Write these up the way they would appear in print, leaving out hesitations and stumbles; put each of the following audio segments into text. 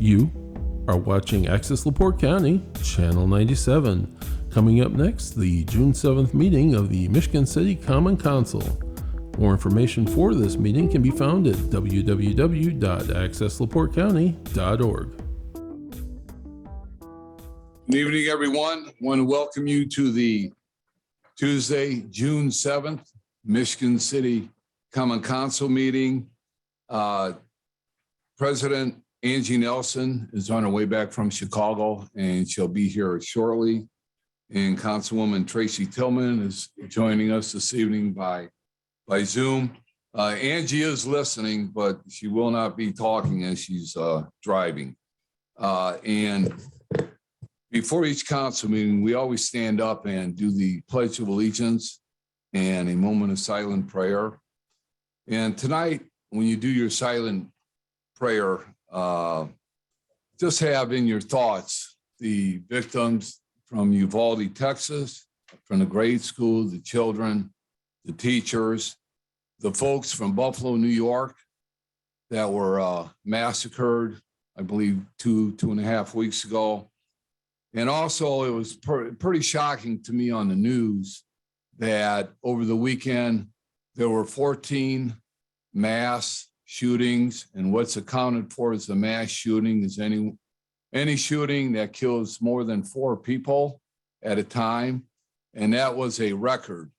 You are watching Access LaPorte County, Channel 97. Coming up next, the June 7th meeting of the Michigan City Common Council. More information for this meeting can be found at www.accesslaportecounty.org. Good evening, everyone. I want to welcome you to the Tuesday, June 7th, Michigan City Common Council meeting. President Angie Nelson is on her way back from Chicago, and she'll be here shortly. And Councilwoman Tracy Tillman is joining us this evening by Zoom. Angie is listening, but she will not be talking as she's driving. And before each council meeting, we always stand up and do the Pledge of Allegiance and a moment of silent prayer. And tonight, when you do your silent prayer, just have in your thoughts the victims from Uvalde, Texas, from the grade school, the children, the teachers, the folks from Buffalo, New York that were massacred, I believe, two and a half weeks ago. And also, it was pretty shocking to me on the news that over the weekend, there were 14 mass shootings, and what's accounted for as a mass shooting is any shooting that kills more than 4 people at a time. And that was a record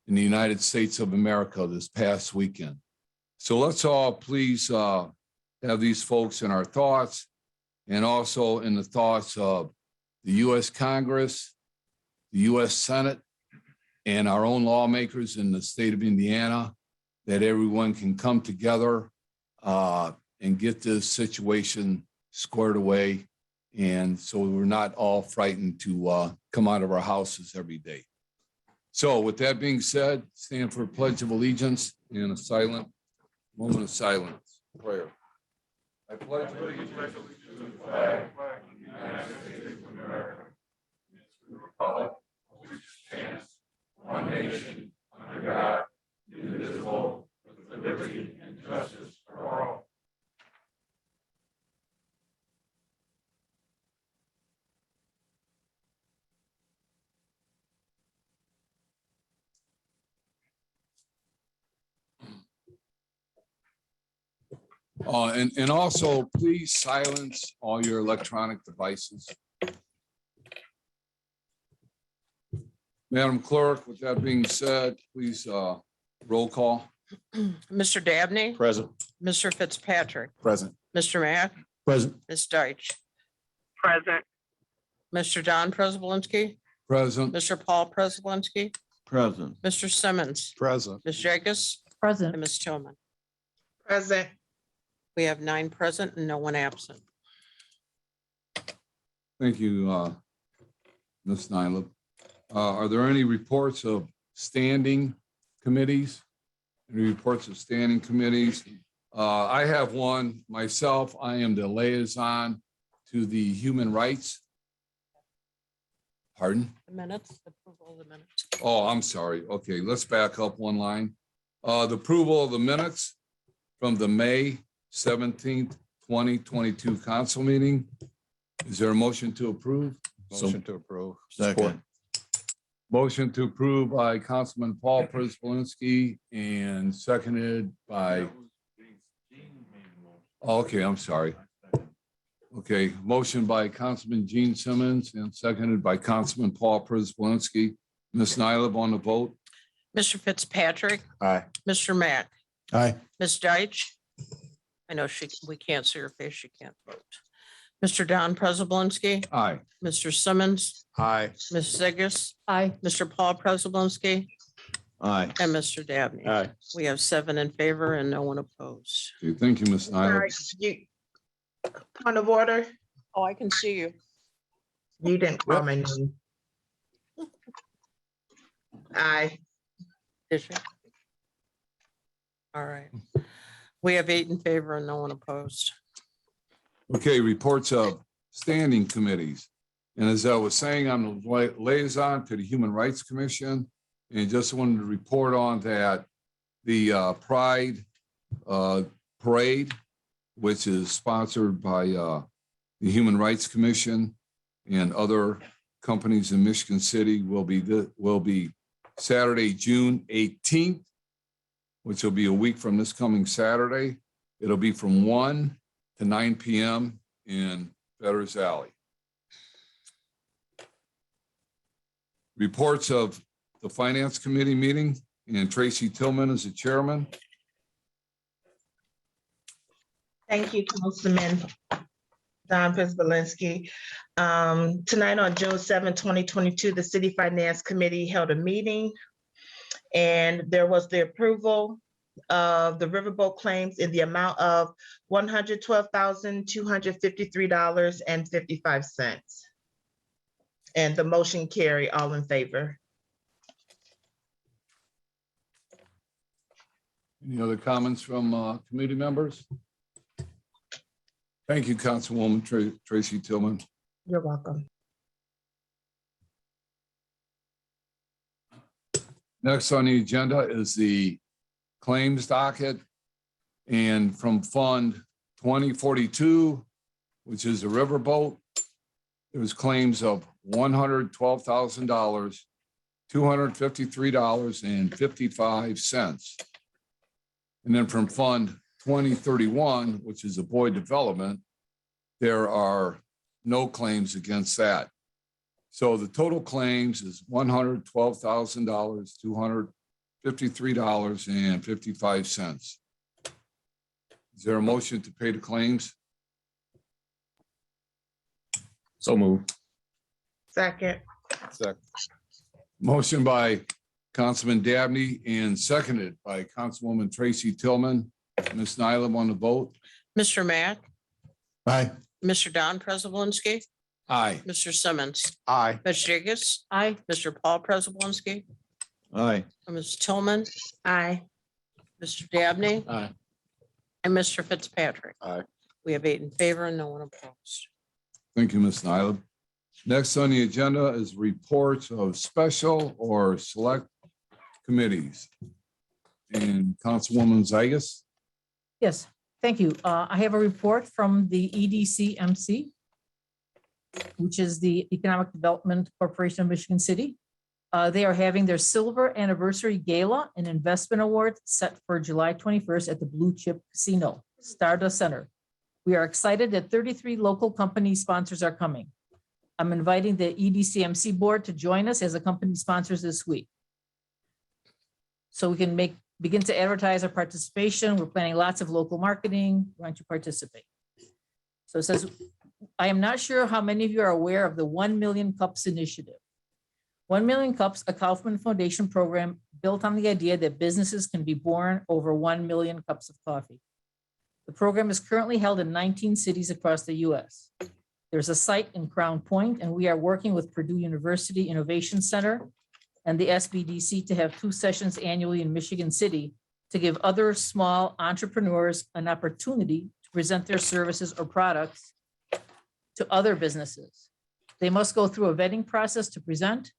in the United States of America this past weekend. So let's all please have these folks in our thoughts, and also in the thoughts of the U.S. Congress, the U.S. Senate, and our own lawmakers in the state of Indiana, that everyone can come together and get this situation squared away. And so we're not all frightened to come out of our houses every day. So with that being said, stand for a Pledge of Allegiance and a silent moment of silence prayer. I pledge allegiance to the flag of the United States of America, and to the republic which stands one nation under God, indivisible, with liberty and justice for all. And also, please silence all your electronic devices. Madam Clerk, with that being said, please roll call. Mr. Dabney, Present. Mr. Fitzpatrick, Present. Mr. Mack, Present. Ms. Deitch, Present. Mr. Don Prespolinski, Present. Mr. Paul Prespolinski, Present. Mr. Simmons, Present. Ms. Jacobs, Present. and Ms. Tillman. Present. We have 9 present and no one absent. Thank you, Ms. Nyla. Are there any reports of standing committees? Any reports of standing committees? I have one myself. I am the liaison to the Human Rights. Pardon? The minutes, approval of the minutes. Oh, I'm sorry. Okay, let's back up one line. The approval of the minutes from the May 17th, 2022 council meeting. Is there a motion to approve? Motion to approve. Second. Motion to approve by Councilman Paul Prespolinski and seconded by. Okay, I'm sorry. Okay, motion by Councilman Gene Simmons and seconded by Councilman Paul Prespolinski. Ms. Nyla on the vote. Mr. Fitzpatrick, Aye. Mr. Mack, Aye. Ms. Deitch. I know we can't see her face, she can't vote. Mr. Don Prespolinski, Aye. Mr. Simmons, Aye. Ms. Ziggis, Aye. Mr. Paul Prespolinski, Aye. and Mr. Dabney. Aye. We have 7 in favor and no one opposed. Okay, thank you, Ms. Nyla. Sorry, point of order, Oh, I can see you. you didn't call my name. Aye. Did she? All right. We have 8 in favor and no one opposed. Okay, reports of standing committees. And as I was saying, I'm the liaison to the Human Rights Commission, and just wanted to report on that the Pride parade which is sponsored by the Human Rights Commission and other companies in Michigan City, will be Saturday, June 18th, which will be a week from this coming Saturday. It'll be from 1 to 9 p.m. in Fetters Alley. Reports of the Finance Committee meeting, and Tracy Tillman is the chairman. Thank you, Councilman Don Prespolinski. Tonight on June 7, 2022, the City Finance Committee held a meeting, and there was the approval of the riverboat claims in the amount of $112,253.55. And the motion carry, all in favor. Any other comments from committee members? Thank you, Councilwoman Tracy Tillman. You're welcome. Next on the agenda is the claims docket. And from Fund 2042, which is the riverboat, there's claims of $112,000, $253.55. And then from Fund 2031, which is a Boyd Development, there are no claims against that. So the total claims is $112,000, $253.55. Is there a motion to pay the claims? So moved. Second. Second. Motion by Councilman Dabney and seconded by Councilwoman Tracy Tillman. Ms. Nylam on the vote. Mr. Mack, Aye. Mr. Don Prespolinski, Aye. Mr. Simmons, Aye. Ms. Jigus. Aye. Mr. Paul Prespolinski, Aye. Ms. Tillman, Aye. Mr. Dabney, Aye. and Mr. Fitzpatrick. Aye. We have 8 in favor and no one opposed. Thank you, Ms. Nylam. Next on the agenda is reports of special or select committees. And Councilwoman Zygas. Yes, thank you. I have a report from the EDCMC, which is the Economic Development Corporation of Michigan City. They are having their silver anniversary gala and investment award set for July 21st at the Blue Chip Casino, Stardust Center. We are excited that 33 local company sponsors are coming. I'm inviting the EDCMC board to join us as a company sponsors this week. So we can begin to advertise our participation. We're planning lots of local marketing. Why don't you participate? So it says, I am not sure how many of you are aware of the 1 Million Cups initiative. 1 Million Cups, a Kaufman Foundation program built on the idea that businesses can be born over 1 million cups of coffee. The program is currently held in 19 cities across the US. There's a site in Crown Point, and we are working with Purdue University Innovation Center and the SBDC to have 2 sessions annually in Michigan City to give other small entrepreneurs an opportunity to present their services or products to other businesses. They must go through a vetting process to present.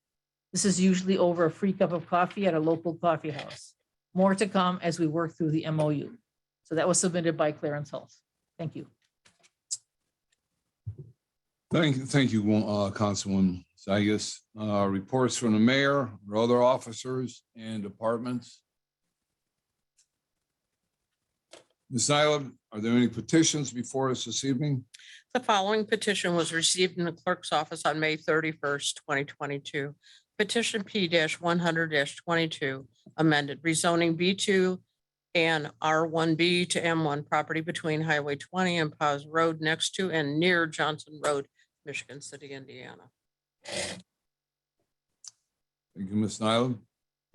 This is usually over a free cup of coffee at a local coffee house. More to come as we work through the MOU. So that was submitted by Clarence Health. Thank you. Thank you, Councilwoman Zygas. Reports from the mayor or other officers and departments. Ms. Nylam, are there any petitions before us this evening? The following petition was received in the clerk's office on May 31st, 2022. Petition P-100-22 amended rezoning B2 and R1B to M1 property between Highway 20 and Paz Road next to and near Johnson Road, Michigan City, Indiana. Thank you, Ms. Nylam.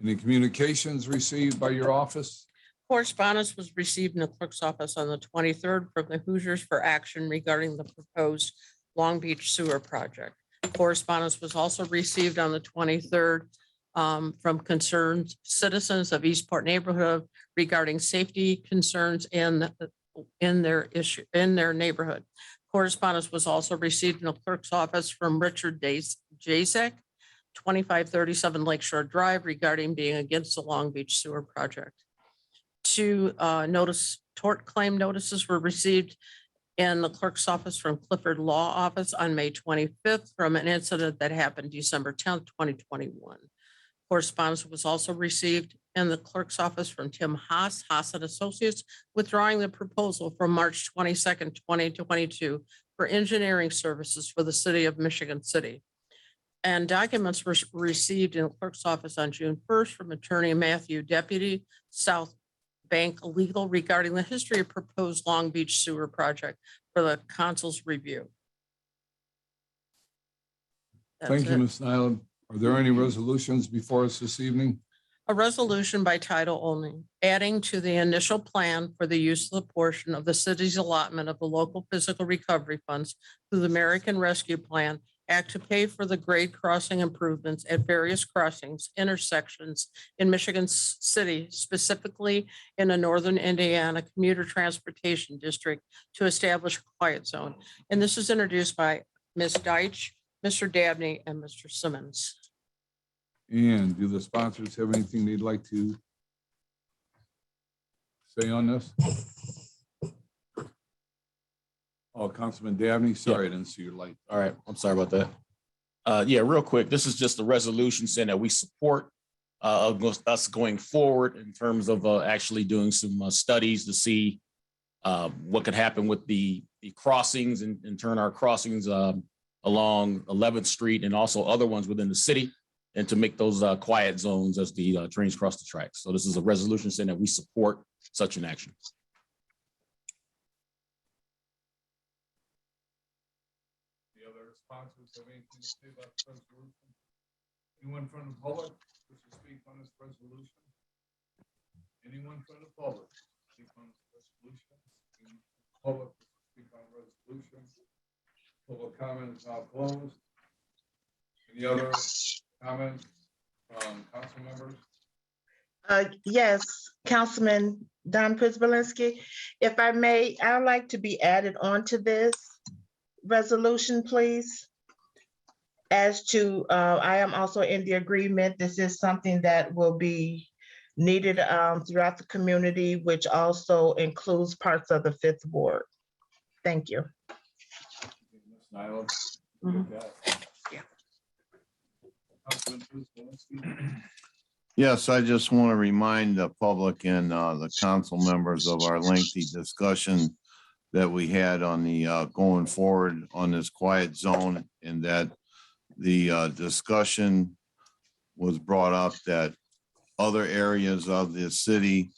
Any communications received by your office? Correspondence was received in the clerk's office on the 23rd from the Hoosiers for action regarding the proposed Long Beach sewer project. Correspondence was also received on the 23rd from concerned citizens of Eastport neighborhood regarding safety concerns in their neighborhood. Correspondence was also received in the clerk's office from Richard Jacek, 2537 Lakeshore Drive, regarding being against the Long Beach sewer project. To tort claim notices were received in the clerk's office from Clifford Law Office on May 25th from an incident that happened December 10th, 2021. Correspondence was also received in the clerk's office from Tim Haas, Haas and Associates, withdrawing the proposal from March 22nd, 2022 for engineering services for the city of Michigan City. And documents were received in the clerk's office on June 1st from Attorney Matthew Deputy, South Bank Legal, regarding the history of proposed Long Beach sewer project for the council's review. That's Thank you, it. Ms. Nyland. Are there any resolutions before us this evening? A resolution by title only, adding to the initial plan for the use of the portion of the city's allotment of the local physical recovery funds through the American Rescue Plan Act to pay for the grade crossing improvements at various crossings, intersections in Michigan City, specifically in the Northern Indiana Commuter Transportation District, to establish a quiet zone. And this is introduced by Ms. Deitch, Mr. Dabney, and Mr. Simmons. And do the sponsors have anything they'd like to say on this? Oh, Councilman Dabney, sorry, I didn't see your light. All right, I'm sorry about that. Yeah, real quick, this is just a resolution saying that we support us going forward in terms of actually doing some studies to see what could happen with the crossings and turn our crossings along 11th Street and also other ones within the city, and to make those quiet zones as the trains cross the tracks. So this is a resolution saying that we support such an action. The other sponsors have anything to say about the resolution? Anyone from the public wish to speak on this resolution? Anyone from the public speak on this resolution? Anyone from the public wish to speak on the resolution? Public comment is now closed. Any other comments from council members? Yes, Councilman Don Prisbalinski, if I may, I'd like to be added onto this resolution, please. As to, I am also in the agreement, this is something that will be needed throughout the community, which also includes parts of the Fifth Ward. Thank you. Ms. Nyland? Mhm. Yeah. Councilman Prisbalinski? Yes, I just want to remind the public and the council members of our lengthy discussion that we had on the going forward on this quiet zone, and that the discussion was brought up that other areas of the city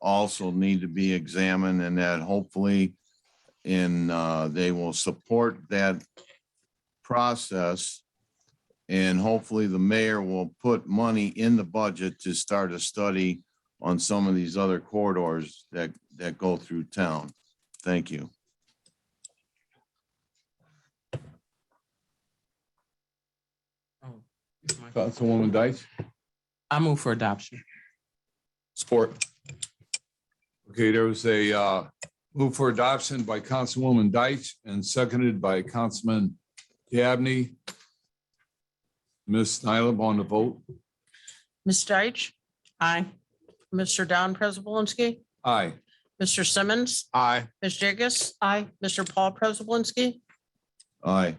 also need to be examined, and that hopefully they will support that process. And hopefully the mayor will put money in the budget to start a study on some of these other corridors that go through town. Thank you. Councilwoman Deitch? I move for adoption. Support. Okay, there was a move for adoption by Councilwoman Deitch and seconded by Councilman Dabney. Ms. Nyland on the vote? Ms. Deitch, Aye. Mr. Don Prespolinski, Aye. Mr. Simmons, Aye. Ms. Jigus, Aye. Mr. Paul Prespolinski, Aye.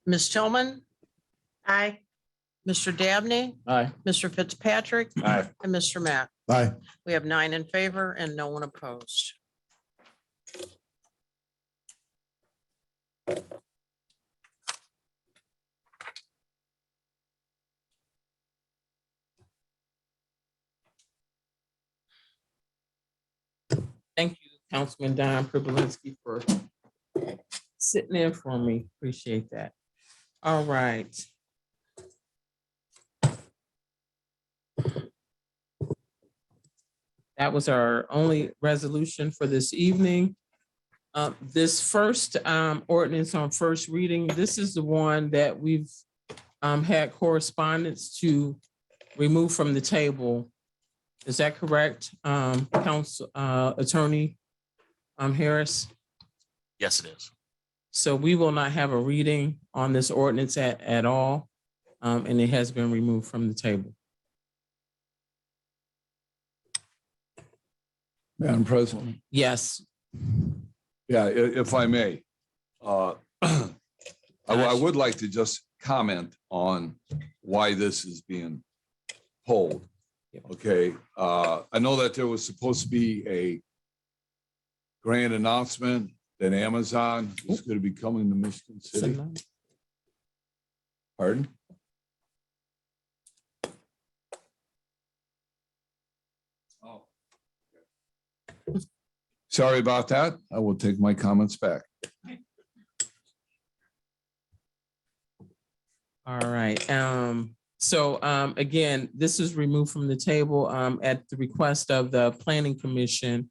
Ms. Tillman, Aye. Mr. Dabney, Aye. Mr. Fitzpatrick, Aye. and Mr. Matt. Aye. We have 9 in favor and no one opposed. Thank you, Councilman Don Privilinski, for sitting in for me. Appreciate that. All right. That was our only resolution for this evening. This first ordinance on first reading, this is the one that we've had correspondence to remove from the table. Is that correct, Council Attorney Harris? Yes, it is. So we will not have a reading on this ordinance at all, and it has been removed from the table. Madam President. Yes. Yeah, if I may. I would like to just comment on why this is being pulled. Okay, I know that there was supposed to be a grand announcement that Amazon is going to be coming to Michigan City. Pardon? Oh. Sorry about that. I will take my comments back. All right. Again, this is removed from the table at the request of the Planning Commission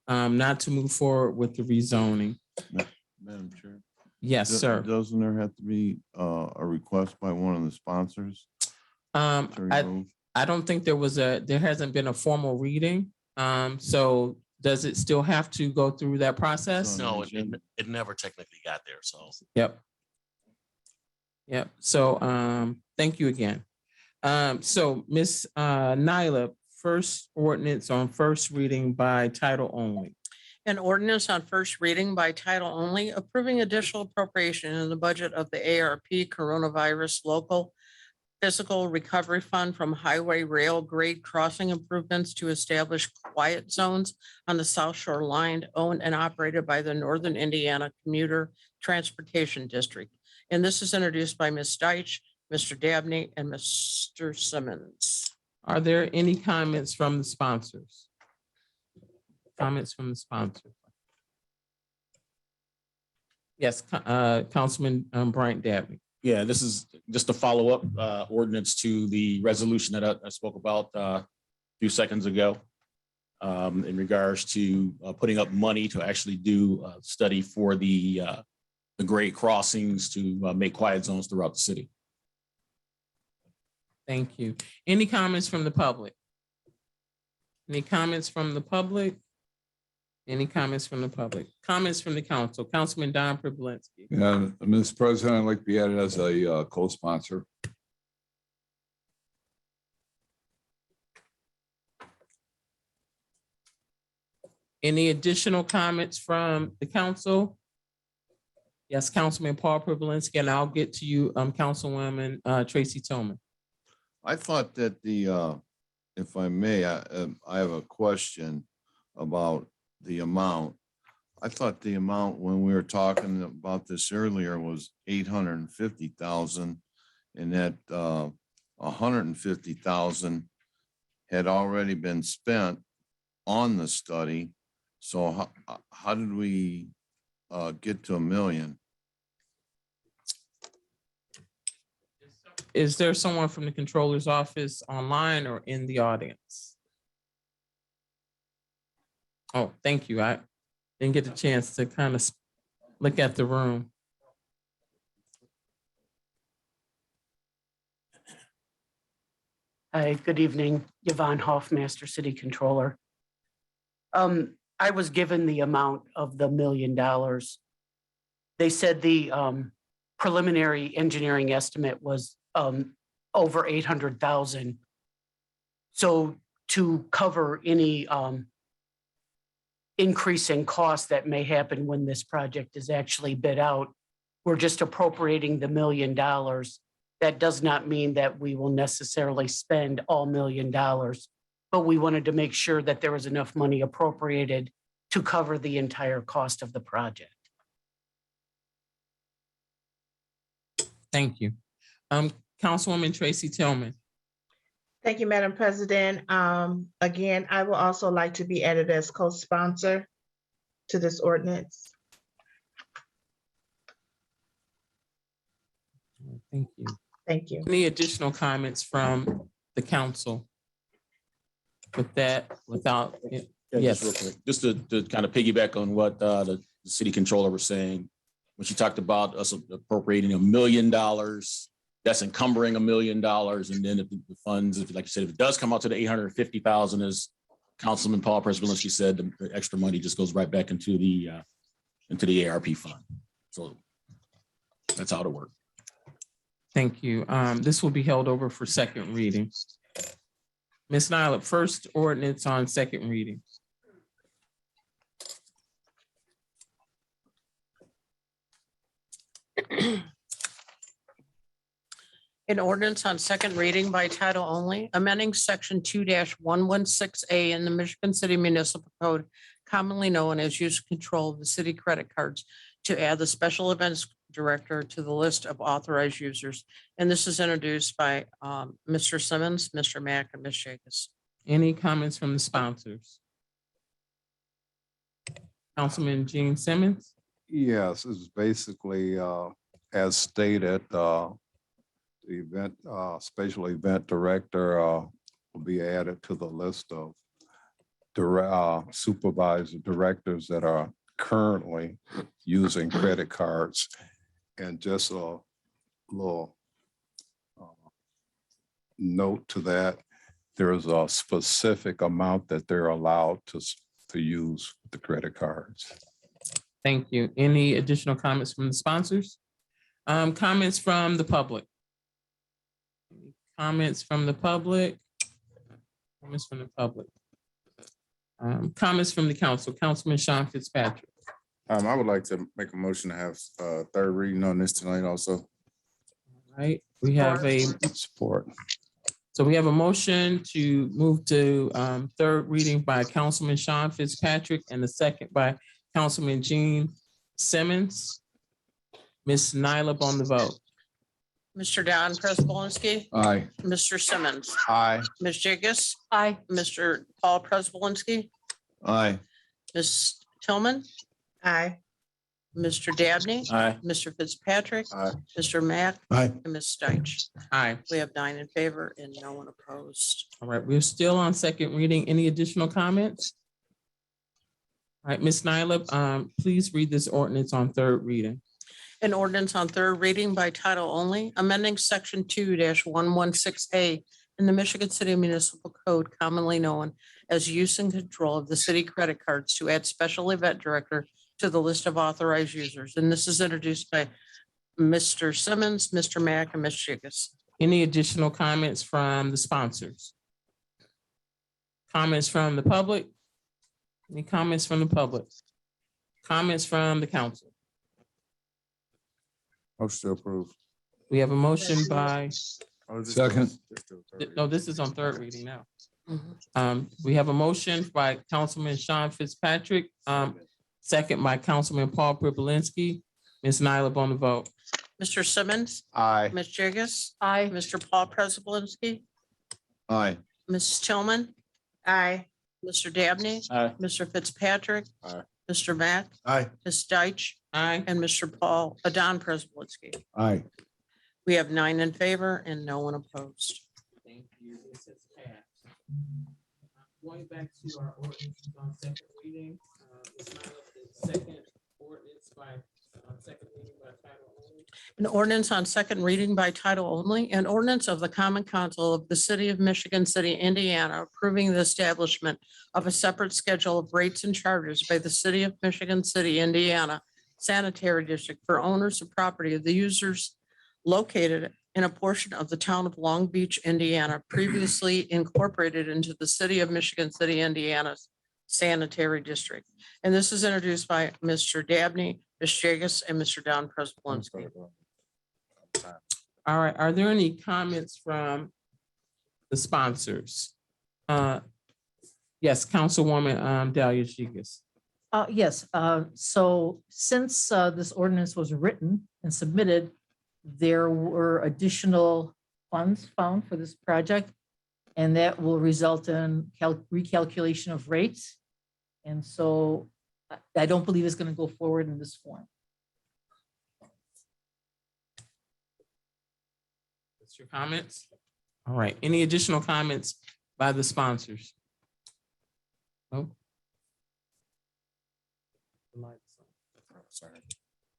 not to move forward with the rezoning. Madam Chair. Yes, sir. Doesn't there have to be a request by one of the sponsors? to remove? I don't think there hasn't been a formal reading. So does it still have to go through that process? No, it never technically got there, so. Yep. Yep. So thank you again. So Ms. Nyla, first ordinance on first reading by title only. An ordinance on first reading by title only, approving additional appropriation in the budget of the ARP Coronavirus Local Physical Recovery Fund from highway rail grade crossing improvements to establish quiet zones on the South Shore Line owned and operated by the Northern Indiana Commuter Transportation District. And this is introduced by Ms. Deitch, Mr. Dabney, and Mr. Simmons. Are there any comments from the sponsors? Comments from the sponsor? Yes, Councilman Bryant Dabney. Yeah, this is just a follow-up ordinance to the resolution that I spoke about a few seconds ago in regards to putting up money to actually do a study for the grade crossings to make quiet zones throughout the city. Thank you. Any comments from the public? Any comments from the public? Any comments from the public? Comments from the council? Councilman Don Privilinski. Yeah, Mr. President, I'd like to be added as a co-sponsor. Any additional comments from the council? Yes, Councilman Paul Privilinski, and I'll get to you, Councilwoman Tracy Tillman. I thought that if I may, I have a question about the amount. I thought the amount when we were talking about this earlier was 850,000, and that 150,000 had already been spent on the study. So how did we get to $1 million? Is there someone from the controller's office online or in the audience? Oh, thank you. I didn't get the chance to kind of look at the room. Hi, good evening. Yvonne Hoffmaster, City Controller. I was given the amount of the $1 million. They said the preliminary engineering estimate was over 800,000. So to cover any increase in cost that may happen when this project is actually bid out, we're just appropriating the $1 million. That does not mean that we will necessarily spend all $1 million, but we wanted to make sure that there was enough money appropriated to cover the entire cost of the project. Thank you. Councilwoman Tracy Tillman. Thank you, Madam President. Again, I will also like to be added as co-sponsor to this ordinance. Thank you. Thank you. Any additional comments from the council? With that, without, Yeah, yes. just real quick, just to kind of piggyback on what the city controller was saying, when she talked about us appropriating $1 million, that's encumbering $1 million. And then if the funds, if like you said, if it does come out to the 850,000, as Councilman Paul Prespolinski said, the extra money just goes right back into the ARP fund. So that's how it works. Thank you. This will be held over for second reading. Ms. Nyla, first ordinance on second reading. An ordinance on second reading by title only, amending section 2-116A in the Michigan City Municipal Code, commonly known as use control of the city credit cards, to add the special events director to the list of authorized users. And this is introduced by Mr. Simmons, Mr. Mack, and Ms. Jacobs. Any comments from the sponsors? Councilman Gene Simmons? Yes, it's basically, as stated, the event, special event director will be added to the list of supervisor directors that are currently using credit cards. And just a little note to that, there is a specific amount that they're allowed to use the credit cards. Thank you. Any additional comments from the sponsors? Comments from the public? Comments from the public? Comments from the public? Comments from the council? Councilman Sean Fitzpatrick. I would like to make a motion to have third reading on this tonight also. All right, we have a Support. So we have a motion to move to third reading by Councilman Sean Fitzpatrick and the second by Councilman Gene Simmons. Ms. Nyla on the vote. Mr. Don Prespolinski, Aye. Mr. Simmons, Aye. Ms. Jacobs, Aye. Mr. Paul Prespolinski, Aye. Ms. Tillman, Aye. Mr. Dabney, Aye. Mr. Fitzpatrick, Aye. Mr. Mack, Aye. and Ms. Deitch. Aye. We have 9 in favor and no one opposed. All right, we're still on second reading. Any additional comments? All right, Ms. Nyla, please read this ordinance on third reading. An ordinance on third reading by title only, amending section 2-116A in the Michigan City Municipal Code, commonly known as use and control of the city credit cards, to add special event director to the list of authorized users. And this is introduced by Mr. Simmons, Mr. Mack, and Ms. Jacobs. Any additional comments from the sponsors? Comments from the public? Any comments from the public? Comments from the council? Motion to approve. We have a motion by, Second. no, this is on third reading now. We have a motion by Councilman Sean Fitzpatrick, second by Councilman Paul Pripolinski. Ms. Nyla on the vote. Mr. Simmons, Aye. Ms. Jacobs, Aye. Mr. Paul Prespolinski, Aye. Ms. Tillman, Aye. Mr. Dabney, Aye. Mr. Fitzpatrick, Aye. Mr. Mack, Aye. Ms. Deitch, Aye. and Mr. Paul, Don Prespolinski. Aye. We have 9 in favor and no one opposed. Thank you. This has passed. Going back to our ordinance on second reading, Ms. Nyla, the second ordinance by second reading by title only. An ordinance on second reading by title only, an ordinance of the Common Council of the City of Michigan City, Indiana, approving the establishment of a separate schedule of rates and charges by the City of Michigan City, Indiana Sanitary District for owners of property of the users located in a portion of the town of Long Beach, Indiana, previously incorporated into the City of Michigan City, Indiana's Sanitary District. And this is introduced by Mr. Dabney, Ms. Jacobs, and Mr. Don Prespolinski. All right, are there any comments from the sponsors? Yes, Councilwoman Delia Shigas. Yes, so since this ordinance was written and submitted, there were additional funds found for this project, and that will result in recalculation of rates. And so I don't believe it's going to go forward in this form. What's your comments? All right, any additional comments by the sponsors? No?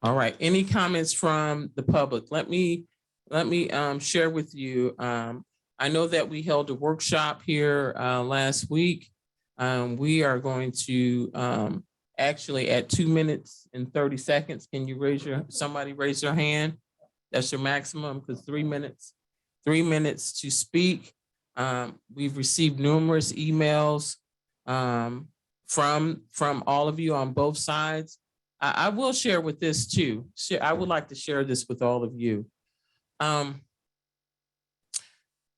All right, any comments from the public? Let me share with you. I know that we held a workshop here last week. We are going to actually at 2 minutes and 30 seconds. Can you somebody raise their hand? That's your maximum, because 3 minutes to speak. We've received numerous emails from all of you on both sides I will share with this too. I would like to share this with all of you.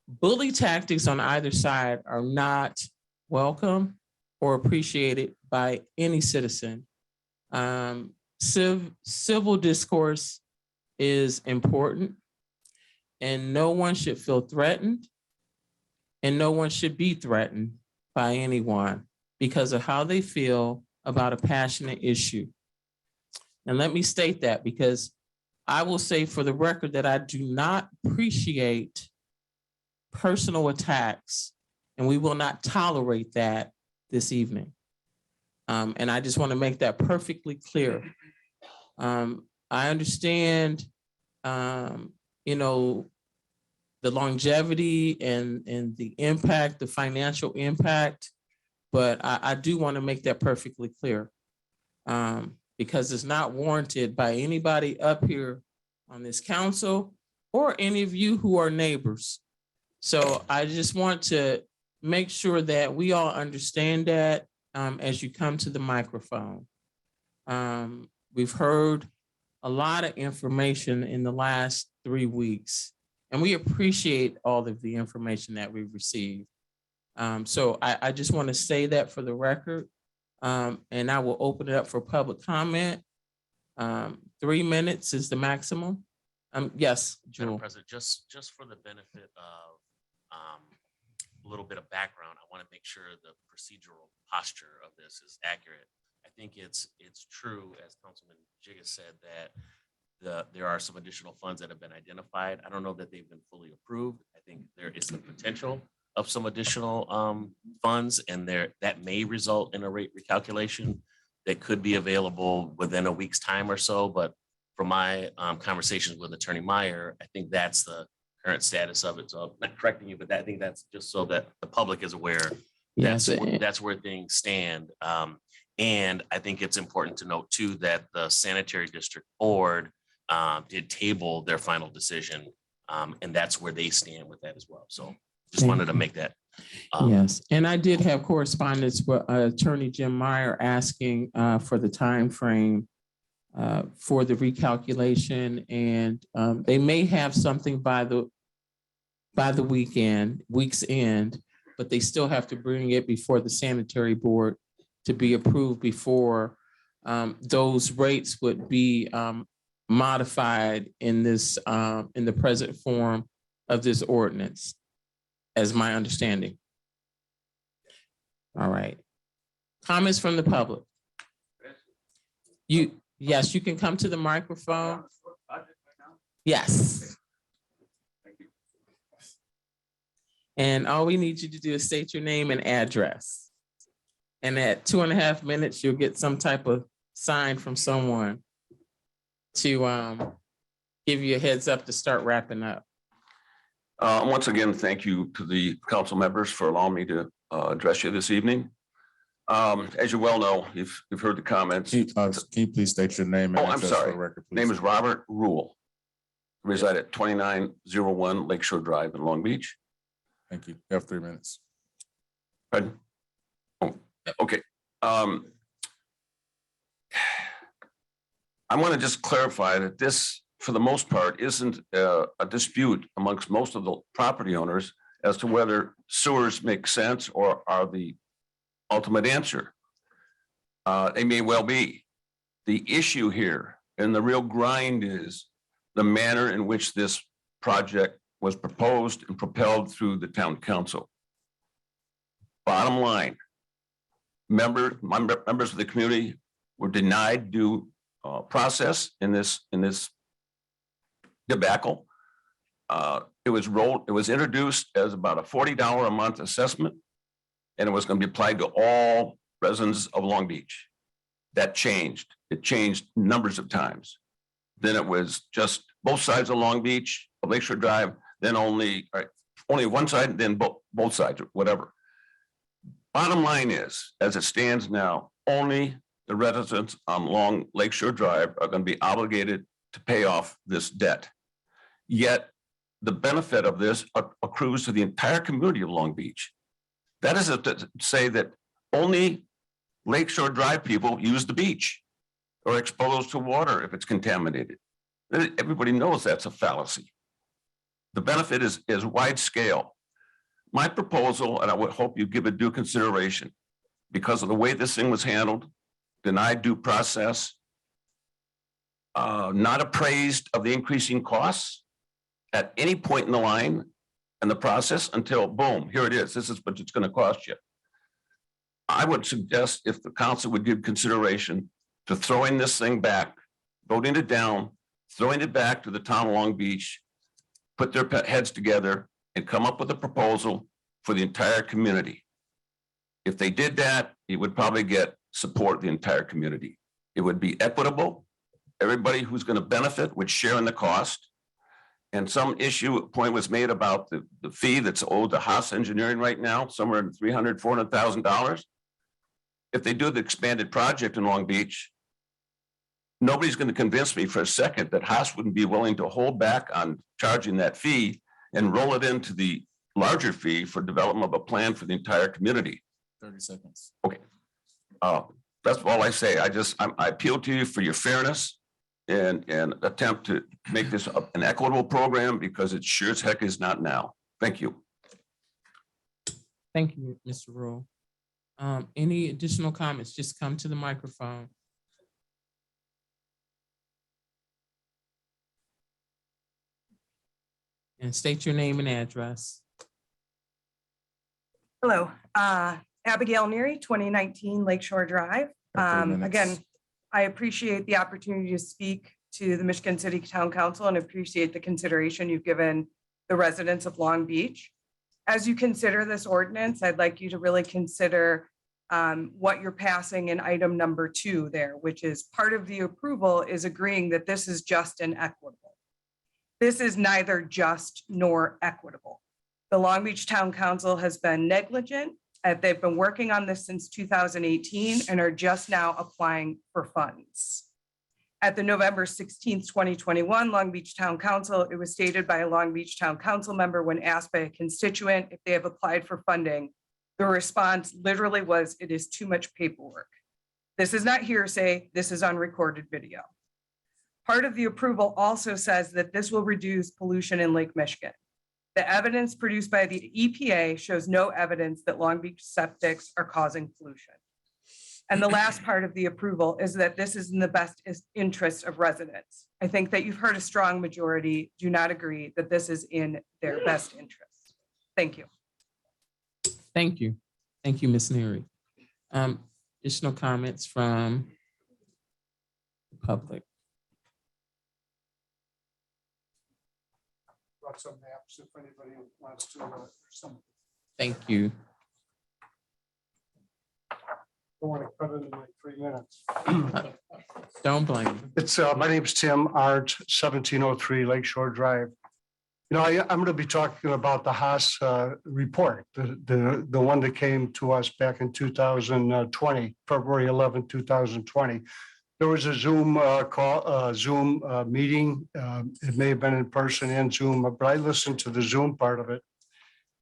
Bully tactics on either side are not welcome or appreciated by any citizen. Civil discourse is important, and no one should feel threatened, and no one should be threatened by anyone because of how they feel about a passionate issue. And let me state that, because I will say for the record that I do not appreciate personal attacks, and we will not tolerate that this evening. And I just want to make that perfectly clear. I understand, you know, the longevity and the impact, the financial impact, but I do want to make that perfectly clear, because it's not warranted by anybody up here on this council or any of you who are neighbors. So I just want to make sure that we all understand that as you come to the microphone. We've heard a lot of information in the last 3 weeks, and we appreciate all of the information that we've received. So I just want to say that for the record, and I will open it up for public comment. 3 minutes is the maximum. Yes, Madam Jewel. President, just for the benefit of a little bit of background, I want to make sure the procedural posture of this is accurate. I think it's true, as Councilman Jiggis said, that there are some additional funds that have been identified. I don't know that they've been fully approved. I think there is the potential of some additional funds, and that may result in a rate recalculation that could be available within a week's time or so. But from my conversations with Attorney Meyer, I think that's the current status of it. So I'm not correcting you, but I think that's just so that the public is aware. Yes. That's where things stand. And I think it's important to note too, that the Sanitary District Board did table their final decision. And that's where they stand with that as well. So just wanted to make that. Yes, and I did have correspondence with Attorney Jim Meyer asking for the time frame for the recalculation, and they may have something by the week's end, but they still have to bring it before the Sanitary Board to be approved before those rates would be modified in this in the present form of this ordinance, as my understanding. All right. Comments from the public? Yes, you can come to the microphone. Yes. And all we need you to do is state your name and address. And at 2.5 minutes, you'll get some type of sign from someone to give you a heads up to start wrapping up. Once again, thank you to the council members for allowing me to address you this evening. As you well know, you've heard the comments. Can you please state your name? and Oh, I'm address for sorry. the record, please? Name is Robert Rule. Reside at 2901 Lakeshore Drive in Long Beach. Thank you. You have 3 minutes. Pardon? Oh, okay. I want to just clarify that this, for the most part, isn't a dispute amongst most of the property owners as to whether sewers make sense or are the ultimate answer. They may well be. The issue here and the real grind is the manner in which this project was proposed and propelled through the town council. Bottom line, members of the community were denied due process in this debacle. It was introduced as about a $40 a month assessment, and it was going to be applied to all residents of Long Beach. That changed. It changed numbers of times. Then it was just both sides of Long Beach, of Lakeshore Drive, then only one side, then both sides, whatever. Bottom line is, as it stands now, only the residents on Lakeshore Drive are going to be obligated to pay off this debt. Yet the benefit of this accrues to the entire community of Long Beach. That is to say that only Lakeshore Drive people use the beach. or exposed to water if it's contaminated. Everybody knows that's a fallacy. The benefit is wide scale. My proposal, and I would hope you give it due consideration, because of the way this thing was handled, denied due process, not appraised of the increasing costs at any point in the line and the process until boom, here it is. This is what it's going to cost you. I would suggest if the council would give consideration to throwing this thing back, voting it down, throwing it back to the town of Long Beach, put their heads together and come up with a proposal for the entire community. If they did that, it would probably get support of the entire community. It would be equitable. Everybody who's going to benefit would share in the cost. And some point was made about the fee that's owed to Haas Engineering right now, somewhere in $300,000, $400,000. If they do the expanded project in Long Beach, nobody's going to convince me for a second that Haas wouldn't be willing to hold back on charging that fee and roll it into the larger fee for development of a plan for the entire community. 30 seconds. Okay. That's all I say. I appeal to you for your fairness and attempt to make this an equitable program, because it sure as heck is not now. Thank you. Thank you, Mr. Rule. Any additional comments? Just come to the microphone. And state your name and address. Hello, Abigail Neary, 2019 Lakeshore Drive. Again, I appreciate the opportunity to speak to the Michigan City Town Council and appreciate the consideration you've given the residents of Long Beach. As you consider this ordinance, I'd like you to really consider what you're passing in item number 2 there, which is part of the approval is agreeing that this is just and equitable. This is neither just nor equitable. The Long Beach Town Council has been negligent. They've been working on this since 2018 and are just now applying for funds. At the November 16th, 2021 Long Beach Town Council, it was stated by a Long Beach Town Council member when asked by a constituent if they have applied for funding, the response literally was, "It is too much paperwork." This is not hearsay, this is on recorded video. Part of the approval also says that this will reduce pollution in Lake Michigan. The evidence produced by the EPA shows no evidence that Long Beach septics are causing pollution. And the last part of the approval is that this is in the best interest of residents. I think that you've heard a strong majority do not agree that this is in their best interest. Thank you. Thank you. Thank you, Ms. Neary. Additional comments from the public. Brought some maps if anybody wants to, some. Thank you. Don't want to cut it in like 3 minutes. Don't blame me. It's, my name's Tim Art, 1703 Lakeshore Drive. You know, I'm going to be talking about the Haas report, the one that came to us back in 2020, February 11, 2020. There was a Zoom meeting. It may have been in person and Zoom, but I listened to the Zoom part of it.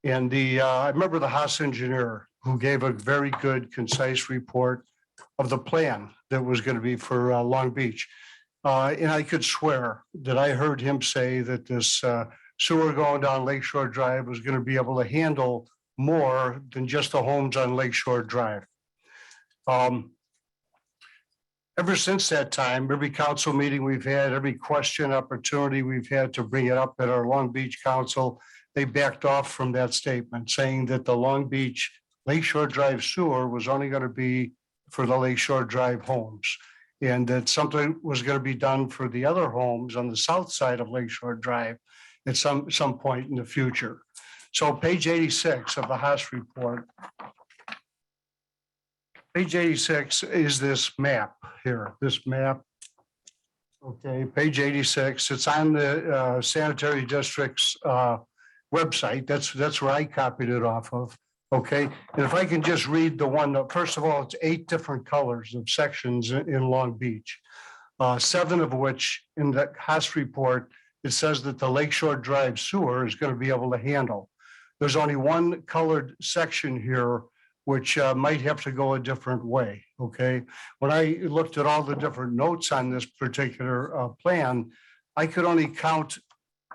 And I remember the Haas engineer who gave a very good, concise report of the plan that was going to be for Long Beach. And I could swear that I heard him say that this sewer going down Lakeshore Drive was going to be able to handle more than just the homes on Lakeshore Drive. Ever since that time, every council meeting we've had, every question opportunity we've had to bring it up at our Long Beach Council, they backed off from that statement, saying that the Long Beach Lakeshore Drive sewer was only going to be for the Lakeshore Drive homes, and that something was going to be done for the other homes on the south side of Lakeshore Drive at some point in the future. So page 86 of the Haas report. Page 86 is this map here, this map. Okay, page 86, it's on the sanitary district's website. That's where I copied it off of. Okay, and if I can just read the one, first of all, it's 8 different colors of sections in Long Beach. 7 of which in the Haas report, it says that the Lakeshore Drive sewer is going to be able to handle. There's only one colored section here which might have to go a different way, okay? When I looked at all the different notes on this particular plan, I could only count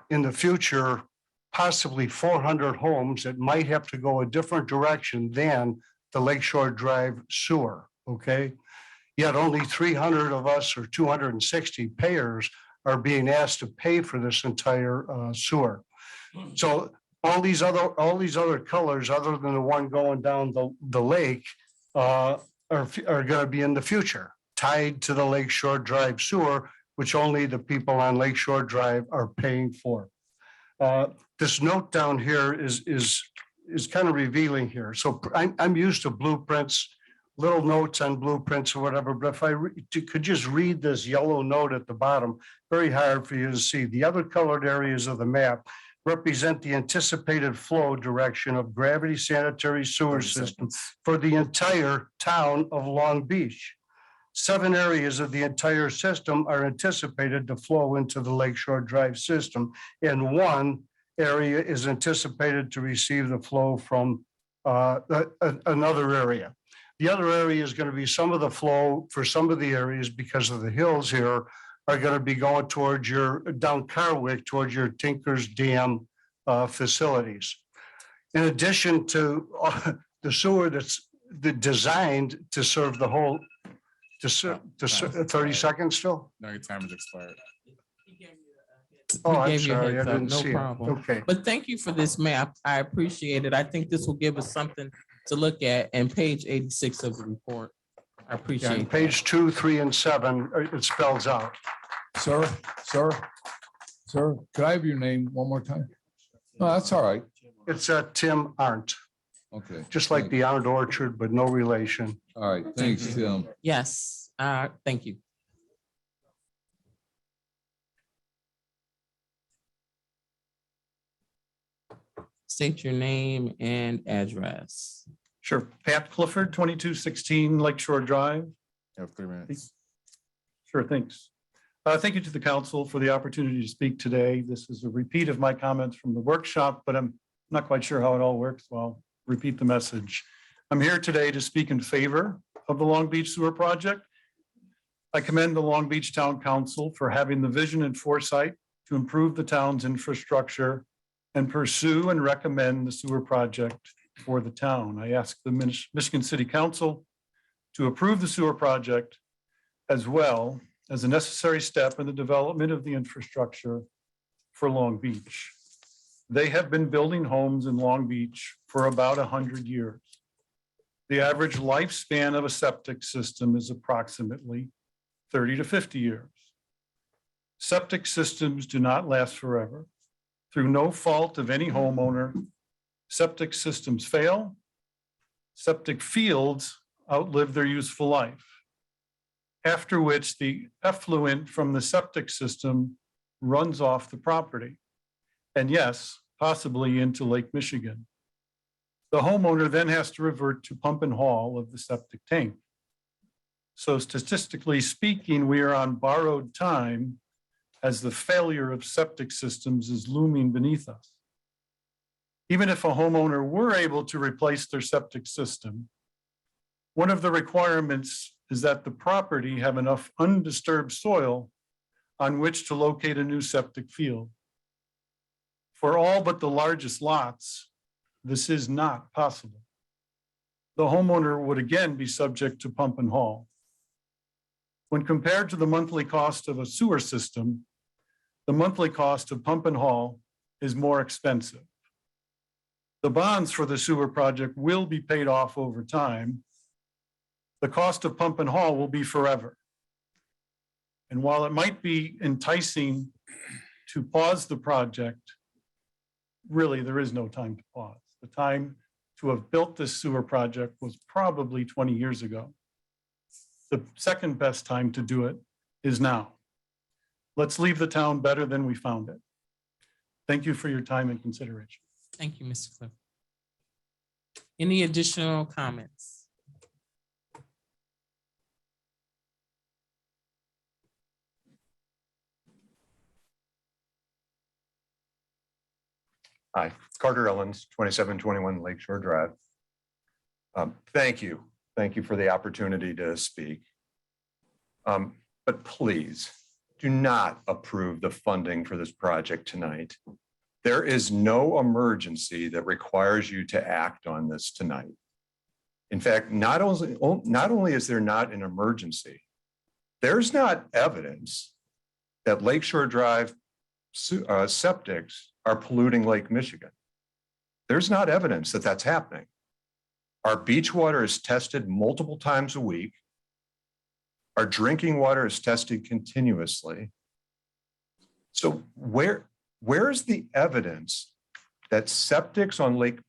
in the future possibly 400 homes that might have to go a different direction than the Lakeshore Drive sewer, okay? Yet only 300 of us or 260 payers are being asked to pay for this entire sewer. So all these other colors, other than the one going down the lake, are going to be in the future, tied to the Lakeshore Drive sewer, which only the people on Lakeshore Drive are paying for. This note down here is kind of revealing here. So I'm used to blueprints, little notes on blueprints or whatever, but if I could just read this yellow note at the bottom, very hard for you to see. The other colored areas of the map represent the anticipated flow direction of gravity sanitary sewer system for the entire town of Long Beach. 7 areas of the entire system are anticipated to flow into the Lakeshore Drive system, and 1 area is anticipated to receive the flow from another area. The other area is going to be some of the flow for some of the areas because of the hills here are going to be going towards your down Carwick, towards your Tinker's Dam facilities. In addition to the sewer that's designed to serve the whole, 30 seconds still? No, your time has expired. Oh, We I'm gave you a sorry, I heads up, didn't no see it. problem. Okay. But thank you for this map. I appreciate it. I think this will give us something to look at in page 86 of the report. I Yeah, appreciate on that. page 2, 3, and 7, it spells out. Sir, could I have your name one more time? No, that's all right. It's Tim Arndt, Okay. just like the Arndt Orchard, but no relation. All right, thanks, Tim. Yes, thank you. State your name and address. Sure. Pat Clifford, 2216 Lakeshore Drive. You have 3 minutes. Sure, thanks. Thank you to the council for the opportunity to speak today. This is a repeat of my comments from the workshop, but I'm not quite sure how it all works, so I'll repeat the message. I'm here today to speak in favor of the Long Beach Sewer Project. I commend the Long Beach Town Council for having the vision and foresight to improve the town's infrastructure and pursue and recommend the sewer project for the town. I ask the Michigan City Council to approve the sewer project as well as a necessary step in the development of the infrastructure for Long Beach. They have been building homes in Long Beach for about 100 years. The average lifespan of a septic system is approximately 30 to 50 years. Septic systems do not last forever. Through no fault of any homeowner, septic systems fail. Septic fields outlive their useful life, after which the effluent from the septic system runs off the property, and yes, possibly into Lake Michigan. The homeowner then has to revert to pump and haul of the septic tank. So statistically speaking, we are on borrowed time as the failure of septic systems is looming beneath us. Even if a homeowner were able to replace their septic system, one of the requirements is that the property have enough undisturbed soil on which to locate a new septic field. For all but the largest lots, this is not possible. The homeowner would again be subject to pump and haul. When compared to the monthly cost of a sewer system, the monthly cost of pump and haul is more expensive. The bonds for the sewer project will be paid off over time. The cost of pump and haul will be forever. And while it might be enticing to pause the project, really there is no time to pause. The time to have built this sewer project was probably 20 years ago. The second best time to do it is now. Let's leave the town better than we found it. Thank you for your time and consideration. Thank you, Mr. Clifford. Any additional comments? Hi, Carter Ellens, 2721 Lakeshore Drive. Thank you. Thank you for the opportunity to speak. But please do not approve the funding for this project tonight. There is no emergency that requires you to act on this tonight. In fact, not only is there not an emergency, there's not evidence that Lakeshore Drive septics are polluting Lake Michigan. There's not evidence that that's happening. Our beach water is tested multiple times a week. Our drinking water is tested continuously. So where's the evidence that septics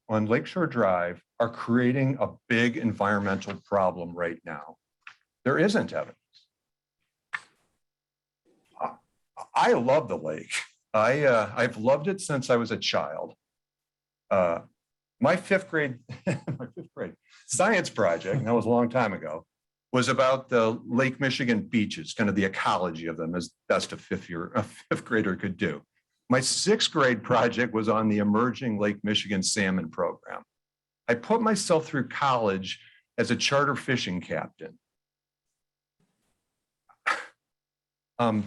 on Lakeshore Drive are creating a big environmental problem right now? There isn't evidence. I love the lake. I've loved it since I was a child. My fifth grade science project, and that was a long time ago, was about the Lake Michigan beaches, kind of the ecology of them, as best a fifth grader could do. My sixth grade project was on the emerging Lake Michigan salmon program. I put myself through college as a charter fishing captain. I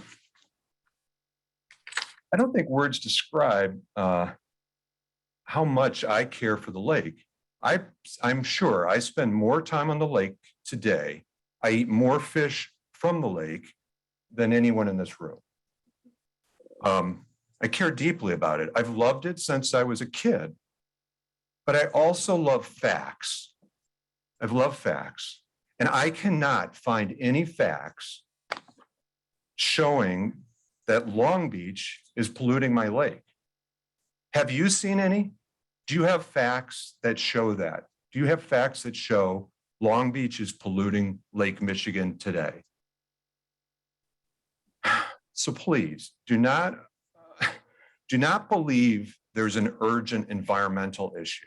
don't think words describe how much I care for the lake. I'm sure I spend more time on the lake today. I eat more fish from the lake than anyone in this room. I care deeply about it. I've loved it since I was a kid, but I also love facts. I've loved facts, and I cannot find any facts showing that Long Beach is polluting my lake. Have you seen any? Do you have facts that show that? Do you have facts that show Long Beach is polluting Lake Michigan today? So please do not believe there's an urgent environmental issue.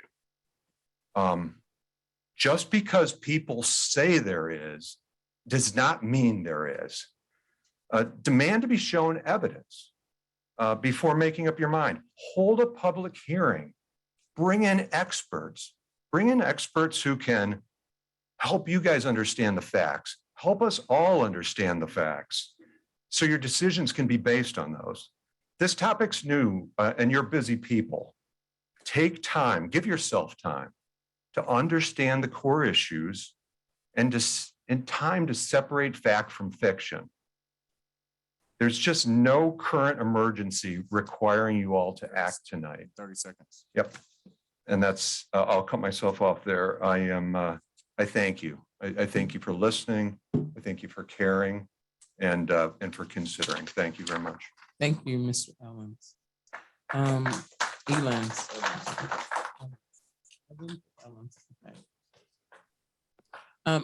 Just because people say there is does not mean there is. Demand to be shown evidence before making up your mind. Hold a public hearing. Bring in experts. Bring in experts who can help you guys understand the facts. Help us all understand the facts so your decisions can be based on those. This topic's new and you're busy people. Take time, give yourself time to understand the core issues and time to separate fact from fiction. There's just no current emergency requiring you all to act tonight. 30 seconds. Yep. And that's, I'll cut myself off there. I thank you. I thank you for listening. I thank you for caring and for considering. Thank you very much. Thank you, Mr. Ellens. Elens.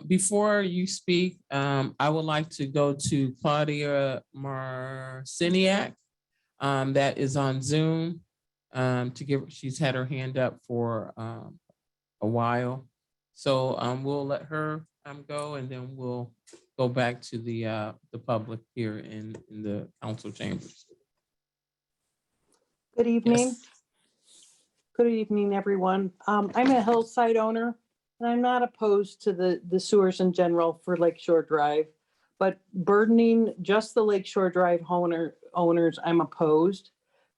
Before you speak, I would like to go to Claudia Marciniak, that is on Zoom, she's had her hand up for a while. So we'll let her go, and then we'll go back to the public here in the council chambers. Good evening. Yes. Good evening, everyone. I'm a hillside owner, and I'm not opposed to the sewers in general for Lakeshore Drive, but burdening just the Lakeshore Drive owners, I'm opposed.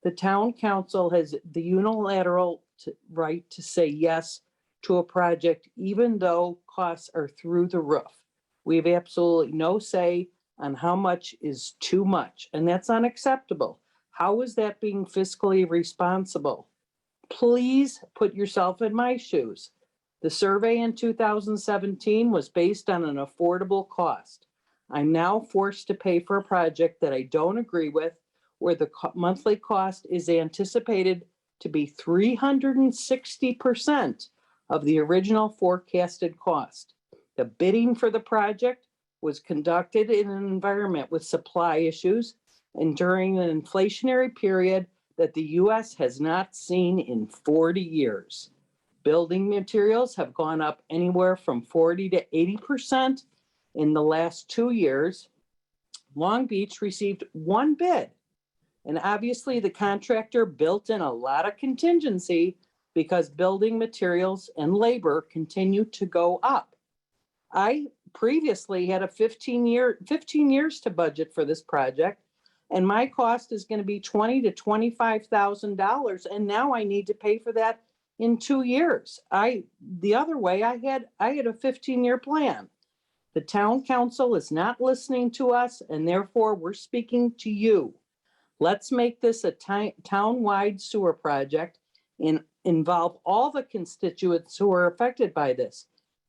The town council has the unilateral right to say yes to a project, even though costs are through the roof. We have absolutely no say on how much is too much, and that's unacceptable. How is that being fiscally responsible? Please put yourself in my shoes. The survey in 2017 was based on an affordable cost. I'm now forced to pay for a project that I don't agree with, where the monthly cost is anticipated to be 360% of the original forecasted cost. The bidding for the project was conducted in an environment with supply issues and during an inflationary period that the US has not seen in 40 years. Building materials have gone up anywhere from 40 to 80% in the last 2 years. Long Beach received one bid, and obviously the contractor built in a lot of contingency because building materials and labor continue to go up. I previously had a 15 years to budget for this project, and my cost is going to be $20,000 to $25,000, and now I need to pay for that in 2 years. The other way, I had a 15-year plan. The town council is not listening to us, and therefore we're speaking to you. Let's make this a town-wide sewer project and involve all the constituents who are affected by this.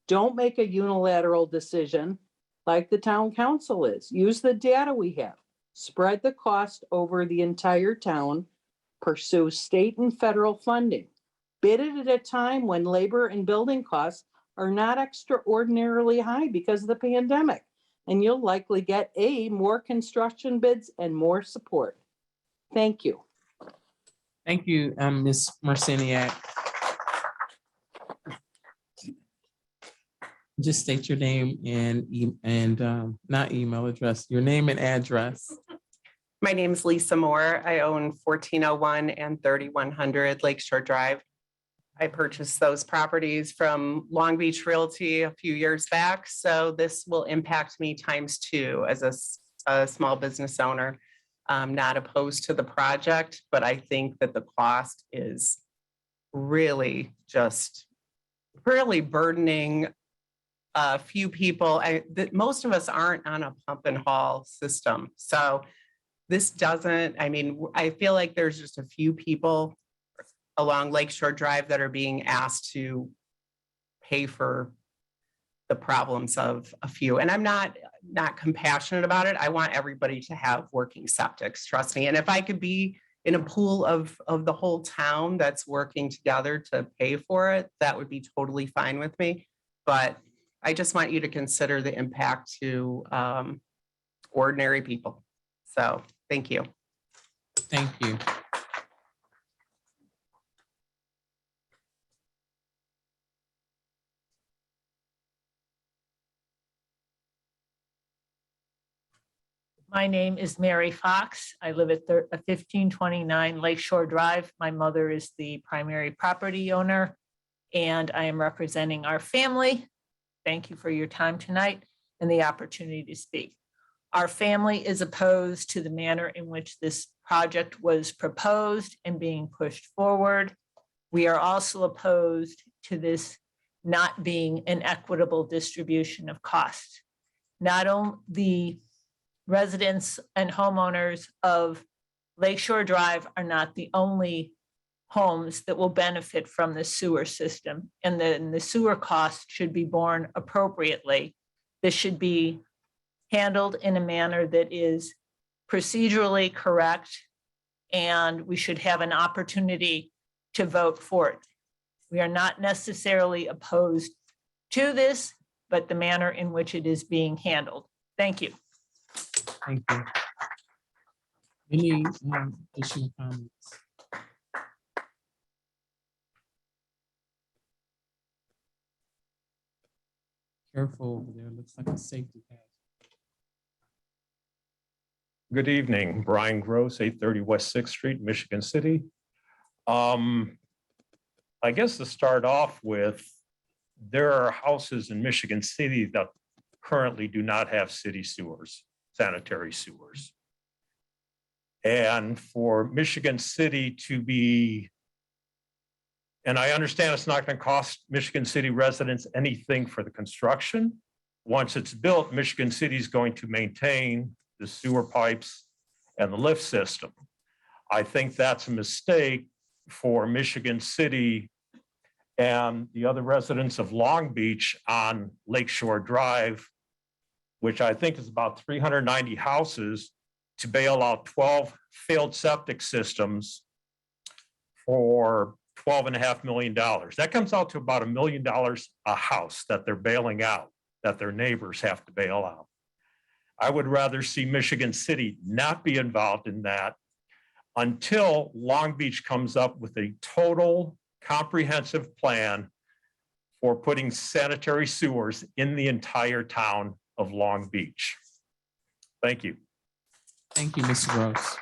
Don't make a unilateral decision like the town council is. Use the data we have. Spread the cost over the entire town. Pursue state and federal funding. Bid it at a time when labor and building costs are not extraordinarily high because of the pandemic. And you'll likely get more construction bids and more support. Thank you. Thank you, Ms. Marciniak. Just state your name and not email address, your name and address. My name is Lisa Moore. I own 1401 and 3100 Lakeshore Drive. I purchased those properties from Long Beach Realty a few years back, so this will impact me ×2 as a small business owner. I'm not opposed to the project, but I think that the cost is really burdening a few people. Most of us aren't on a pump and haul system. So this doesn't, I feel like there's just a few people along Lakeshore Drive that are being asked to pay for the problems of a few. And I'm not compassionate about it. I want everybody to have working septics, trust me. And if I could be in a pool of the whole town that's working together to pay for it, that would be totally fine with me. But I just want you to consider the impact to ordinary people. So thank you. Thank you. My name is Mary Fox. I live at 1529 Lakeshore Drive. My mother is the primary property owner, and I am representing our family. Thank you for your time tonight and the opportunity to speak. Our family is opposed to the manner in which this project was proposed and being pushed forward. We are also opposed to this not being an equitable distribution of costs. Not only the residents and homeowners of Lakeshore Drive are not the only homes that will benefit from the sewer system, and then the sewer costs should be borne appropriately. This should be handled in a manner that is procedurally correct, and we should have an opportunity to vote for it. We are not necessarily opposed to this, but the manner in which it is being handled. Thank you. Thank you. Any additional comments? Careful over there, looks like a safety hazard. Good evening, Brian Gross, 830 West 6th Street, Michigan City. I guess to start off with, there are houses in Michigan City that currently do not have city sewers, sanitary sewers. And for Michigan City to be, and I understand it's not going to cost Michigan City residents anything for the construction. Once it's built, Michigan City is going to maintain the sewer pipes and the lift system. I think that's a mistake for Michigan City and the other residents of Long Beach on Lakeshore Drive, which I think is about 390 houses, to bail out 12 failed septic systems for $12.5 million. That comes out to about $1 million a house that they're bailing out, that their neighbors have to bail out. I would rather see Michigan City not be involved in that until Long Beach comes up with a total comprehensive plan for putting sanitary sewers in the entire town of Long Beach. Thank you. Thank you, Mr. Gross.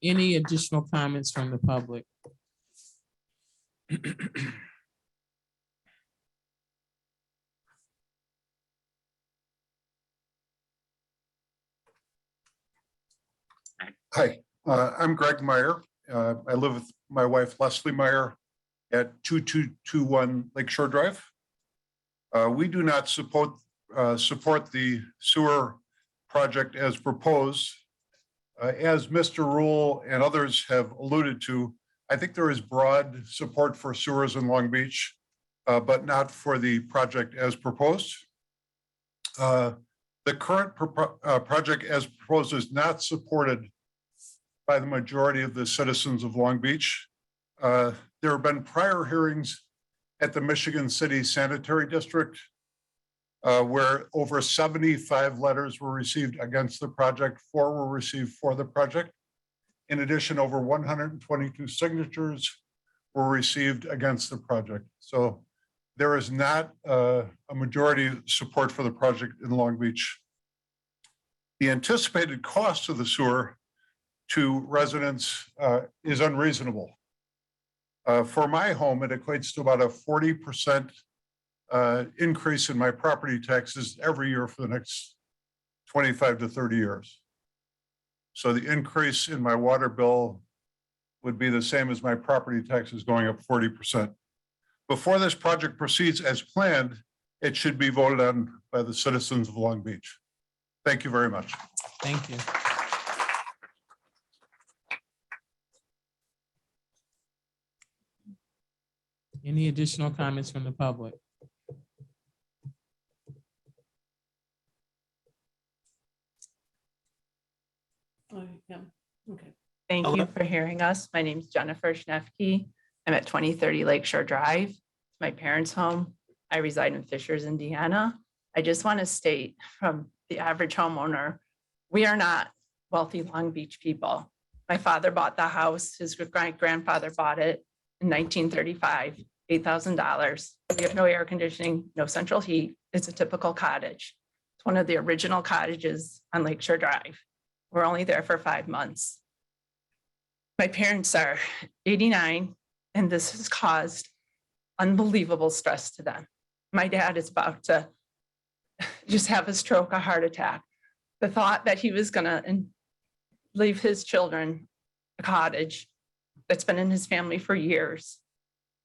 Any additional comments from the public? Hi, I'm Greg Meyer. I live with my wife Leslie Meyer at 2221 Lakeshore Drive. We do not support the sewer project as proposed. As Mr. Rule and others have alluded to, I think there is broad support for sewers in Long Beach, but not for the project as proposed. The current project as proposed is not supported by the majority of the citizens of Long Beach. There have been prior hearings at the Michigan City Sanitary District where over 75 letters were received against the project, 4 were received for the project. In addition, over 122 signatures were received against the project. So there is not a majority support for the project in Long Beach. The anticipated cost of the sewer to residents is unreasonable. For my home, it equates to about a 40% increase in my property taxes every year for the next 25 to 30 years. So the increase in my water bill would be the same as my property taxes going up 40%. Before this project proceeds as planned, it should be voted on by the citizens of Long Beach. Thank you very much. Thank you. Any additional comments from the public? Thank you for hearing us. My name is Jennifer Schnefke. I'm at 2030 Lakeshore Drive. It's my parents' home. I reside in Fishers, Indiana. I just want to state from the average homeowner, we are not wealthy Long Beach people. My father bought the house. His grandfather bought it in 1935, $8,000. We have no air conditioning, no central heat. It's a typical cottage. It's one of the original cottages on Lakeshore Drive. We're only there for 5 months. My parents are 89, and this has caused unbelievable stress to them. My dad is about to just have a stroke, a heart attack. The thought that he was gonna leave his children a cottage that's been in his family for years,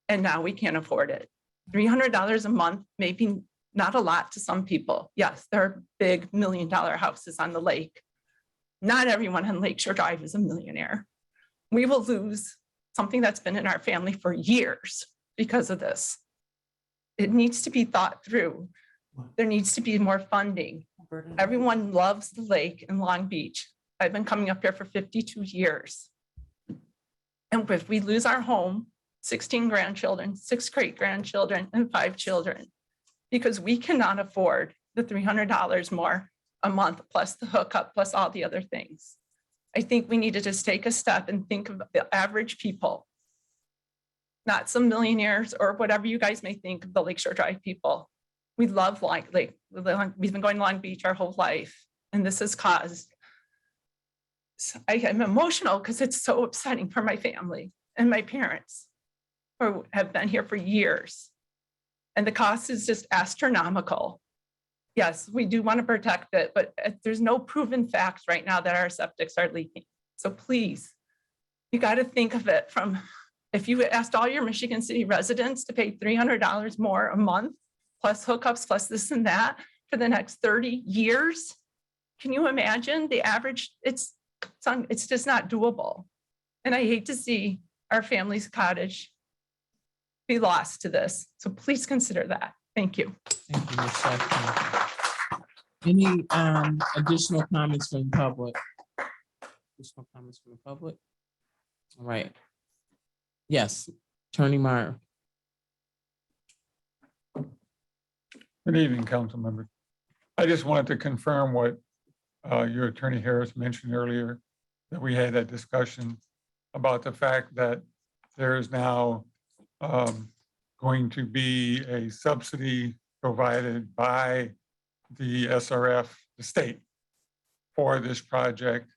and now we can't afford it. $300 a month, maybe not a lot to some people. Yes, there are big $1 million houses on the lake. Not everyone on Lakeshore Drive is a millionaire. We will lose something that's been in our family for years because of this. It needs to be thought through. There needs to be more funding. Everyone loves the lake in Long Beach. I've been coming up here for 52 years. And if we lose our home, 16 grandchildren, 6 great grandchildren, and 5 children, because we cannot afford the $300 more a month, plus the hookup, plus all the other things. I think we need to just take a step and think of the average people, not some millionaires or whatever you guys may think of the Lakeshore Drive people. We love we've been going to Long Beach our whole life, and this has caused, I am emotional because it's so upsetting for my family and my parents who have been here for years. And the cost is just astronomical. Yes, we do want to protect it, but there's no proven facts right now that our septics are leaking. So please, you got to think of it from, if you asked all your Michigan City residents to pay $300 more a month, plus hookups, plus this and that for the next 30 years, can you imagine the average? It's just not doable. And I hate to see our family's cottage be lost to this. So please consider that. Thank you. Thank you, Ms. Sheffield. Any additional comments from the public? Additional comments from the public? All right. Yes, Attorney Meyer. Good evening, council members. I just wanted to confirm what your attorney Harris mentioned earlier, that we had that discussion about the fact that there is now going to be a subsidy provided by the SRF, the state, for this project,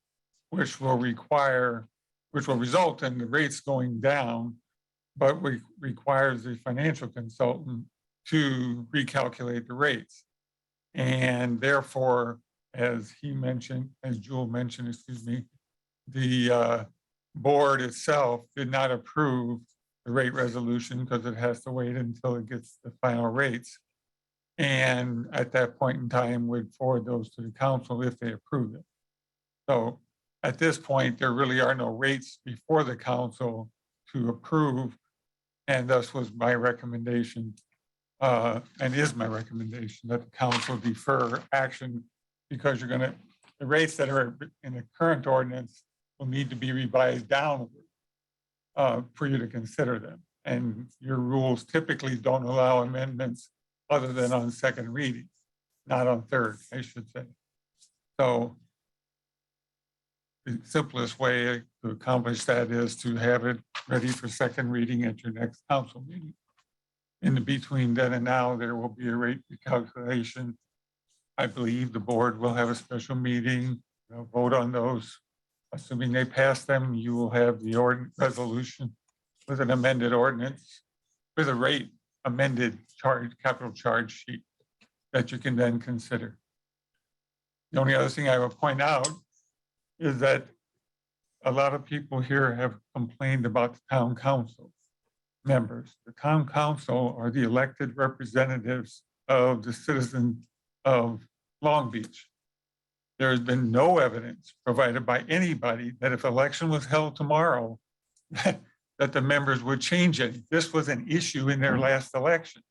which will result in the rates going down but requires the financial consultant to recalculate the rates. And therefore, as he mentioned, as Jewel mentioned, excuse me, the board itself did not approve the rate resolution because it has to wait until it gets the final rates. And at that point in time, would forward those to the council if they approve it. So at this point, there really are no rates before the council to approve. And thus was my recommendation, and is my recommendation, that the council defer action because the rates that are in the current ordinance will need to be revised downward for you to consider them. And your rules typically don't allow amendments other than on second reading, not on third, I should say. So the simplest way to accomplish that is to have it ready for second reading at your next council meeting. In the between then and now, there will be a rate recalculation. I believe the board will have a special meeting, vote on those. Assuming they pass them, you will have the resolution with an amended ordinance with a rate amended capital charge sheet that you can then consider. The only other thing I will point out is that a lot of people here have complained about the town council members. The town council are the elected representatives of the citizens of Long Beach. There has been no evidence provided by anybody that if election was held tomorrow, that the members would change it. This was an issue in their last election.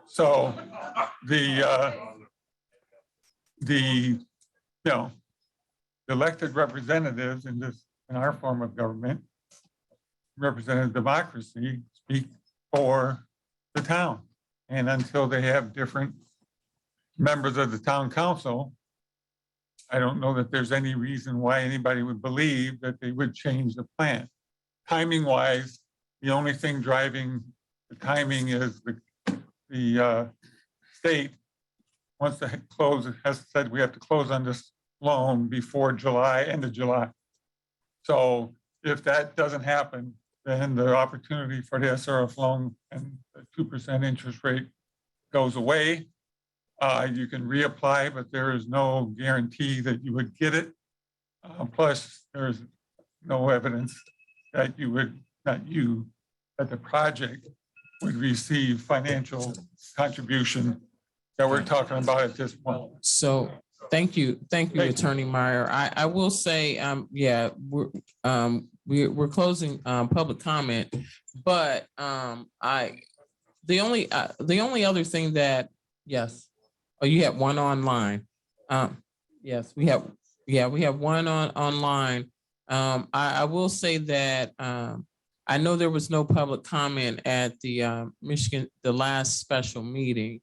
So the elected representatives in our form of government, representative democracy, speak for the town. And until they have different members of the town council, I don't know that there's any reason why anybody would believe that they would change the plan. Timing wise, the only thing driving the timing is the state wants to close, has said we have to close on this loan before July, end of July. So if that doesn't happen, then the opportunity for the SRF loan and the 2% interest rate goes away. You can reapply, but there is no guarantee that you would get it. Plus, there's no evidence that you would, that the project would receive financial contribution that we're talking about at this point. So thank you, Attorney Meyer. I will say, yeah, we're closing public comment, but the only other thing that, yes. Oh, you have one online. Yes, we have one online. I will say that I know there was no public comment at the the last special meeting,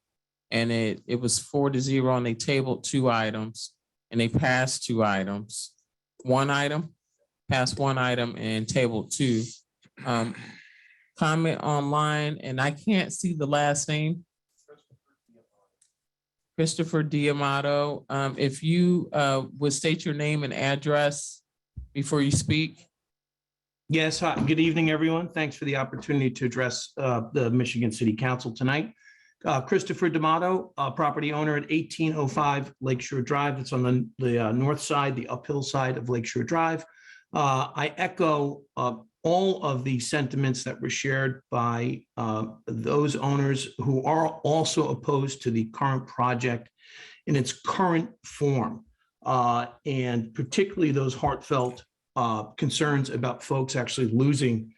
and it was 4-0, and they tabled 2 items, and they passed 2 items. One item, passed 1 item, and tabled 2. Comment online, and I can't see the last name. Christopher D'Amato, if you would state your name and address before you speak. Yes, hi, good evening, everyone. Thanks for the opportunity to address the Michigan City Council tonight. Christopher D'Amato, property owner at 1805 Lakeshore Drive. It's on the north side, the uphill side of Lakeshore Drive. I echo all of the sentiments that were shared by those owners who are also opposed to the current project in its current form, and particularly those heartfelt concerns about folks actually losing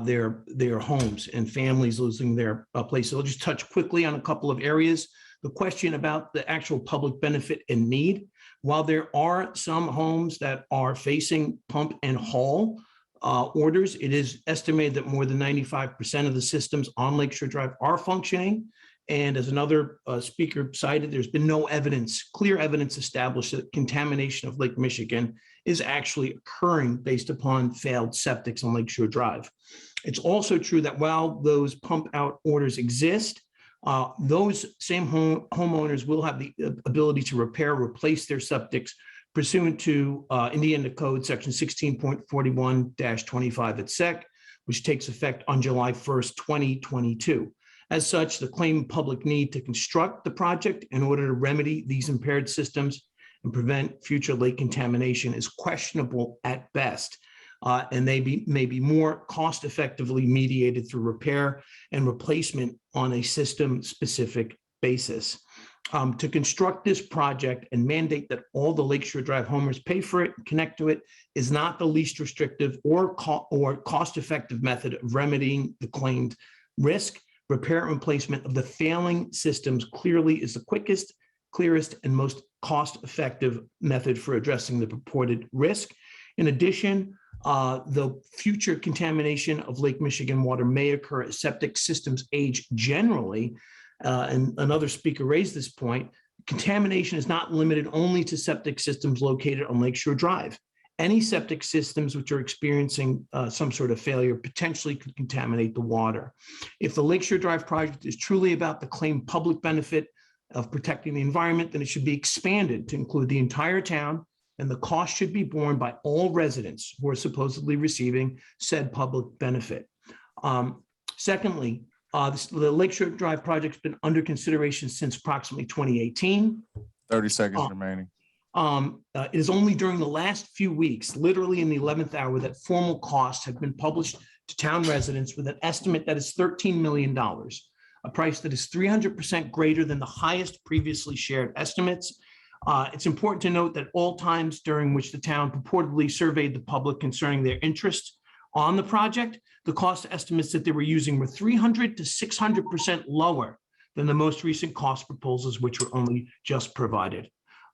their homes and families losing their places. I'll just touch quickly on a couple of areas. The question about the actual public benefit and need. While there are some homes that are facing pump and haul orders, it is estimated that more than 95% of the systems on Lakeshore Drive are functioning. And as another speaker cited, there's been no evidence, clear evidence established that contamination of Lake Michigan is actually occurring based upon failed septics on Lakeshore Drive. It's also true that while those pump out orders exist, those same homeowners will have the ability to repair, replace their septics pursuant to Indiana Code Section 16.41-25 et sec, which takes effect on July 1st, 2022. As such, the claimed public need to construct the project in order to remedy these impaired systems and prevent future lake contamination is questionable at best. And they may be more cost effectively mediated through repair and replacement on a system-specific basis. To construct this project and mandate that all the Lakeshore Drive homeowners pay for it and connect to it is not the least restrictive or cost-effective method of remedying the claimed risk. Repair and replacement of the failing systems clearly is the quickest, clearest, and most cost-effective method for addressing the purported risk. In addition, the future contamination of Lake Michigan water may occur as septic systems age generally. And another speaker raised this point. Contamination is not limited only to septic systems located on Lakeshore Drive. Any septic systems which are experiencing some sort of failure potentially could contaminate the water. If the Lakeshore Drive project is truly about the claimed public benefit of protecting the environment, then it should be expanded to include the entire town, and the cost should be borne by all residents who are supposedly receiving said public benefit. Secondly, the Lakeshore Drive project's been under consideration since approximately 2018. 30 seconds remaining. It is only during the last few weeks, literally in the 11th hour, that formal costs have been published to town residents with an estimate that is $13 million, a price that is 300% greater than the highest previously shared estimates. It's important to note that all times during which the town purportedly surveyed the public concerning their interest on the project, the cost estimates that they were using were 300 to 600% lower than the most recent cost proposals, which were only just provided.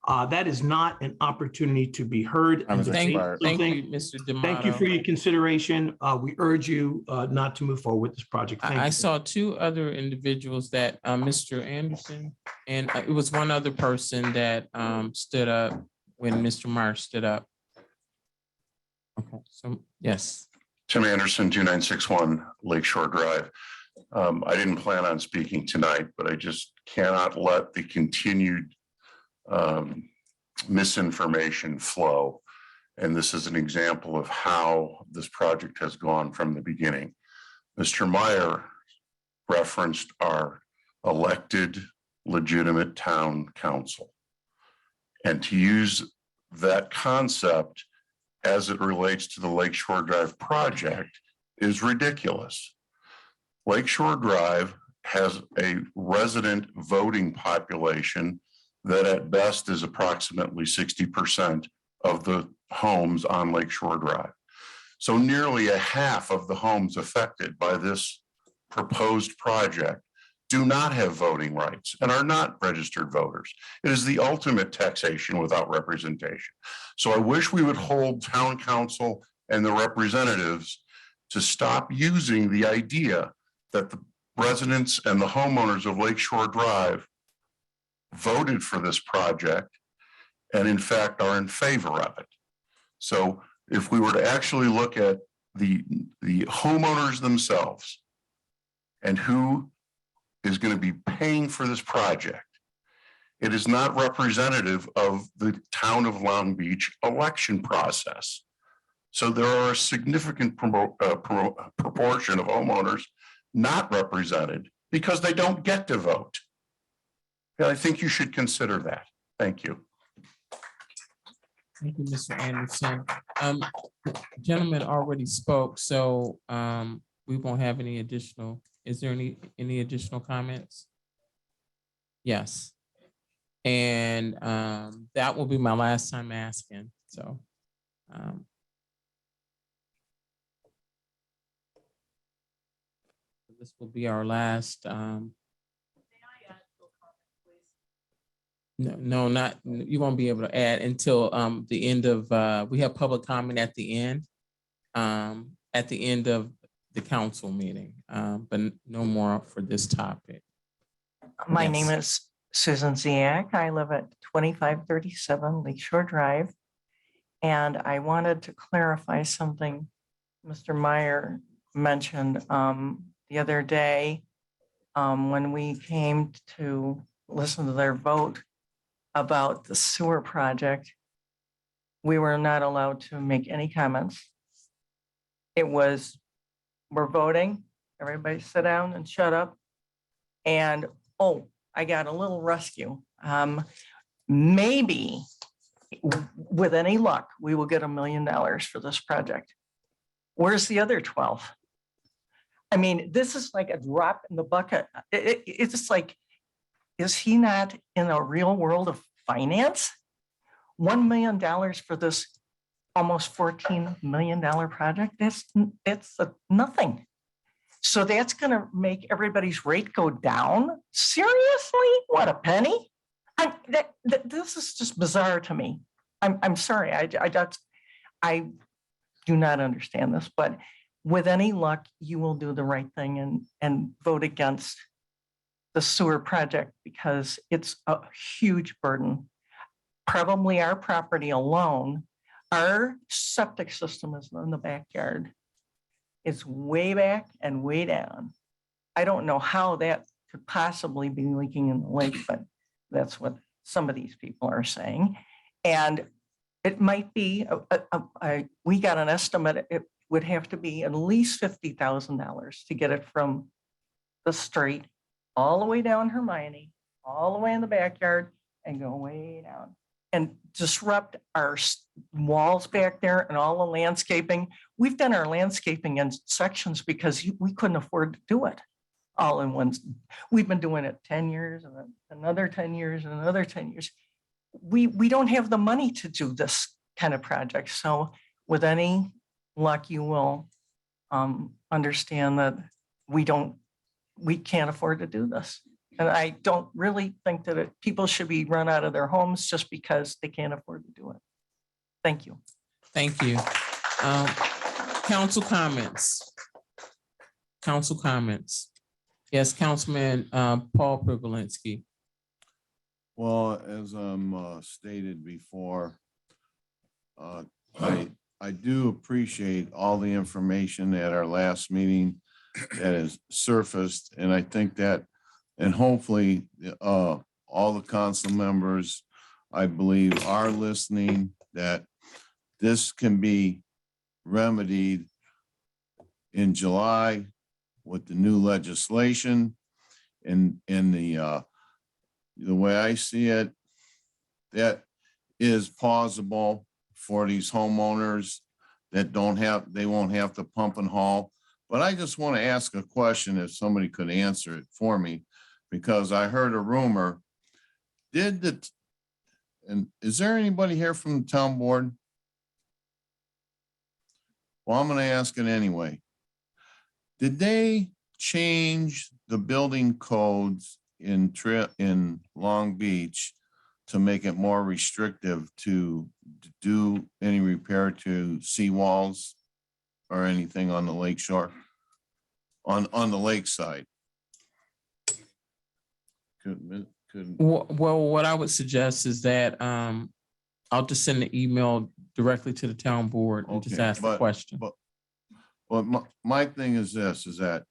That is not an opportunity to be heard. And Thank you, something. Mr. D'Amato. Thank you for your consideration. We urge you not to move forward with this project. Thank I you. saw two other individuals that, Mr. Anderson, and it was one other person that stood up when Mr. Marsh stood up. Okay, so, yes. Tim Anderson, 2961 Lakeshore Drive. I didn't plan on speaking tonight, but I just cannot let the continued misinformation flow. And this is an example of how this project has gone from the beginning. Mr. Meyer referenced our elected, legitimate town council. And to use that concept as it relates to the Lakeshore Drive project is ridiculous. Lakeshore Drive has a resident voting population that at best is approximately 60% of the homes on Lakeshore Drive. So nearly a half of the homes affected by this proposed project do not have voting rights and are not registered voters. It is the ultimate taxation without representation. So I wish we would hold town council and the representatives to stop using the idea that the residents and the homeowners of Lakeshore Drive voted for this project and in fact are in favor of it. So if we were to actually look at the homeowners themselves and who is going to be paying for this project, it is not representative of the town of Long Beach election process. So there are a significant proportion of homeowners not represented because they don't get to vote. And I think you should consider that. Thank you. Thank you, Mr. Anderson. Gentleman already spoke, so we won't have any additional, is there any additional comments? Yes. And that will be my last time asking, so. This will be our last. No, not, you won't be able to add until the end of, we have public comment at the end of the council meeting, but no more for this topic. My Yes. name is Susan Ziak. I live at 2537 Lakeshore Drive. And I wanted to clarify something Mr. Meyer mentioned the other day when we came to listen to their vote about the sewer project. We were not allowed to make any comments. It was we're voting. Everybody sit down and shut up. And, oh, I got a little rescue. Maybe with any luck, we will get $1 million for this project. Where's the other 12? I mean, this is like a drop in the bucket. It's just like, is he not in a real world of finance? $1 million for this almost $14 million project, it's nothing. So that's gonna make everybody's rate go down? Seriously? What, a penny? This is just bizarre to me. I'm sorry, I do not understand this, but with any luck, you will do the right thing and vote against the sewer project because it's a huge burden. Probably our property alone, our septic system is in the backyard. It's way back and way down. I don't know how that could possibly be leaking in the lake, but that's what some of these people are saying. And it might be, we got an estimate, it would have to be at least $50,000 to get it from the street all the way down Hermione, all the way in the backyard and go way down and disrupt our walls back there and all the landscaping. We've done our landscaping in sections because we couldn't afford to do it all in one. We've been doing it 10 years and another 10 years and another 10 years. We don't have the money to do this kind of project. So with any luck, you will understand that we can't afford to do this. And I don't really think that people should be run out of their homes just because they can't afford to do it. Thank you. Thank you. Council comments. Council comments. Yes, Councilman Paul Privilinski. Well, as stated before, I do appreciate all the information at our last meeting that has surfaced, and I think that, and hopefully all the council members, I believe, are listening, that this can be remedied in July with the new legislation. And the way I see it, that is plausible for these homeowners that they won't have to pump and haul. But I just want to ask a question, if somebody could answer it for me, because I heard a rumor. And is there anybody here from the town board? Well, I'm going to ask it anyway. Did they change the building codes in Long Beach to make it more restrictive to do any repair to seawalls or anything on the lake shore, on the lakeside? Well, what I would suggest is that I'll just send an email directly to the town board and just ask the question. But my thing is this, is that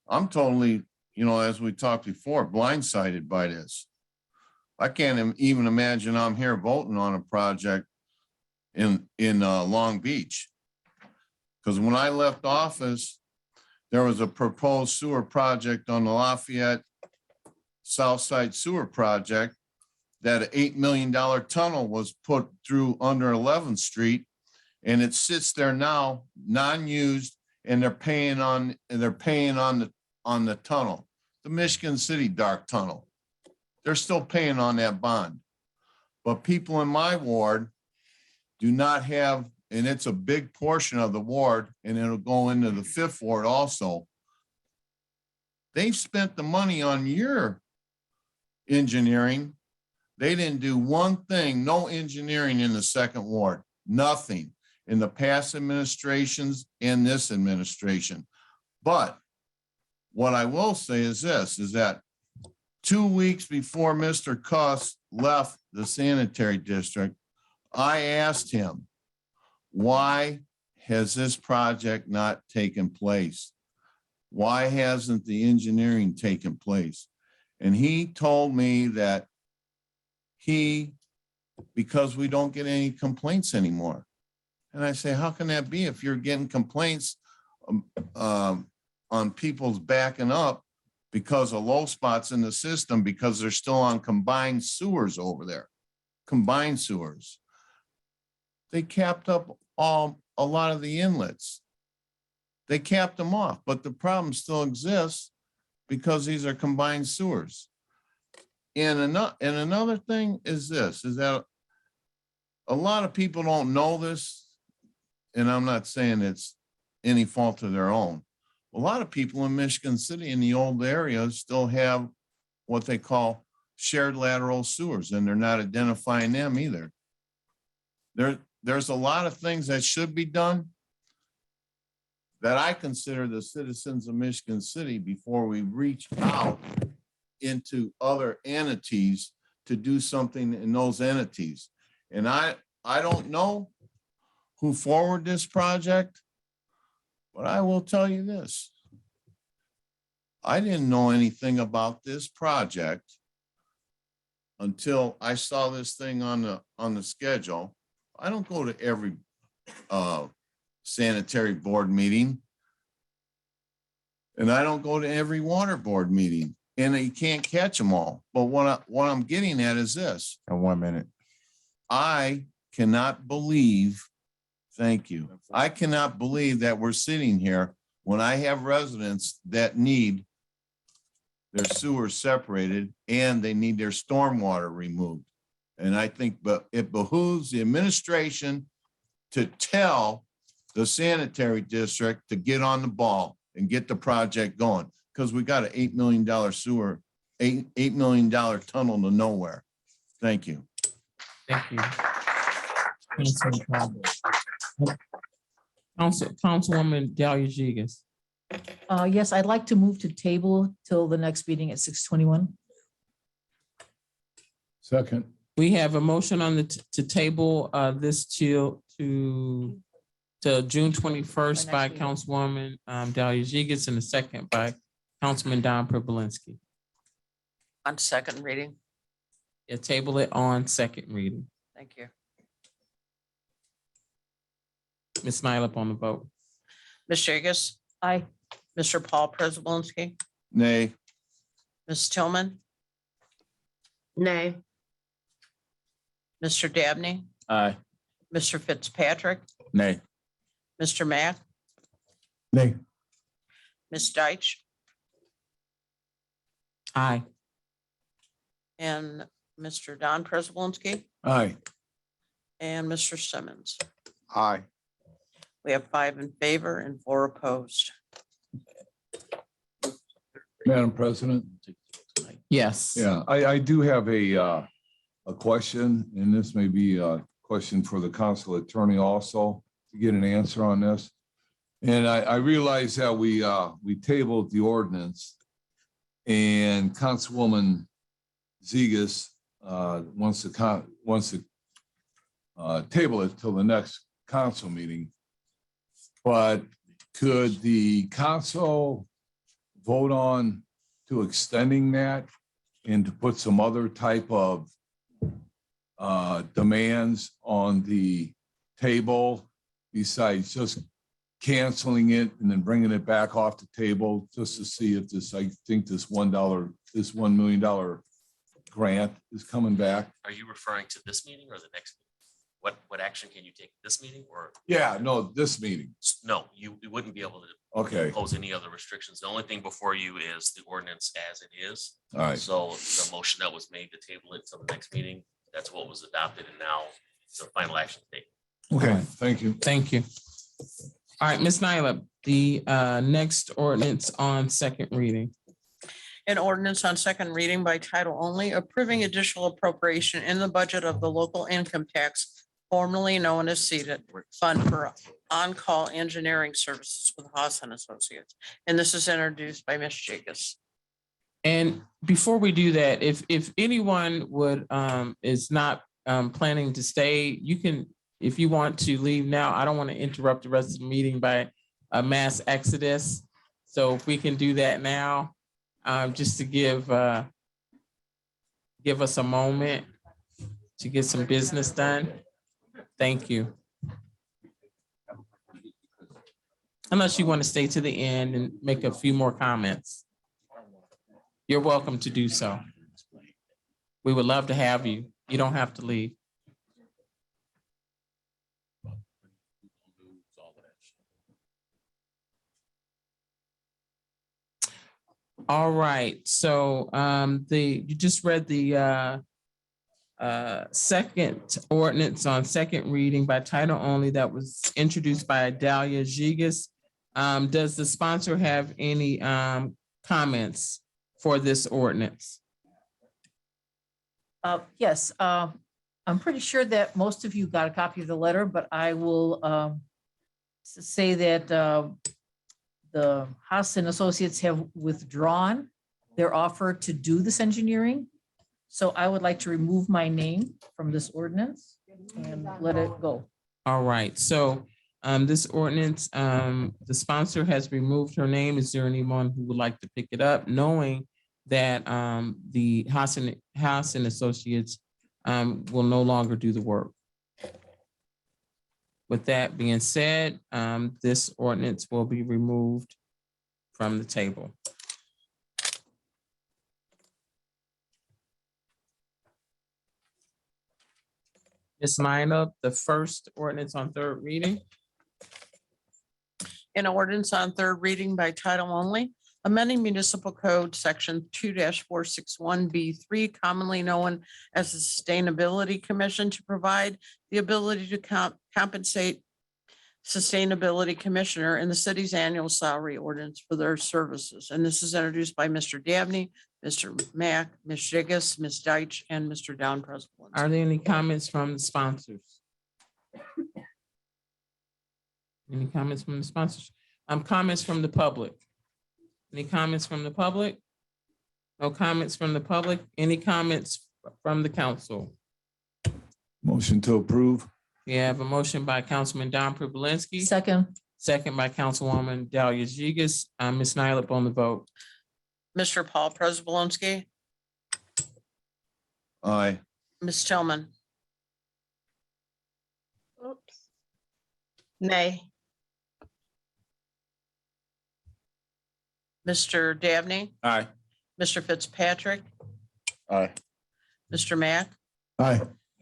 I'm totally, as we talked before, blindsided by this. I can't even imagine I'm here voting on a project in Long Beach. Because when I left office, there was a proposed sewer project on the Lafayette Southside Sewer Project that an $8 million tunnel was put through under 11th Street, and it sits there now, non-used, and they're paying on the tunnel, the Michigan City Dark Tunnel. They're still paying on that bond. But people in my ward do not have, and it's a big portion of the ward, and it'll go into the 5th ward also. They've spent the money on your engineering. They didn't do one thing, no engineering in the 2nd ward, nothing in the past administrations and this administration. But what I will say is this, is that 2 weeks before Mr. Cuss left the sanitary district, I asked him, why has this project not taken place? Why hasn't the engineering taken place? And he told me that because we don't get any complaints anymore. And I say, how can that be if you're getting complaints on people's backing up because of low spots in the system, because they're still on combined sewers over there, combined sewers. They capped up a lot of the inlets. They capped them off, but the problem still exists because these are combined sewers. And another thing is this, is that a lot of people don't know this, and I'm not saying it's any fault of their own. A lot of people in Michigan City in the old areas still have what they call shared lateral sewers, and they're not identifying them either. There's a lot of things that should be done that I consider the citizens of Michigan City before we reach out into other entities to do something in those entities. And I don't know who forwarded this project, but I will tell you this. I didn't know anything about this project until I saw this thing on the schedule. I don't go to every sanitary board meeting, and I don't go to every water board meeting, and you can't catch them all. But what I'm getting at is this. In 1 minute. I cannot believe, thank you. I cannot believe that we're sitting here when I have residents that need their sewers separated and they need their stormwater removed. And I think, but it behooves the administration to tell the sanitary district to get on the ball and get the project going, because we got an $8 million sewer, $8 million tunnel to nowhere. Thank you. Thank you. Councilwoman Delia Jigas. Yes, I'd like to move to table till the next meeting at 6:21. Second. We have a motion on the, to table this to June 21st by Next meeting. Councilwoman Delia Jigas and a second by Councilman Don Privilinski. On second reading. Yeah, table it on second reading. Thank you. Ms. Nyla on the vote. Ms. Jagus, Aye. Mr. Paul Prespolinski, Nay. Ms. Tillman, Nay. Mr. Dabney, Aye. Mr. Fitzpatrick, Nay. Mr. Mack, Nay. Ms. Deitch, Aye. and Mr. Don Prespolinski, Aye. and Mr. Simmons. Aye. We have 5 in favor and 4 opposed. Madam President. Yes. Yeah, I do have a question, and this may be a question for the council attorney also to get an answer on this. And I realize that we tabled the ordinance, and Councilwoman Zigas wants to table it till the next council meeting. But could the council vote on to extending that and to put some other type of demands on the table besides just canceling it and then bringing it back off the table just to see if this, I think this $1 million grant is coming back? Are you referring to this meeting or the next meeting? What action can you take this meeting or? Yeah, no, this meeting. No, you wouldn't be able to Okay, impose any other restrictions. The only thing before you is the ordinance as it is. all right. So the motion that was made to table it till the next meeting, that's what was adopted, and now it's a final action taken. Okay, thank you. Thank you. All right, Ms. Nyla, the next ordinance on second reading. An ordinance on second reading by title only, approving additional appropriation in the budget of the local income tax, formerly known as CEDAT Fund for on-call engineering services with Haas and Associates. And this is introduced by Ms. Jigas. And before we do that, if anyone would is not planning to stay, you can, if you want to leave now. I don't want to interrupt the rest of the meeting by a mass exodus. So if we can do that now, just to give us a moment to get some business done. Thank you. Unless you want to stay to the end and make a few more comments. You're welcome to do so. We would love to have you. You don't have to leave. All right, so you just read the second ordinance on second reading by title only that was introduced by Adalia Jigas. Does the sponsor have any comments for this ordinance? Yes, I'm pretty sure that most of you got a copy of the letter, but I will say that the Haas and Associates have withdrawn their offer to do this engineering. So I would like to remove my name from this ordinance and let it go. All right, so this ordinance, the sponsor has removed her name. Is there anyone who would like to pick it up, knowing that the Haas and Associates will no longer do the work? With that being said, this ordinance will be removed from the table. Ms. Minor, the first ordinance on third reading. An ordinance on third reading by title only, amending municipal code section 2-461B3, commonly known as the Sustainability Commission, to provide the ability to compensate Sustainability Commissioner in the city's annual salary ordinance for their services. And this is introduced by Mr. Dabney, Mr. Mack, Ms. Jigas, Ms. Deitch, and Mr. Don Prespolinski. Are there any comments from the sponsors? Any comments from the sponsors? Comments from the public? Any comments from the public? No comments from the public? Any comments from the council? Motion to approve. We have a motion by Councilman Don Privilinski. Second. Second by Councilwoman Dahlia Jigas. Ms. Nyla on the vote. Mr. Paul Prespolinski, Aye. Ms. Tillman. Nay. Mr. Dabney, Aye. Mr. Fitzpatrick, Aye. Mr. Mack, Aye.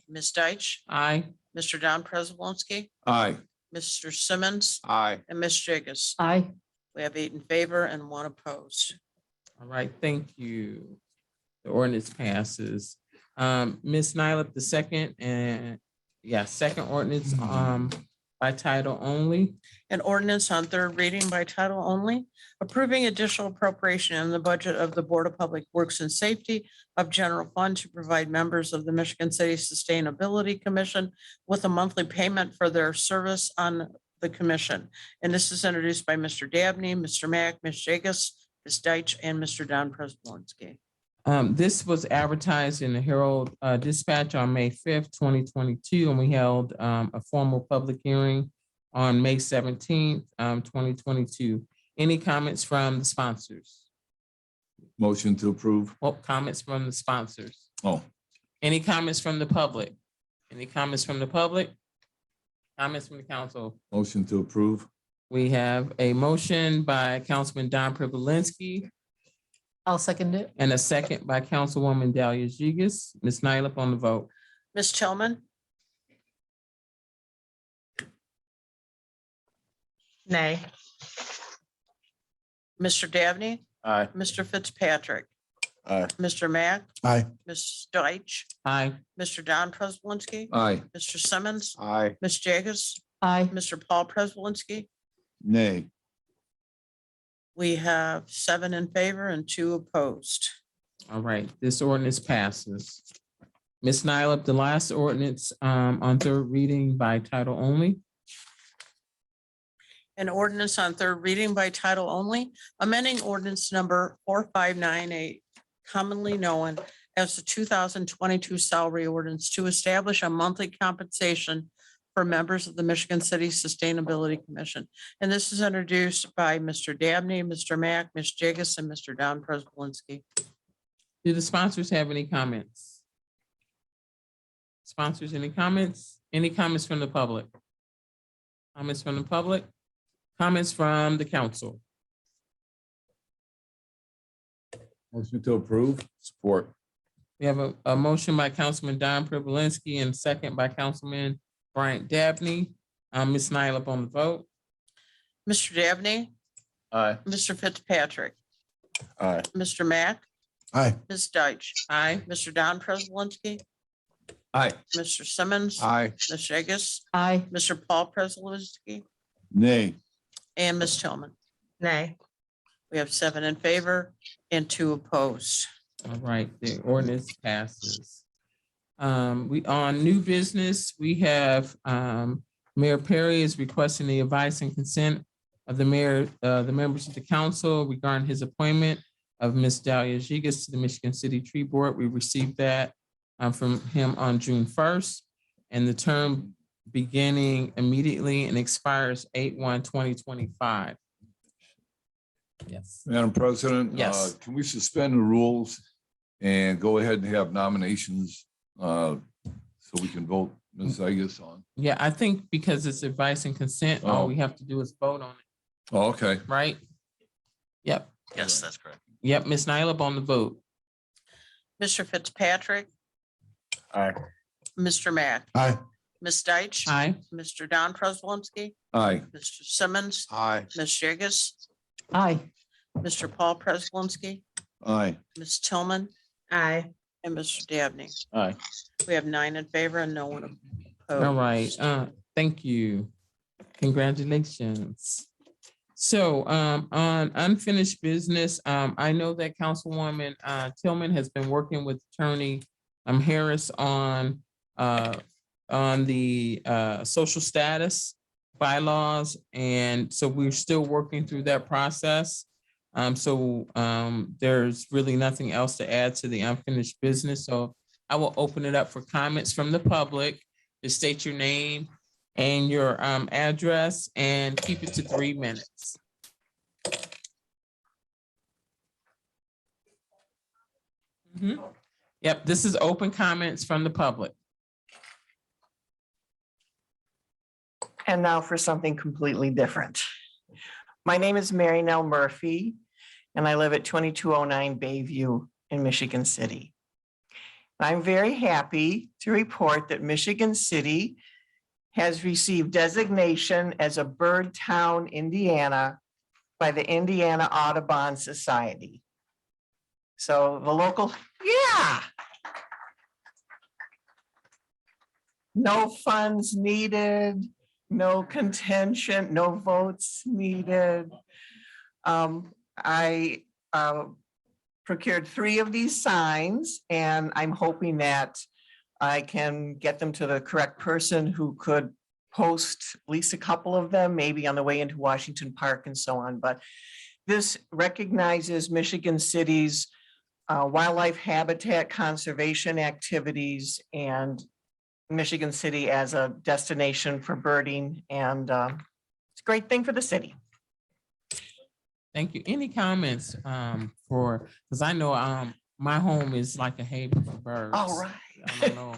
Ms. Deitch, Aye. Mr. Don Prespolinski, Aye. Mr. Simmons, Aye. and Ms. Jigas. Aye. We have 8 in favor and 1 opposed. All right, thank you. The ordinance passes. Ms. Nyla, the second second ordinance by title only. An ordinance on third reading by title only, approving additional appropriation in the budget of the Board of Public Works and Safety of General Fund to provide members of the Michigan City Sustainability Commission with a monthly payment for their service on the commission. And this is introduced by Mr. Dabney, Mr. Mack, Ms. Jigas, Ms. Deitch, and Mr. Don Prespolinski. This was advertised in the Herald Dispatch on May 5th, 2022, and we held a formal public hearing on May 17th, 2022. Any comments from the sponsors? Motion to approve. Well, comments from the sponsors. Oh, Any comments from the public? Any comments from the public? Comments from the council? motion to approve. We have a motion by Councilman Don Privilinski I'll second it. and a second by Councilwoman Dahlia Jigas. Ms. Nyla on the vote. Ms. Tillman. Nay. Mr. Dabney, Aye. Mr. Fitzpatrick, Aye. Mr. Mack, Aye. Ms. Deitch, Aye. Mr. Don Prespolinski, Aye. Mr. Simmons, Aye. Ms. Jagus, Aye. Mr. Paul Prespolinski. Nay. We have 7 in favor and 2 opposed. All right, this ordinance passes. Ms. Nyla, the last ordinance on third reading by title only. An ordinance on third reading by title only, amending ordinance number 4598, commonly known as the 2022 salary ordinance, to establish a monthly compensation for members of the Michigan City Sustainability Commission. And this is introduced by Mr. Dabney, Mr. Mack, Ms. Jigas, and Mr. Don Prespolinski. Do the sponsors have any comments? Sponsors, any comments? Any comments from the public? Comments from the public? Comments from the council. Motion to approve. Support. We have a motion by Councilman Don Privilinski and second by Councilman Bryant Dabney. Ms. Nyla on the vote. Mr. Dabney, Aye. Mr. Fitzpatrick, Aye. Mr. Mack, Aye. Ms. Deitch, Aye. Mr. Don Prespolinski, Aye. Mr. Simmons, Aye. Ms. Jigus, Aye. Mr. Paul Prespolinski, Nay. and Ms. Tillman. Nay. We have 7 in favor and 2 opposed. All right, the ordinance passes. We on new business, we have Mayor Perry is requesting the advice and consent of the mayor, the members of the council regarding his appointment of Ms. Dahlia Jigus to the Michigan City Tree Board. We received that from him on June 1st, and the term beginning immediately and expires 8/1/2025. Yes. Madam President. Yes. Can we suspend the rules and go ahead and have nominations so we can vote Ms. Zegas on? Yeah, I think because it's advice and consent, all Oh. we have to do is vote on it, Oh, okay. right? Yep, Yes, that's correct. yep, Ms. Nyla on the vote. Mr. Fitzpatrick, Aye. Mr. Mack, Aye. Ms. Deitch, Aye. Mr. Don Prespolinski, Aye. Mr. Simmons, Aye. Ms. Jigus, Aye. Mr. Paul Prespolinski, Aye. Ms. Tillman, Aye. and Mr. Dabney. Aye. We have 9 in favor and no one opposed. All right, thank you. Congratulations. So on unfinished business, I know that Councilwoman Tillman has been working with Attorney Harris on the social status bylaws, and so we're still working through that process. There's really nothing else to add to the unfinished business, so I will open it up for comments from the public. Just state your name and your address and keep it to 3 minutes. Yep, this is open comments from the public. And now for something completely different. My name is Mary Nell Murphy, and I live at 2209 Bayview in Michigan City. I'm very happy to report that Michigan City has received designation as a bird town, Indiana, by the Indiana Audubon Society. So the local, yeah. No funds needed, no contention, no votes needed. I procured 3 of these signs, and I'm hoping that I can get them to the correct person who could post at least a couple of them, maybe on the way into Washington Park and so on. But this recognizes Michigan City's wildlife habitat conservation activities and Michigan City as a destination for birding, and it's a great thing for the city. Thank you. Any comments because I know my home is like a haven for birds. All right. I don't know,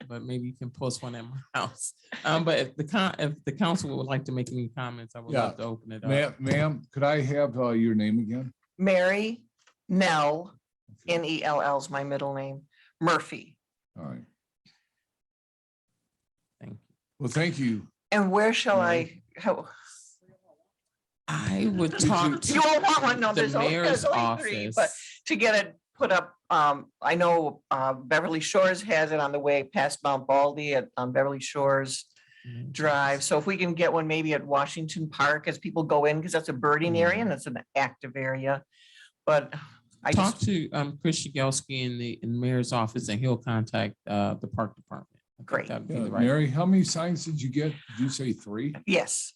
but maybe you can post one at my house. But if the council would like to make any comments, I would love to open it up. Ma'am, could I have your name again? Mary Nell, Nell is my middle name, Murphy. All right. Thank you. Well, thank you. And where shall I? I would talk You won't want one, no, the there's only mayor's 3, but office. to get it put up, I know Beverly Shores has it on the way past Mount Baldy on Beverly Shores Drive. So if we can get one maybe at Washington Park as people go in, because that's a birding area and it's an active area. But I Talk just, to Chris Yagelski in the mayor's office, and he'll contact the park department. I think Great. that'd be Yeah, the right- Mary, how many signs did you get? Did you say 3? yes,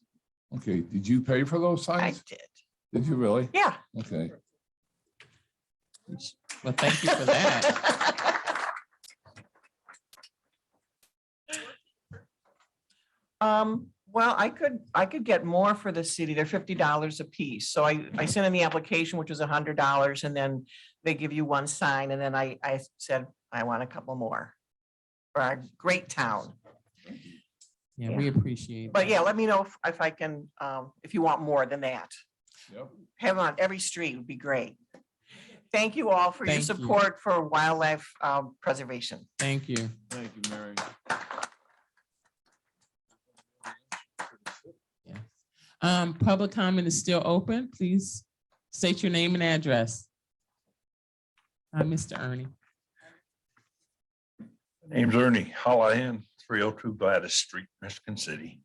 Okay, did you pay for those I signs? did. Did you really? Yeah. Okay. Well, thank you for that. Well, I could get more for the city. They're $50 a piece. So I sent in the application, which was $100, and then they give you 1 sign. And then I said, I want a couple more. For our great town. Yeah, we appreciate. But that. yeah, let me know if I can, if you want more than that. Yep. Have it on every street would be great. Thank you all for your Thank you. support for wildlife preservation. Thank you. Thank you, Mary. Public comment is still open. Please state your name and address. Mr. Ernie. Name's Ernie Hollahan, 302 Gladys Street, Michigan City.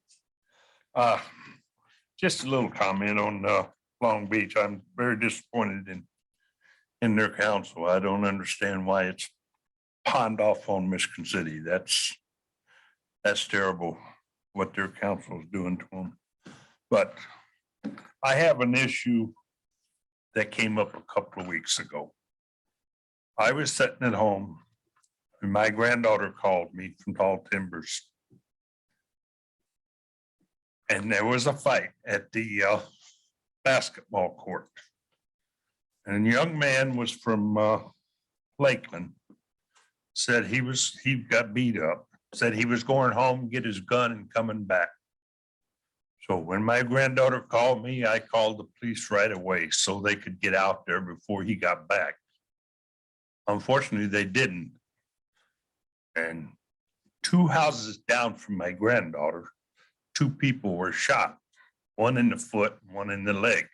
Just a little comment on Long Beach. I'm very disappointed in their council. I don't understand why it's pawned off on Michigan City. That's terrible what their council is doing to them. But I have an issue that came up a couple of weeks ago. I was sitting at home and my granddaughter called me from Tall Timbers. And there was a fight at the basketball court. And a young man was from Lakeland, said he got beat up, said he was going home, get his gun and coming back. So when my granddaughter called me, I called the police right away so they could get out there before he got back. Unfortunately, they didn't. And 2 houses down from my granddaughter, 2 people were shot, one in the foot, one in the leg.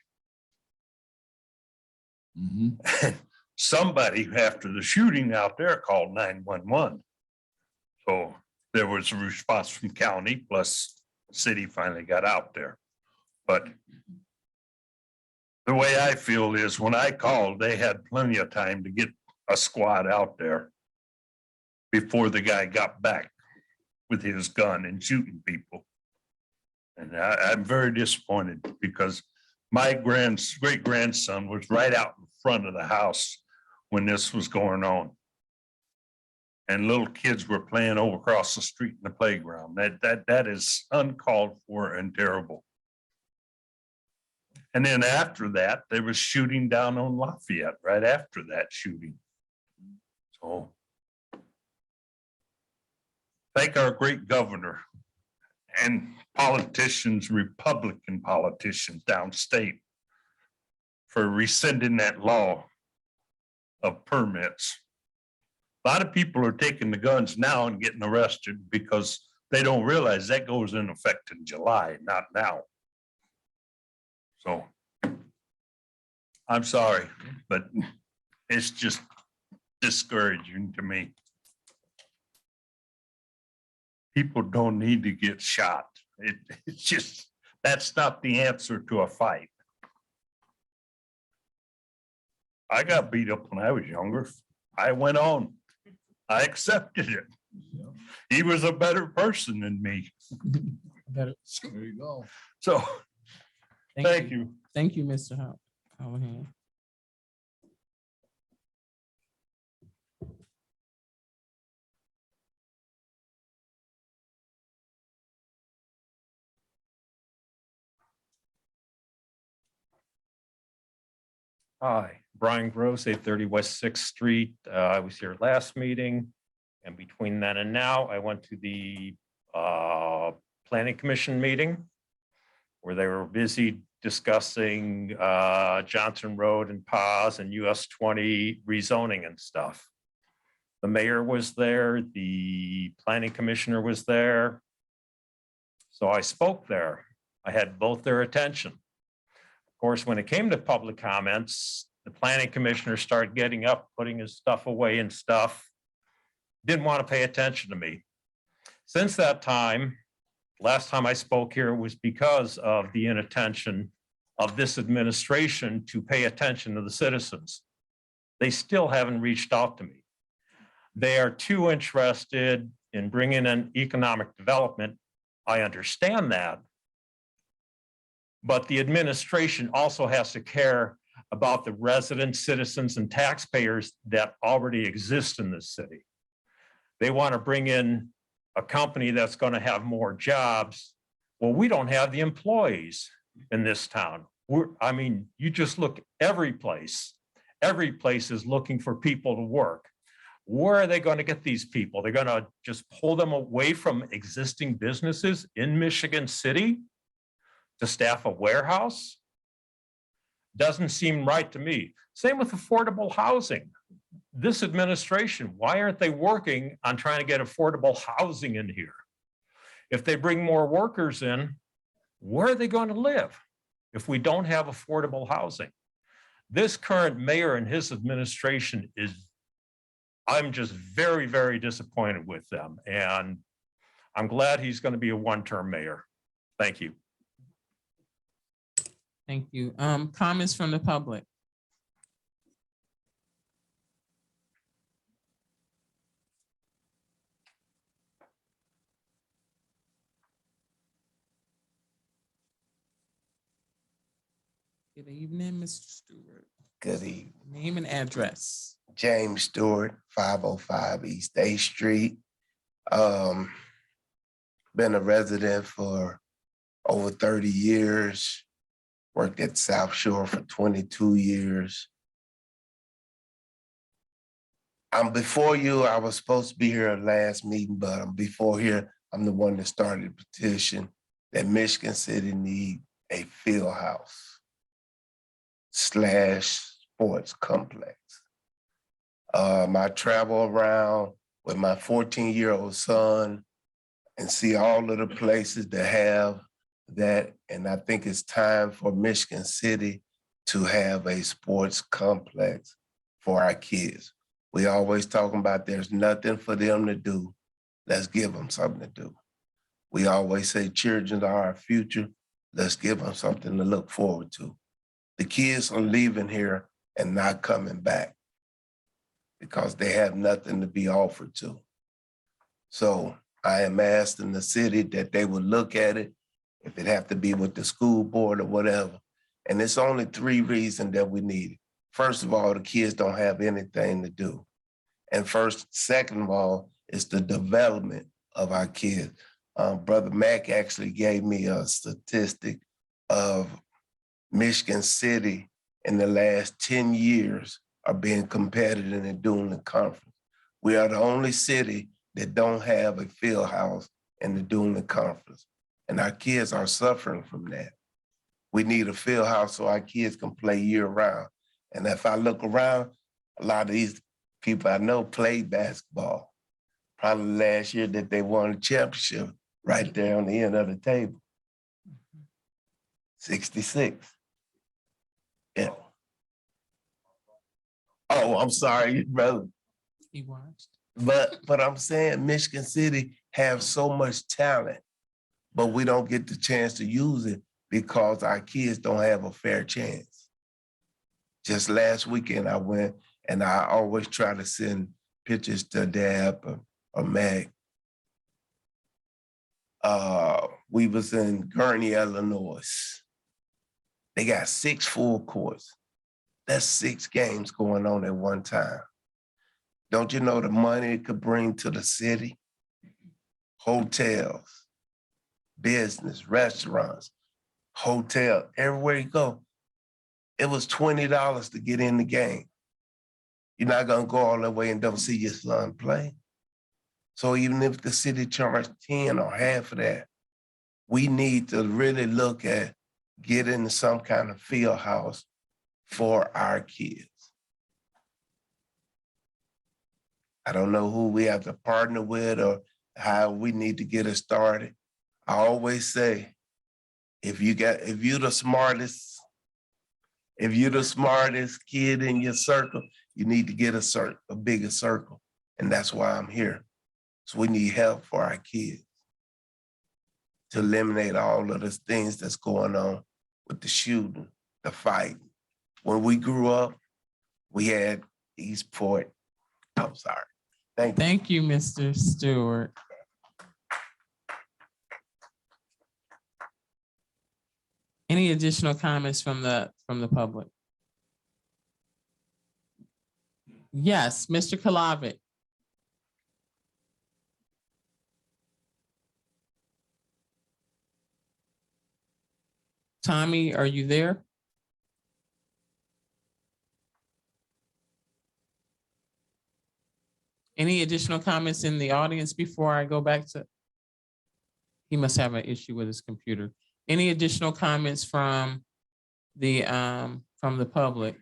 And somebody after the shooting out there called 911. So there was a response from county, plus city finally got out there. But the way I feel is when I called, they had plenty of time to get a squad out there before the guy got back with his gun and shooting people. And I'm very disappointed because my great grandson was right out in front of the house when this was going on. And little kids were playing over across the street in the playground. That is uncalled for and terrible. And then after that, there was shooting down on Lafayette right after that shooting. So thank our great governor and politicians, Republican politicians downstate for rescinding that law of permits. A lot of people are taking the guns now and getting arrested because they don't realize that goes in effect in July, not now. So I'm sorry, but it's just discouraging to me. People don't need to get shot. It's just, that's not the answer to a fight. I got beat up when I was younger. I went on. I accepted it. He was a better person than me. Better. There you go. So, thank you. Thank you, Mr. Callahan. Hi, Brian Gross, 830 West Sixth Street. I was here last meeting, and between then and now, I went to the Planning Commission meeting where they were busy discussing Johnson Road and Paz and US 20 rezoning and stuff. The mayor was there, the planning commissioner was there. So I spoke there. I had both their attention. Of course, when it came to public comments, the planning commissioner started getting up, putting his stuff away and stuff. Didn't want to pay attention to me. Since that time, last time I spoke here was because of the inattention of this administration to pay attention to the citizens. They still haven't reached out to me. They are too interested in bringing in economic development. I understand that. But the administration also has to care about the residents, citizens, and taxpayers that already exist in this city. They want to bring in a company that's going to have more jobs. Well, we don't have the employees in this town. I mean, you just look every place is looking for people to work. Where are they going to get these people? They're going to just pull them away from existing businesses in Michigan City to staff a warehouse? Doesn't seem right to me. Same with affordable housing. This administration, why aren't they working on trying to get affordable housing in here? If they bring more workers in, where are they going to live if we don't have affordable housing? This current mayor and his administration I'm just very, very disappointed with them. And I'm glad he's going to be a one-term mayor. Thank you. Thank you. Comments from the public? Good evening, Mr. Stewart. Good evening. Name and address. James Stewart, 505 East A Street. Been a resident for over 30 years. Worked at South Shore for 22 years. I'm before you. I was supposed to be here at last meeting, but I'm before here. I'm the one that started the petition that Michigan City need a field house / sports complex. I travel around with my 14-year-old son and see all of the places that have that. And I think it's time for Michigan City to have a sports complex for our kids. We always talking about there's nothing for them to do. Let's give them something to do. We always say children are our future. Let's give them something to look forward to. The kids are leaving here and not coming back because they have nothing to be offered to. So I am asking the city that they would look at it, if it have to be with the school board or whatever. And it's only 3 reasons that we need it. First of all, the kids don't have anything to do. And second of all, it's the development of our kids. Brother Mack actually gave me a statistic of Michigan City in the last 10 years are being competitive in the Duneland Conference. We are the only city that don't have a field house in the Duneland Conference. And our kids are suffering from that. We need a field house so our kids can play year round. And if I look around, a lot of these people I know played basketball. Probably last year that they won a championship right there on the end of the table. 66. Yeah. Oh, I'm sorry, brother. He watched. But I'm saying Michigan City have so much talent, but we don't get the chance to use it because our kids don't have a fair chance. Just last weekend I went, and I always try to send pictures to Dab or Meg. We was in Gurney, Illinois. They got 6 full courts. That's 6 games going on at one time. Don't you know the money it could bring to the city? Hotels, business, restaurants, hotel, everywhere you go. It was $20 to get in the game. You're not gonna go all the way and don't see your son play. So even if the city charged 10 or half of that, we need to really look at getting some kind of field house for our kids. I don't know who we have to partner with or how we need to get it started. I always say, if you're the smartest kid in your circle, you need to get a bigger circle. And that's why I'm here. So we need help for our kids to eliminate all of the things that's going on with the shooting, the fighting. When we grew up, we had Eastport. I'm sorry. Thank you. Thank you, Mr. Stewart. Any additional comments from the public? Yes, Mr. Kalavit. Tommy, are you there? Any additional comments in the audience before I go back to? He must have an issue with his computer. Any additional comments from the public?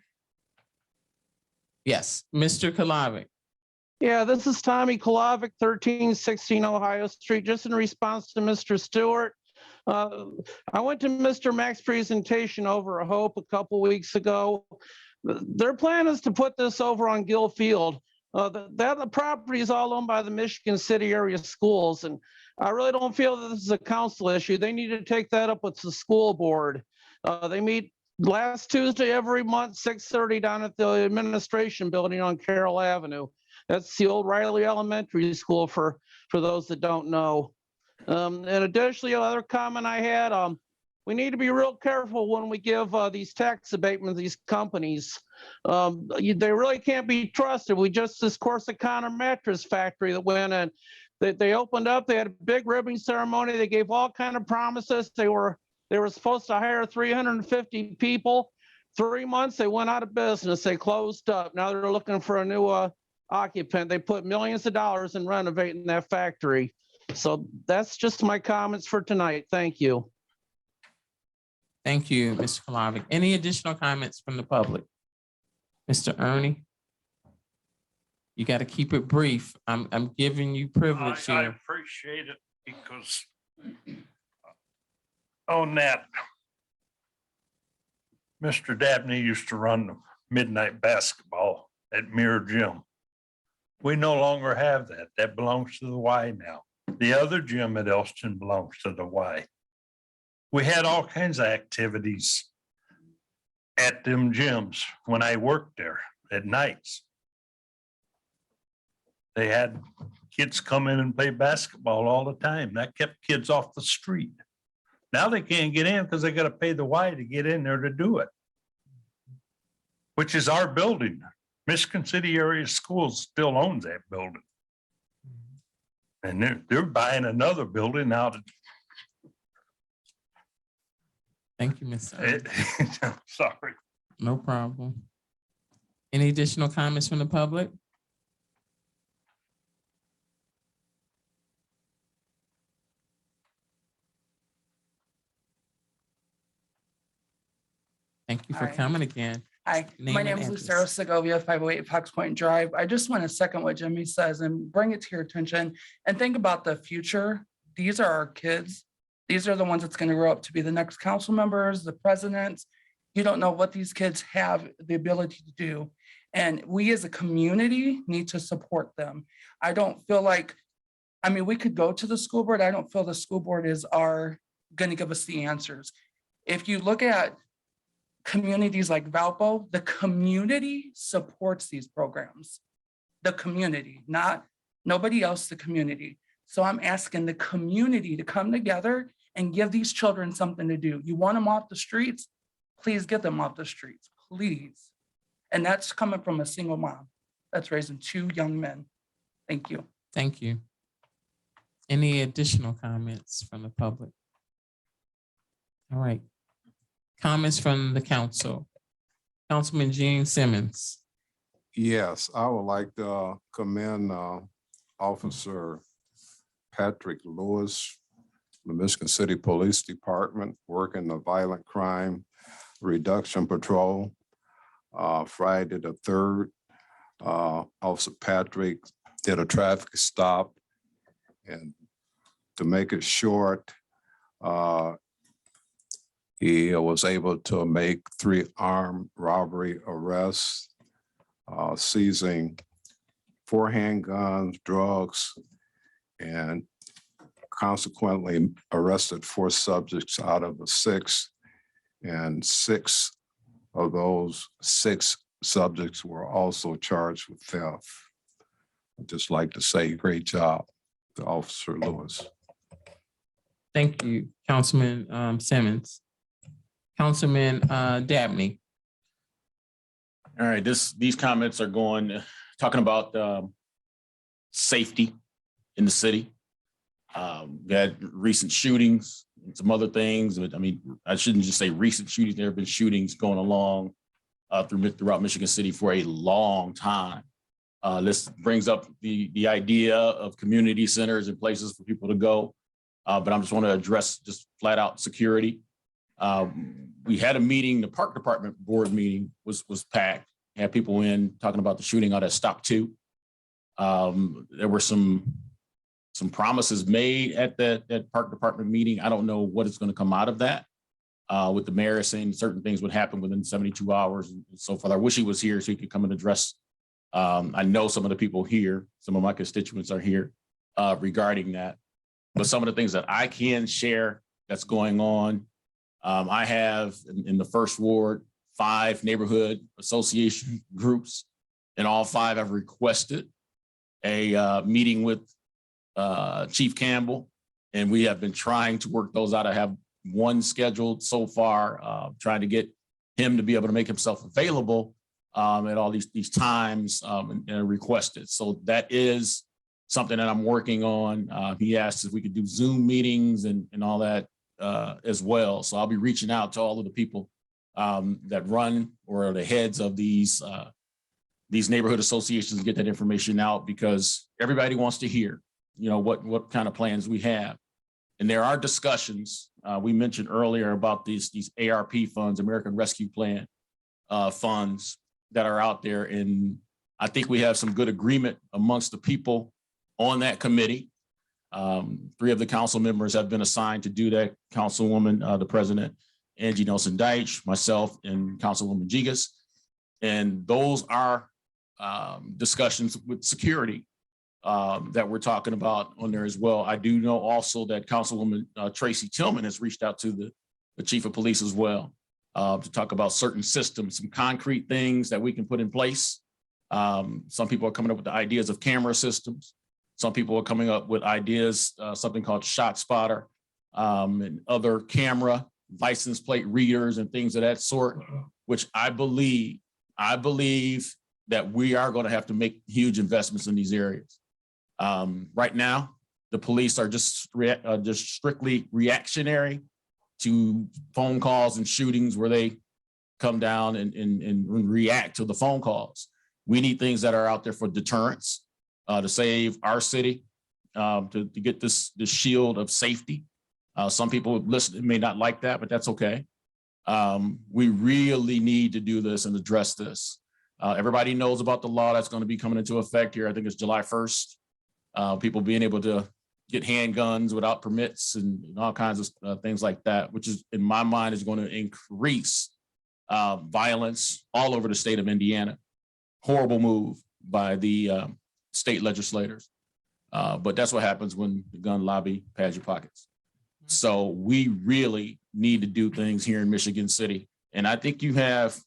Yes, Mr. Kalavic. Yeah, this is Tommy Kolovic, 1316 Ohio Street, just in response to Mr. Stewart. I went to Mr. Mack's presentation over at Hope a couple weeks ago. Their plan is to put this over on Gill Field. The property is all owned by the Michigan City area schools, and I really don't feel that this is a council issue. They need to take that up with the school board. They meet last Tuesday every month, 6:30 down at the administration building on Carroll Avenue. That's the old Riley Elementary School for those that don't know. And additionally, another comment I had, we need to be real careful when we give these tax abatements to these companies. They really can't be trusted. This Corsicana mattress factory that went in, they opened up, they had a big ribbon ceremony. They gave all kind of promises. They were supposed to hire 350 people. 3 months, they went out of business. They closed up. Now they're looking for a new occupant. They put millions of dollars in renovating that factory. So that's just my comments for tonight. Thank you. Thank you, Mr. Kalavic. Any additional comments from the public? Mr. Ernie? You got to keep it brief. I'm giving you privilege I here. appreciate it because on that, Mr. Dabney used to run the midnight basketball at Mirror Gym. We no longer have that. That belongs to the Y now. The other gym at Elston belongs to the Y. We had all kinds of activities at them gyms when I worked there at nights. They had kids come in and play basketball all the time. That kept kids off the street. Now they can't get in because they got to pay the Y to get in there to do it, which is our building. Michigan City Area Schools still owns that building. And they're buying another building out of. Thank you, Ms. Ernie. Sorry. No problem. Any additional comments from the public? Thank you for Hi. coming again. Hi, Name my and name is address. Lucero Segovia, 508 Fox Point Drive. I just want to second what Jimmy says and bring it to your attention and think about the future. These are our kids. These are the ones that's going to grow up to be the next council members, the presidents. You don't know what these kids have the ability to do. And we as a community need to support them. I don't feel like, we could go to the school board. I don't feel the school board are going to give us the answers. If you look at communities like Valpo, the community supports these programs. The community, not nobody else, the community. So I'm asking the community to come together and give these children something to do. You want them off the streets? Please get them off the streets, please. And that's coming from a single mom that's raising 2 young men. Thank you. Thank you. Any additional comments from the public? All right. Comments from the council. Councilman Gene Simmons. Yes, I would like to commend Officer Patrick Lewis, the Michigan City Police Department, working the Violent Crime Reduction Patrol. Friday the 3rd, Officer Patrick did a traffic stop, and to make it short, he was able to make 3 armed robbery arrests, seizing 4 handguns, drugs, and consequently arrested 4 subjects out of the 6. And 6 of those 6 subjects were also charged with theft. I'd just like to say great job to Officer Lewis. Thank you, Councilman Simmons. Councilman Dabney. All right, these comments are talking about safety in the city. We had recent shootings and some other things, but I shouldn't just say recent shootings. There have been shootings going along throughout Michigan City for a long time. This brings up the idea of community centers and places for people to go. But I just want to address just flat out security. We had a meeting, the park department board meeting was packed, had people in talking about the shooting out at Stop 2. There were some promises made at that park department meeting. I don't know what is going to come out of that. With the mayor saying certain things would happen within 72 hours and so forth. I wish he was here so he could come and address. I know some of the people here, some of my constituents are here regarding that. But some of the things that I can share that's going on, I have in the first ward, 5 neighborhood association groups, and all 5 have requested a meeting with Chief Campbell, and we have been trying to work those out. I have one scheduled so far, trying to get him to be able to make himself available at all these times and requested. So that is something that I'm working on. He asked if we could do Zoom meetings and all that as well. So I'll be reaching out to all of the people that run or are the heads of these neighborhood associations to get that information out, because everybody wants to hear, what kind of plans we have. And there are discussions. We mentioned earlier about these ARP funds, American Rescue Plan funds that are out there. And I think we have some good agreement amongst the people on that committee. 3 of the council members have been assigned to do that. Councilwoman, the president, Angie Nelson Deitch, myself, and Councilwoman Jigas. And those are discussions with security that we're talking about on there as well. I do know also that Councilwoman Tracy Tillman has reached out to the chief of police as well to talk about certain systems, some concrete things that we can put in place. Some people are coming up with the ideas of camera systems. Some people are coming up with ideas, something called Shot Spotter and other camera license plate readers and things of that sort, which I believe that we are going to have to make huge investments in these areas. Right now, the police are just strictly reactionary to phone calls and shootings where they come down and react to the phone calls. We need things that are out there for deterrence, to save our city, to get this shield of safety. Some people listen may not like that, but that's okay. We really need to do this and address this. Everybody knows about the law that's going to be coming into effect here. I think it's July 1st. People being able to get handguns without permits and all kinds of things like that, which is, in my mind, is going to increase violence all over the state of Indiana. Horrible move by the state legislators. But that's what happens when the gun lobby pads your pockets. So we really need to do things here in Michigan City. And I think you have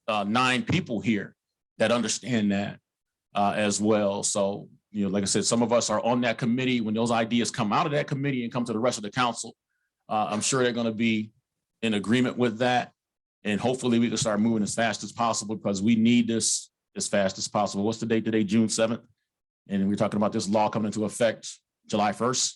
9 people here that understand that as well. So, like I said, some of us are on that committee. When those ideas come out of that committee and come to the rest of the council, I'm sure they're going to be in agreement with that. And hopefully we can start moving as fast as possible, because we need this as fast as possible. What's the date today? June 7th. And we're talking about this law coming into effect July 1st.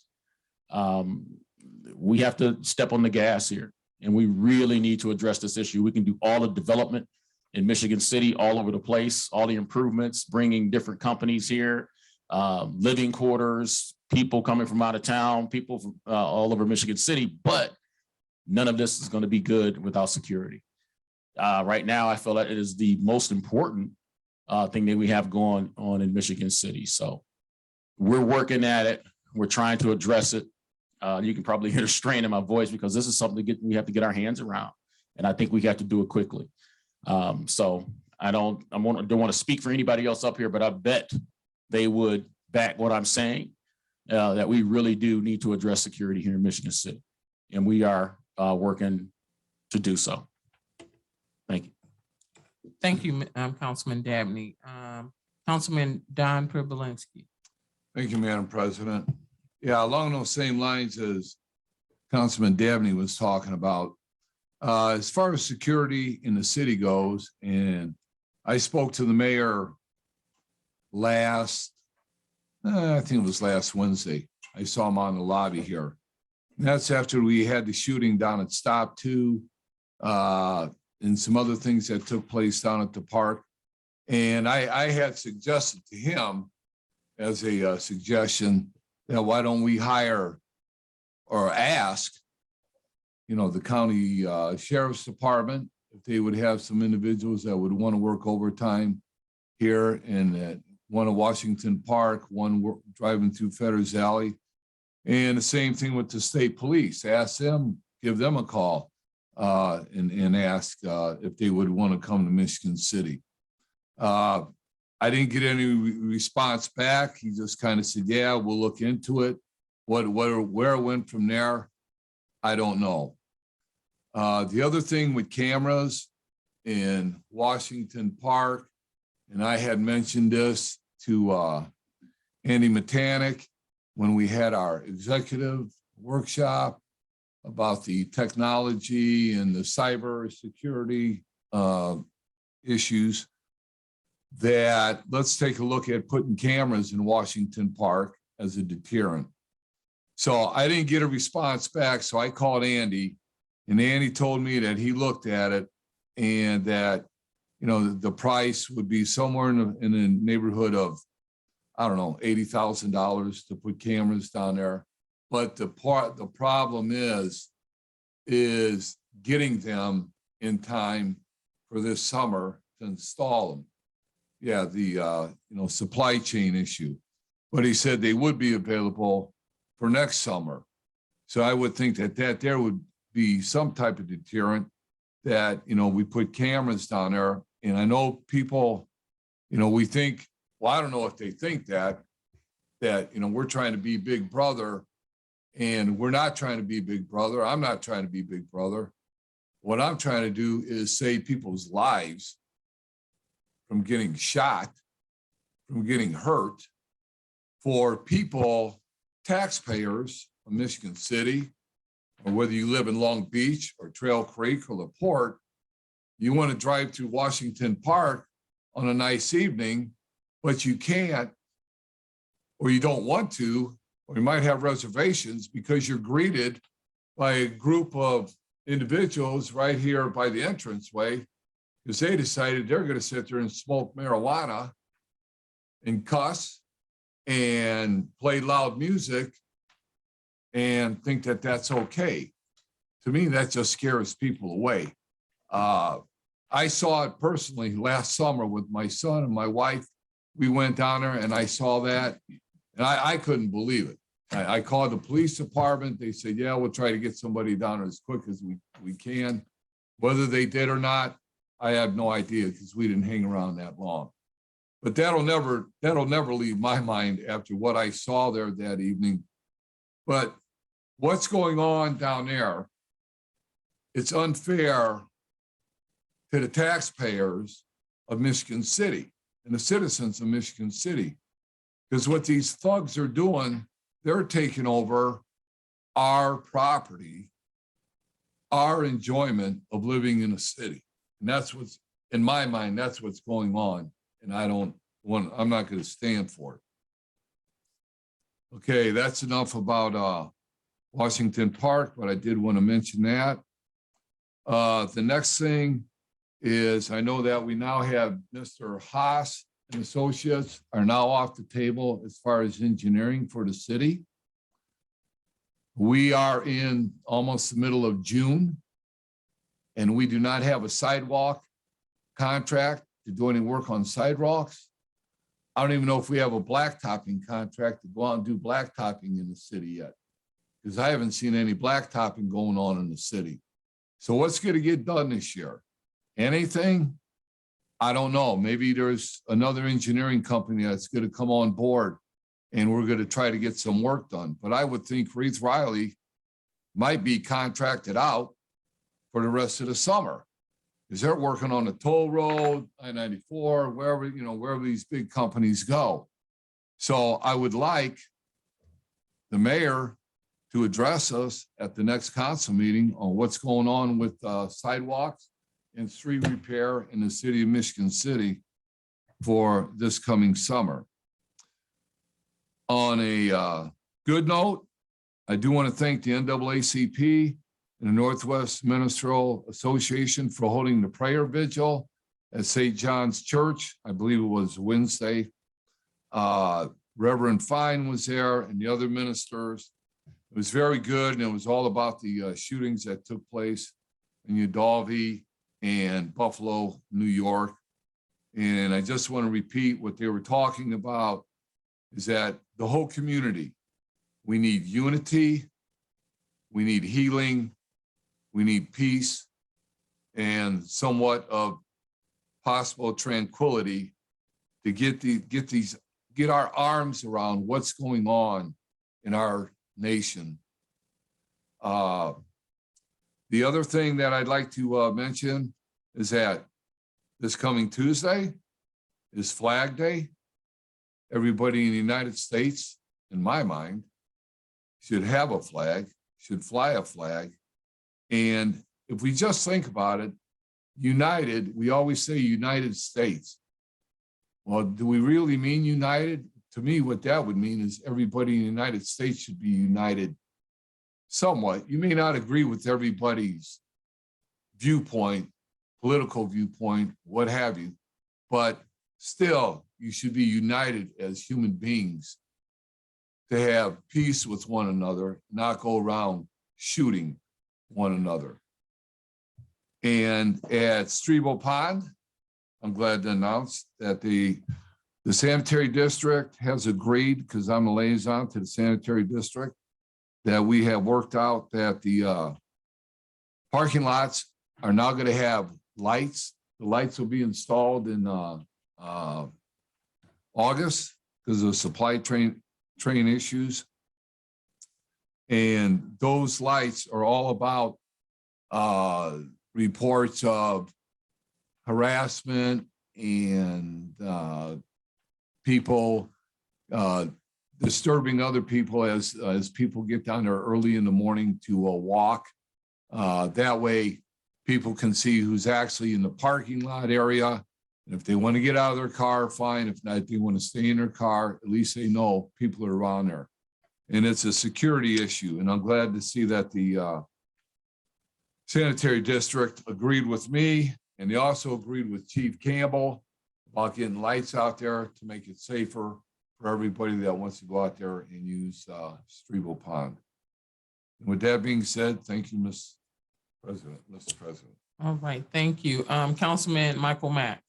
We have to step on the gas here, and we really need to address this issue. We can do all the development in Michigan City, all over the place, all the improvements, bringing different companies here, living quarters, people coming from out of town, people from all over Michigan City, but none of this is going to be good without security. Right now, I feel like it is the most important thing that we have going on in Michigan City. So we're working at it. We're trying to address it. You can probably hear the strain in my voice, because this is something we have to get our hands around. And I think we have to do it quickly. So I don't want to speak for anybody else up here, but I bet they would back what I'm saying, that we really do need to address security here in Michigan City. And we are working to do so. Thank you. Thank you, Councilman Dabney. Councilman Don Privilinski. Thank you, Madam President. Yeah, along those same lines as Councilman Dabney was talking about, as far as security in the city goes, and I spoke to the mayor I think it was last Wednesday. I saw him on the lobby here. And that's after we had the shooting down at Stop 2 and some other things that took place down at the park. And I had suggested to him as a suggestion that why don't we hire or ask, the county sheriff's department, if they would have some individuals that would want to work overtime here in one of Washington Park, one driving through Fetters Alley. And the same thing with the state police. Ask them, give them a call and ask if they would want to come to Michigan City. I didn't get any response back. He just kind of said, yeah, we'll look into it. Where it went from there, I don't know. The other thing with cameras in Washington Park, and I had mentioned this to Andy Metanik when we had our executive workshop about the technology and the cyber security issues, that let's take a look at putting cameras in Washington Park as a deterrent. So I didn't get a response back, so I called Andy, and Andy told me that he looked at it and that, the price would be somewhere in the neighborhood of, I don't know, $80,000 to put cameras down there. But the problem is getting them in time for this summer to install them. Yeah, the supply chain issue. But he said they would be available for next summer. So I would think that there would be some type of deterrent that, we put cameras down there. And I know people, we think, well, I don't know if they think that we're trying to be Big Brother, and we're not trying to be Big Brother. I'm not trying to be Big Brother. What I'm trying to do is save people's lives from getting shot, from getting hurt, for people, taxpayers of Michigan City, or whether you live in Long Beach or Trail Creek or LaPorte, you want to drive through Washington Park on a nice evening, but you can't, or you don't want to, or you might have reservations because you're greeted by a group of individuals right here by the entranceway, because they decided they're going to sit there and smoke marijuana and cuss and play loud music and think that that's okay. To me, that just scares people away. I saw it personally last summer with my son and my wife. We went down there and I saw that, and I couldn't believe it. I called the police department. They said, yeah, we'll try to get somebody down there as quick as we can. Whether they did or not, I have no idea, because we didn't hang around that long. But that'll never leave my mind after what I saw there that evening. But what's going on down there, it's unfair to the taxpayers of Michigan City and the citizens of Michigan City. Because what these thugs are doing, they're taking over our property, our enjoyment of living in a city. And that's what's, in my mind, that's what's going on. And I'm not going to stand for it. Okay, that's enough about Washington Park, but I did want to mention that. The next thing is, I know that we now have Mr. Haas and Associates are now off the table as far as engineering for the city. We are in almost the middle of June, and we do not have a sidewalk contract to do any work on sidewalks. I don't even know if we have a blacktopping contract to go out and do blacktopping in the city yet, because I haven't seen any blacktopping going on in the city. So what's going to get done this year? Anything? I don't know. Maybe there's another engineering company that's going to come on board and we're going to try to get some work done. But I would think Reith Riley might be contracted out for the rest of the summer, because they're working on the toll road, I-94, wherever these big companies go. So I would like the mayor to address us at the next council meeting on what's going on with sidewalks and street repair in the city of Michigan City for this coming summer. On a good note, I do want to thank the NAACP and the Northwest Ministerial Association for holding the prayer vigil at St. John's Church. I believe it was Wednesday. Reverend Fine was there and the other ministers. It was very good, and it was all about the shootings that took place in Uvalde and Buffalo, New York. And I just want to repeat what they were talking about is that the whole community, we need unity, we need healing, we need peace, and somewhat of possible tranquility to get our arms around what's going on in our nation. The other thing that I'd like to mention is that this coming Tuesday is Flag Day. Everybody in the United States, in my mind, should have a flag, should fly a flag. And if we just think about it, united, we always say United States. Well, do we really mean united? To me, what that would mean is everybody in the United States should be united somewhat. You may not agree with everybody's viewpoint, political viewpoint, what have you, but still, you should be united as human beings to have peace with one another, not go around shooting one another. And at Strebo Pond, I'm glad to announce that the sanitary district has agreed, because I'm a liaison to the sanitary district, that we have worked out that the parking lots are now going to have lights. The lights will be installed in August because of supply train issues. And those lights are all about reports of harassment and people disturbing other people as people get down there early in the morning to walk. That way, people can see who's actually in the parking lot area. And if they want to get out of their car, fine. If not, if they want to stay in their car, at least they know people are around there. And it's a security issue. And I'm glad to see that the sanitary district agreed with me. And they also agreed with Chief Campbell about getting lights out there to make it safer for everybody that wants to go out there and use Strebo Pond. And with that being said, thank you, Mr. President. All right, thank you. Councilman Michael Mack.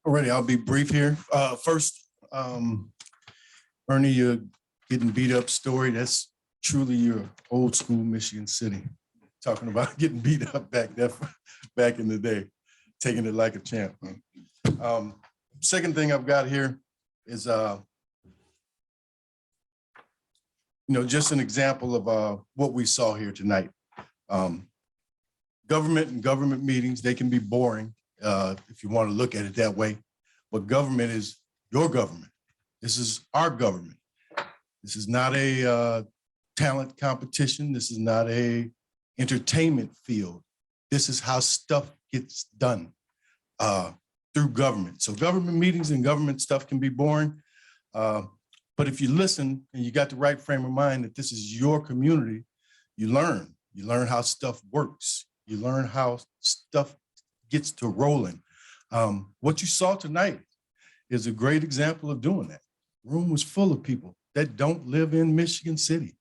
Alrighty, I'll be brief here. First, Ernie, your getting beat up story, that's truly your old school Michigan City. Talking about getting beat up back in the day, taking it like a champ. Second thing I've got here is, just an example of what we saw here tonight. Government and government meetings, they can be boring if you want to look at it that way, but government is your government. This is our government. This is not a talent competition. This is not a entertainment field. This is how stuff gets done through government. So government meetings and government stuff can be boring. But if you listen and you got the right frame of mind that this is your community, you learn how stuff works. You learn how stuff gets to rolling. What you saw tonight is a great example of doing that. The room was full of people that don't live in Michigan City.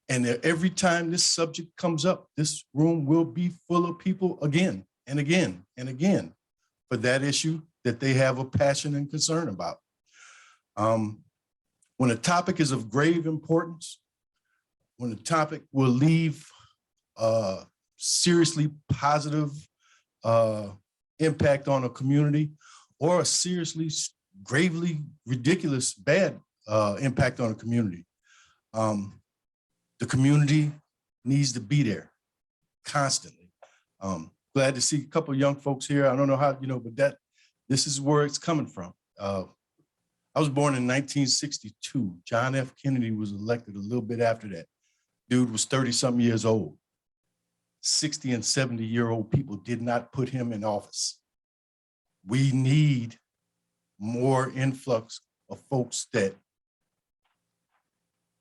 And every time this subject comes up, this room will be full of people again and again and again for that issue that they have a passion and concern about. When a topic is of grave importance, when a topic will leave seriously positive impact on a community or a seriously, gravely ridiculous bad impact on a community, the community needs to be there constantly. Glad to see a couple of young folks here. I don't know how, but this is where it's coming from. I was born in 1962. John F. Kennedy was elected a little bit after that. Dude was 30-something years old. 60 and 70-year-old people did not put him in office. We need more influx of folks that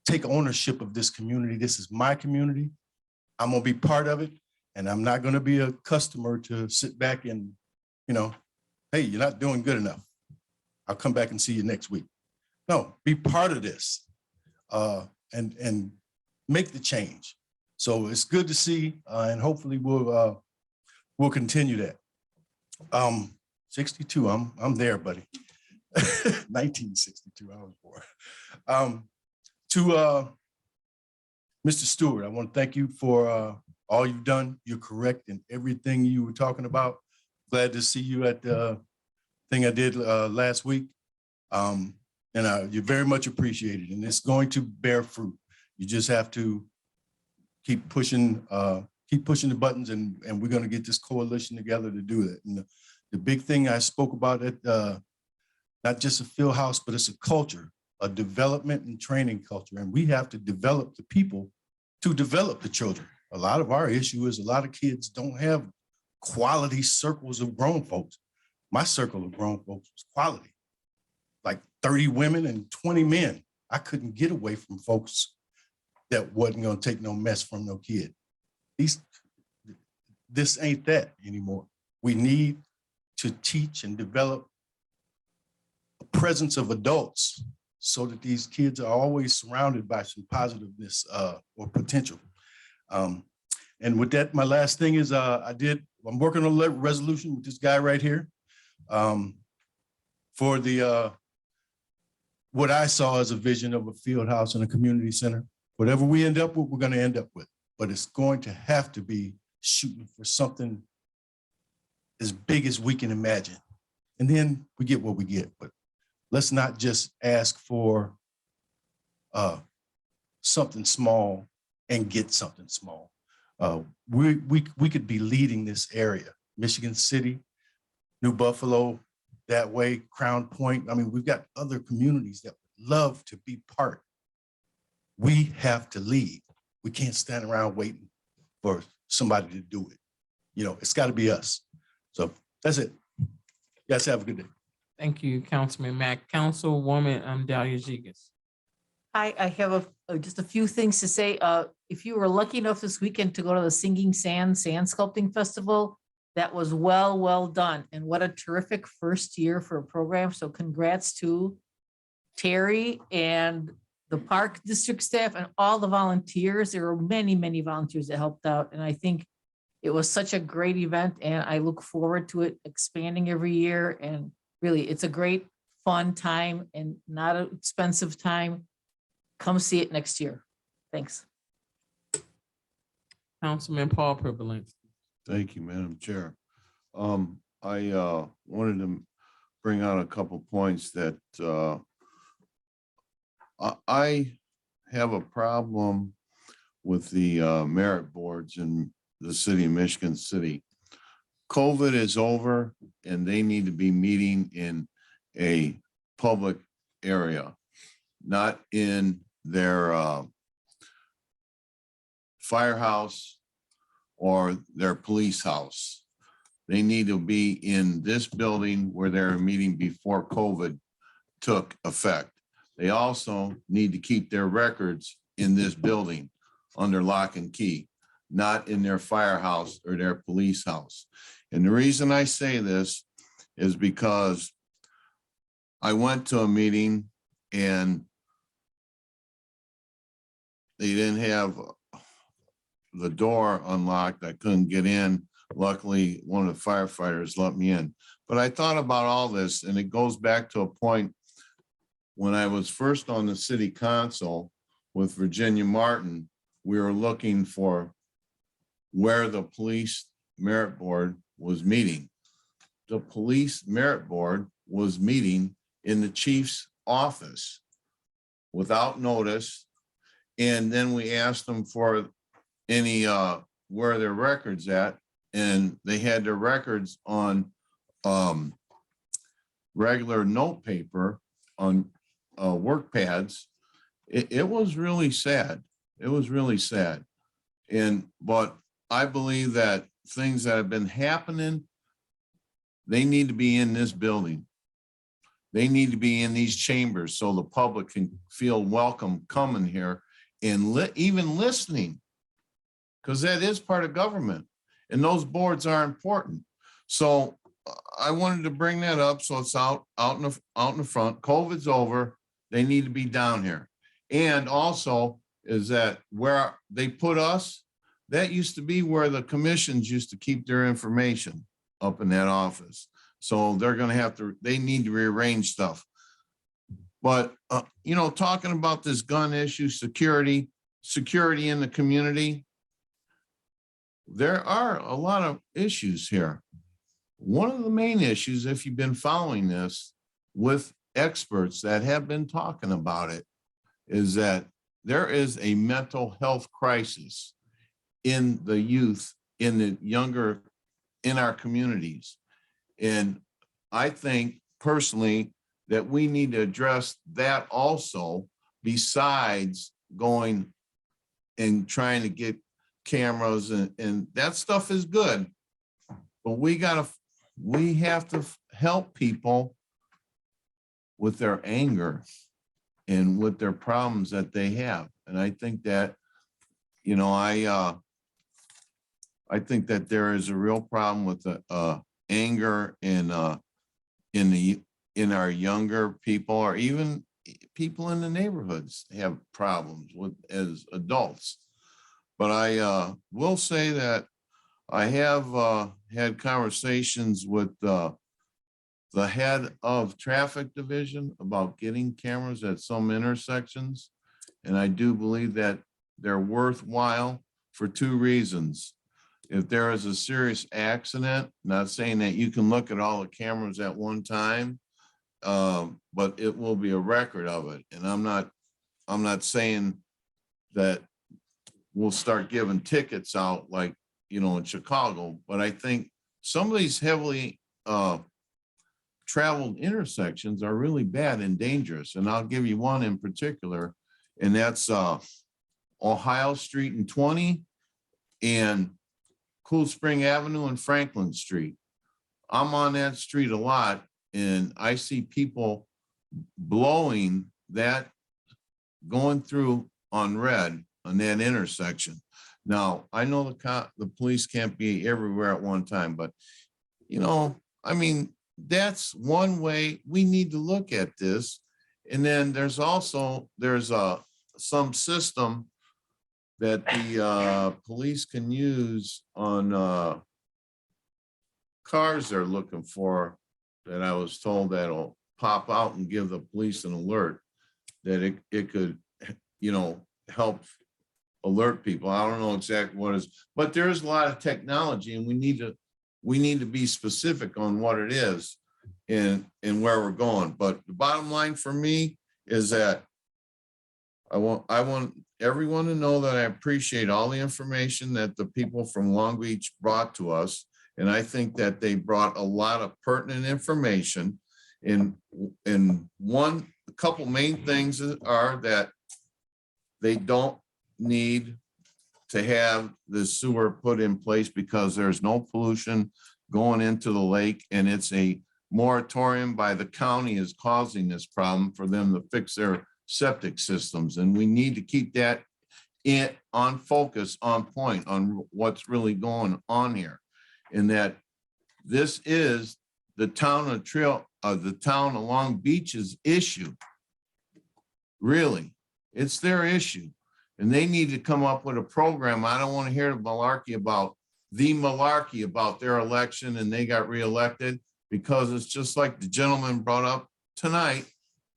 take ownership of this community. This is my community. I'm gonna be part of it, and I'm not gonna be a customer to sit back and you know, hey, you're not doing good enough. I'll come back and see you next week. No, be part of this and make the change. So it's good to see, and hopefully we'll continue that. 62, I'm there, buddy. 1962, I was born. To Mr. Stewart, I want to thank you for all you've done. You're correct in everything you were talking about. Glad to see you at the thing I did last week. You're very much appreciated, and it's going to bear fruit. You just have to keep pushing the buttons, and we're going to get this coalition together to do that. And the big thing I spoke about at not just a field house, but it's a culture, a development and training culture. And we have to develop the people to develop the children. A lot of our issue is a lot of kids don't have quality circles of grown folks. My circle of grown folks was quality, like 30 women and 20 men. I couldn't get away from folks that wasn't gonna take no mess from no kid. This ain't that anymore. We need to teach and develop a presence of adults so that these kids are always surrounded by some positiveness or potential. And with that, my last thing is I'm working on a resolution with this guy right here for the what I saw as a vision of a field house and a community center. Whatever we end up with, we're going to end up with, but it's going to have to be shooting for something as big as we can imagine. And then we get what we get, but let's not just ask for something small and get something small. We could be leading this area, Michigan City, New Buffalo, that way, Crown Point. I mean, we've got other communities that would love to be part. We have to lead. We can't stand around waiting for somebody to do it. You know, it's got to be us. So that's it. You guys have a good day. Thank you, Councilman Mack. Councilwoman Dalia Jigas. I have just a few things to say. If you were lucky enough this weekend to go to the Singing Sand Sculpting Festival, that was well done. And what a terrific first year for a program. So congrats to Terry and the park district staff and all the volunteers. There were many volunteers that helped out. And I think it was such a great event, and I look forward to it expanding every year. And really, it's a great, fun time and not an expensive time. Come see it next year. Thanks. Councilman Paul Privilege. Thank you, Madam Chair. I wanted to bring out a couple points that I have a problem with the merit boards in the city of Michigan City. COVID is over and they need to be meeting in a public area, not in their firehouse or their police house. They need to be in this building where they're meeting before COVID took effect. They also need to keep their records in this building under lock and key, not in their firehouse or their police house. And the reason I say this is because I went to a meeting and they didn't have the door unlocked. I couldn't get in. Luckily, one of the firefighters let me in. But I thought about all this, and it goes back to a point when I was first on the city council with Virginia Martin. We were looking for where the police merit board was meeting. The police merit board was meeting in the chief's office without notice. And then we asked them for any, where their records at, and they had their records on regular note paper on work pads. It was really sad. It was really sad. But I believe that things that have been happening, they need to be in this building. They need to be in these chambers so the public can feel welcome coming here and even listening, because that is part of government and those boards are important. So I wanted to bring that up, so it's out in the front. COVID's over. They need to be down here. And also is that where they put us, that used to be where the commissions used to keep their information up in that office. So they're gonna have to, they need to rearrange stuff. But, you know, talking about this gun issue, security in the community, there are a lot of issues here. One of the main issues, if you've been following this with experts that have been talking about it, is that there is a mental health crisis in the youth, in the younger, in our communities. And I think personally that we need to address that also, besides going and trying to get cameras and that stuff is good. But we have to help people with their anger and with their problems that they have. And I think that, you know, I think that there is a real problem with the anger in our younger people, or even people in the neighborhoods have problems with as adults. But I will say that I have had conversations with the head of traffic division about getting cameras at some intersections. And I do believe that they're worthwhile for two reasons. If there is a serious accident, not saying that you can look at all the cameras at one time, but it will be a record of it. And I'm not saying that we'll start giving tickets out like, you know, in Chicago, but I think some of these heavily traveled intersections are really bad and dangerous. And I'll give you one in particular, and that's Ohio Street and 20 and Cool Spring Avenue and Franklin Street. I'm on that street a lot, and I see people blowing that, going through on red on that intersection. Now, I know the police can't be everywhere at one time, but, you know, I mean, that's one way we need to look at this. And then there's some system that the police can use on cars they're looking for, that I was told that'll pop out and give the police an alert, that it could, you know, help alert people. I don't know exactly what it is, but there's a lot of technology, and we need to be specific on what it is and where we're going. But the bottom line for me is that I want everyone to know that I appreciate all the information that the people from Long Beach brought to us. And I think that they brought a lot of pertinent information. And a couple main things are that they don't need to have the sewer put in place because there's no pollution going into the lake, and it's a moratorium by the county is causing this problem for them to fix their septic systems. And we need to keep that on focus, on point, on what's really going on here. And that this is the town of Long Beach's issue. Really, it's their issue. And they need to come up with a program. I don't want to hear the malarkey about their election and they got reelected, because it's just like the gentleman brought up tonight,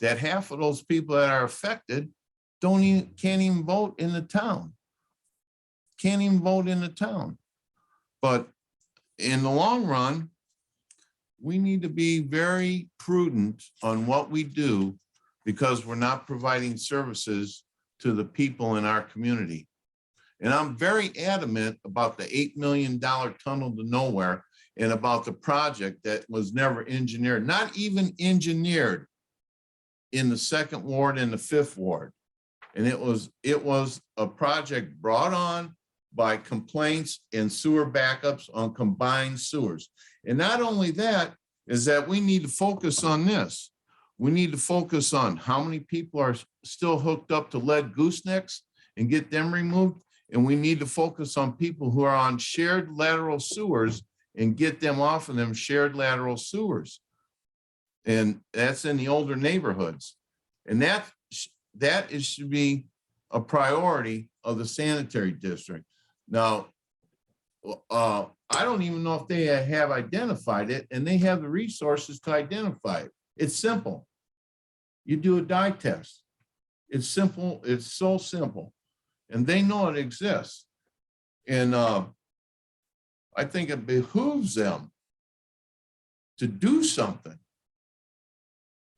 that half of those people that are affected can't even vote in the town. Can't even vote in the town. But in the long run, we need to be very prudent on what we do, because we're not providing services to the people in our community. And I'm very adamant about the $8 million tunnel to nowhere, and about the project that was never engineered, not even engineered in the 2nd Ward and the 5th Ward. And it was a project brought on by complaints and sewer backups on combined sewers. And not only that, is that we need to focus on this. We need to focus on how many people are still hooked up to lead goosenecks and get them removed. And we need to focus on people who are on shared lateral sewers and get them off of them shared lateral sewers. And that's in the older neighborhoods. And should be a priority of the sanitary district. Now, I don't even know if they have identified it, and they have the resources to identify it. It's simple. You do a dye test. It's simple. It's so simple. And they know it exists. And I think it behooves them to do something.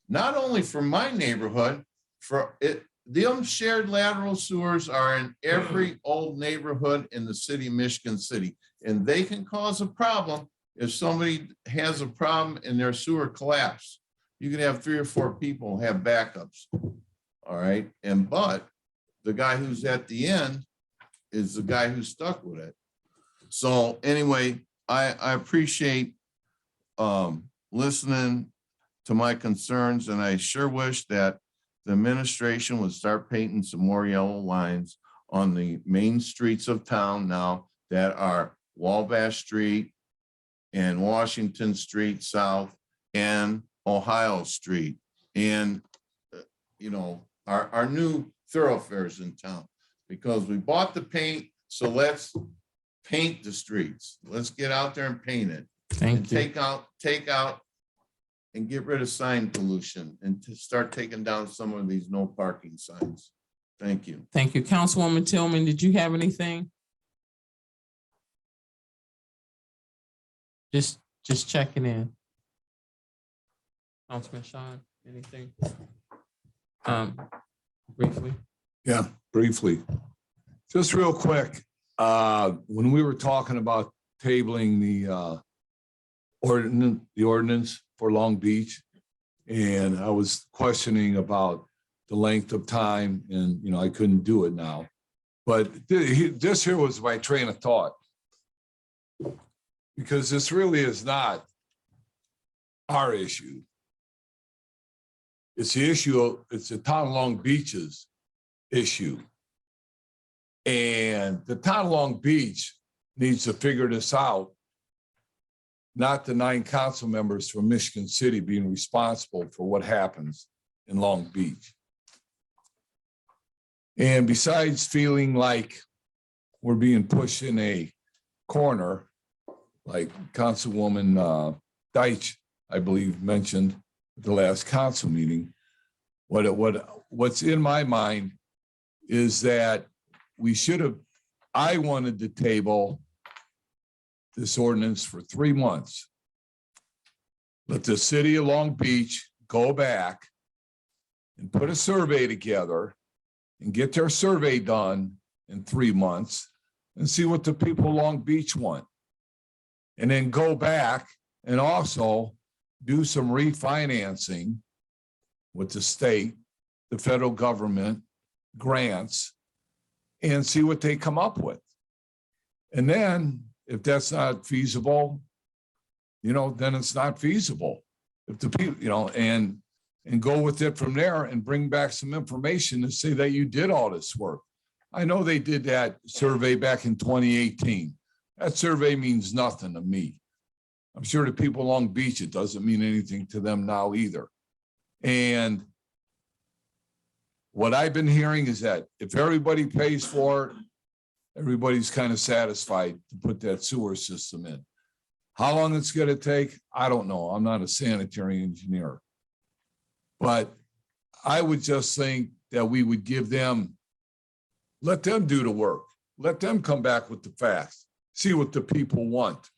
Not only for my neighborhood, for it, them shared lateral sewers are in every old neighborhood in the city of Michigan City. And they can cause a problem if somebody has a problem and their sewer collapse. You can have 3 or 4 people have backups. All right. But the guy who's at the end is the guy who's stuck with it. So anyway, I appreciate listening to my concerns, and I sure wish that the administration would start painting some more yellow lines on the main streets of town now that are Wabash Street and Washington Street South and Ohio Street, and our new thoroughfares in town, because we bought the paint. So let's paint the streets. Let's get out there and paint it. Thank you. Take out and get rid of sign pollution, and to start taking down some of these no parking signs. Thank you. Thank you. Councilwoman Tillman, did you have anything? Just checking in. Councilman Sean, anything? Briefly. Yeah, briefly. Just real quick, when we were talking about tabling the ordinance for Long Beach, and I was questioning about the length of time, and I couldn't do it now. But this here was my train of thought, because this really is not our issue. It's the issue, it's the town of Long Beach's issue. And the town of Long Beach needs to figure this out, not the 9 council members from Michigan City being responsible for what happens in Long Beach. And besides feeling like we're being pushed in a corner, like Councilwoman Deitch, I believe, mentioned at the last council meeting, what's in my mind is that I wanted to table this ordinance for 3 months. Let the city of Long Beach go back and put a survey together and get their survey done in 3 months and see what the people of Long Beach want. And then go back and also do some refinancing with the state, the federal government, grants, and see what they come up with. And then if that's not feasible, then it's not feasible. If the people, and go with it from there and bring back some information to say that you did all this work. I know they did that survey back in 2018. That survey means nothing to me. I'm sure the people of Long Beach, it doesn't mean anything to them now either. And what I've been hearing is that if everybody pays for it, everybody's kind of satisfied to put that sewer system in. How long it's going to take, I don't know. I'm not a sanitary engineer. But I would just think that we would give them, let them do the work. Let them come back with the facts, see what the people want.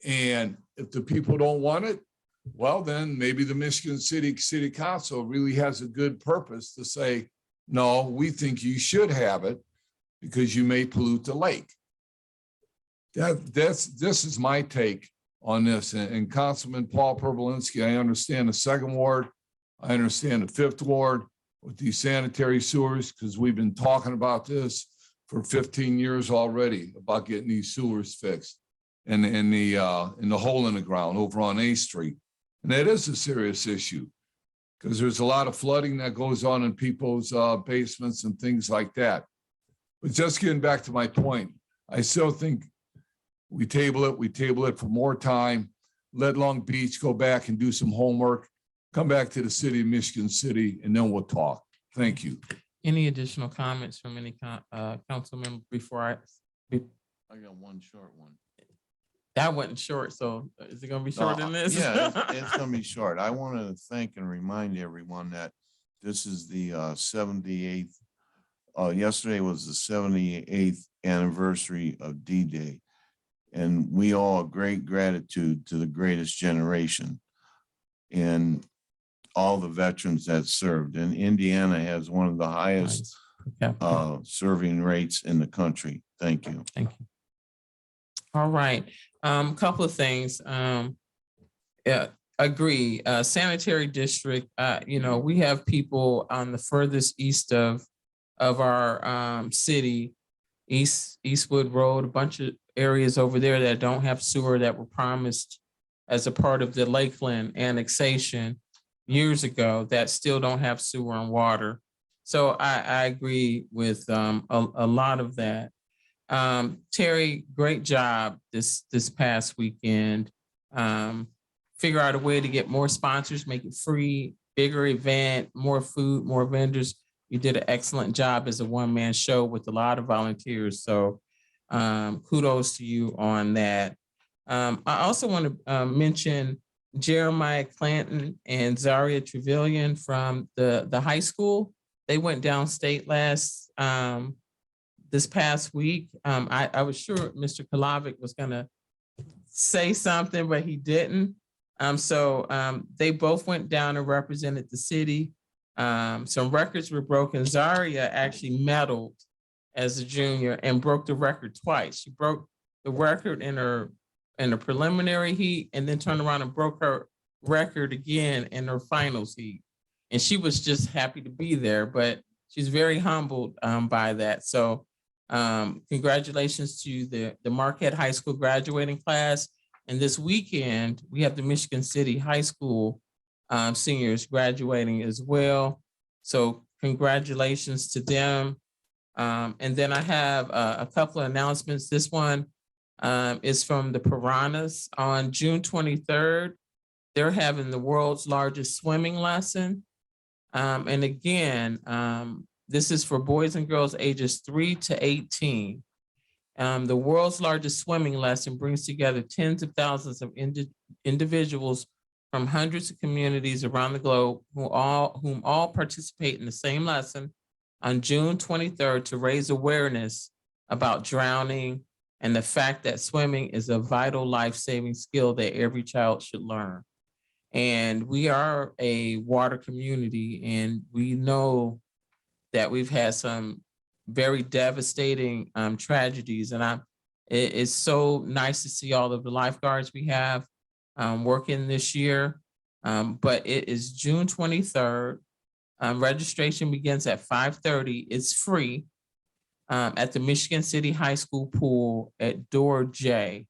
And if the people don't want it, well, then maybe the Michigan City Council really has a good purpose to say, no, we think you should have it because you may pollute the lake. This is my take on this. And Councilman Paul Perbolinski, I understand the 2nd Ward. I understand the 5th Ward with these sanitary sewers, because we've been talking about this for 15 years already about getting these sewers fixed and in the hole in the ground over on A Street. And that is a serious issue because there's a lot of flooding that goes on in people's basements and things like that. But just getting back to my point, I still think we table it for more time. Let Long Beach go back and do some homework, come back to the city of Michigan City, and then we'll talk. Thank you. Any additional comments from any council member before I got one short one. that wasn't short, so is it gonna be shorter than this? Yeah, it's gonna be short. I want to thank and remind everyone that this is the 78th. Yesterday was the 78th anniversary of D-Day. And we owe a great gratitude to the greatest generation and all the veterans that served. And Indiana has one of the highest serving rates in the country. Thank you. Thank you. All right, couple of things. Yeah, agree. Sanitary district, you know, we have people on the furthest east of our city, Eastwood Road, a bunch of areas over there that don't have sewer that were promised as a part of the Lakeland annexation years ago that still don't have sewer and water. So I agree with a lot of that. Terry, great job this past weekend. Figure out a way to get more sponsors, make it free, bigger event, more food, more vendors. You did an excellent job as a one-man show with a lot of volunteers. So kudos to you on that. I also want to mention Jeremiah Clanton and Zaria Trevelyan from the high school. They went downstate this past week. I was sure Mr. Kalavic was gonna say something, but he didn't. So they both went down and represented the city. Some records were broken. Zaria actually medaled as a junior and broke the record twice. She broke the record in her preliminary heat and then turned around and broke her record again in her finals heat. And she was just happy to be there, but she's very humbled by that. So congratulations to the Marquette High School graduating class. And this weekend, we have the Michigan City High School seniors graduating as well. So congratulations to them. And then I have a couple of announcements. This one is from the Piranhas. On June 23rd, they're having the world's largest swimming lesson. And again, this is for boys and girls ages 3 to 18. The world's largest swimming lesson brings together tens of thousands of individuals from hundreds of communities around the globe whom all participate in the same lesson on June 23rd to raise awareness about drowning and the fact that swimming is a vital life-saving skill that every child should learn. And we are a water community, and we know that we've had some very devastating tragedies. And it's so nice to see all of the lifeguards we have working this year. But it is June 23rd. Registration begins at 5:30. It's free at the Michigan City High School pool at Door J.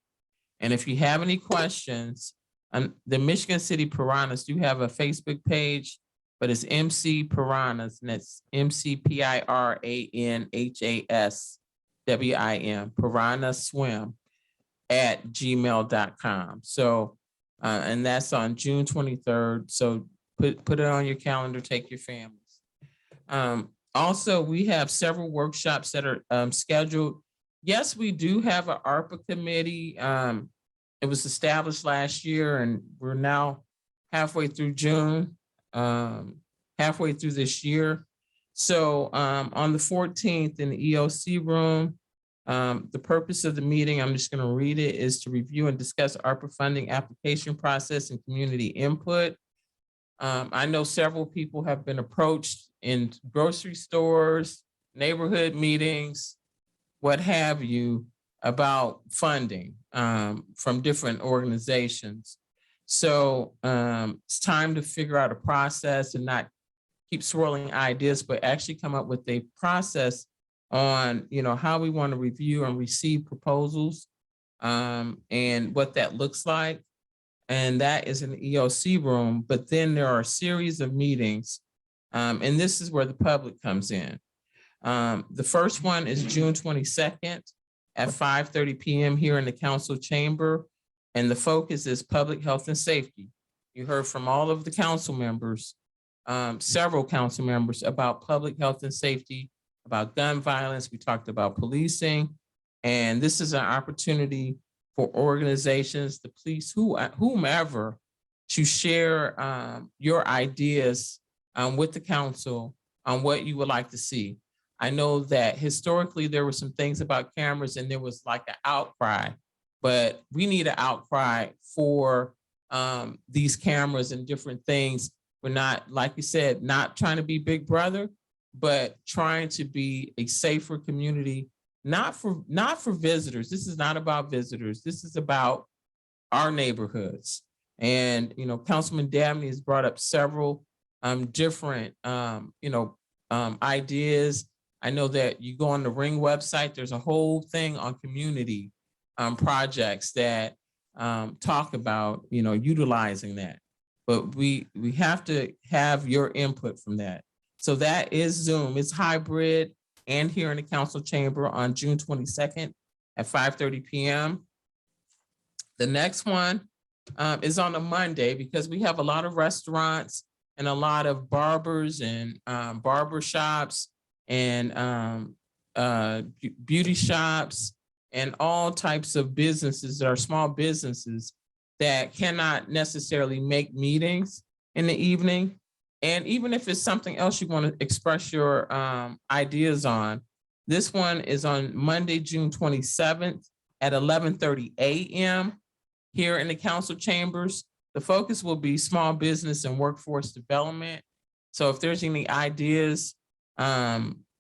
And if you have any questions, the Michigan City Piranhas do have a Facebook page, but it's MC Piranhas, and it's MCPIRANHASWIM, Piranha Swim @gmail.com. So, and that's on June 23rd. So put it on your calendar, take your families. Also, we have several workshops that are scheduled. Yes, we do have an ARPA committee. It was established last year, and we're now halfway through June, halfway through this year. So on the 14th in the EOC room, the purpose of the meeting, I'm just going to read it, is to review and discuss ARPA funding application process and community input. I know several people have been approached in grocery stores, neighborhood meetings, what have you, about funding from different organizations. So it's time to figure out a process and not keep swirling ideas, but actually come up with a process on, you know, how we want to review and receive proposals and what that looks like. And that is an EOC room, but then there are a series of meetings, and this is where the public comes in. The first one is June 22nd at 5:30 PM here in the council chamber. And the focus is public health and safety. You heard from all of the council members, several council members about public health and safety, about gun violence. We talked about policing. And this is an opportunity for organizations, the police, whomever, to share your ideas with the council on what you would like to see. I know that historically there were some things about cameras and there was like an outcry, but we need an outcry for these cameras and different things. We're not, like you said, not trying to be Big Brother, but trying to be a safer community, not for visitors. This is not about visitors. This is about our neighborhoods. And, you know, Councilman Dabney has brought up several different, ideas. I know that you go on the Ring website, there's a whole thing on community projects that talk about, utilizing that. But we have to have your input from that. So that is Zoom. It's hybrid and here in the council chamber on June 22nd at 5:30 PM. The next one is on a Monday because we have a lot of restaurants and a lot of barbers and barber shops and beauty shops and all types of businesses that are small businesses that cannot necessarily make meetings in the evening. And even if it's something else you want to express your ideas on, this one is on Monday, June 27th at 11:30 a.m. here in the council chambers. The focus will be small business and workforce development. So if there's any ideas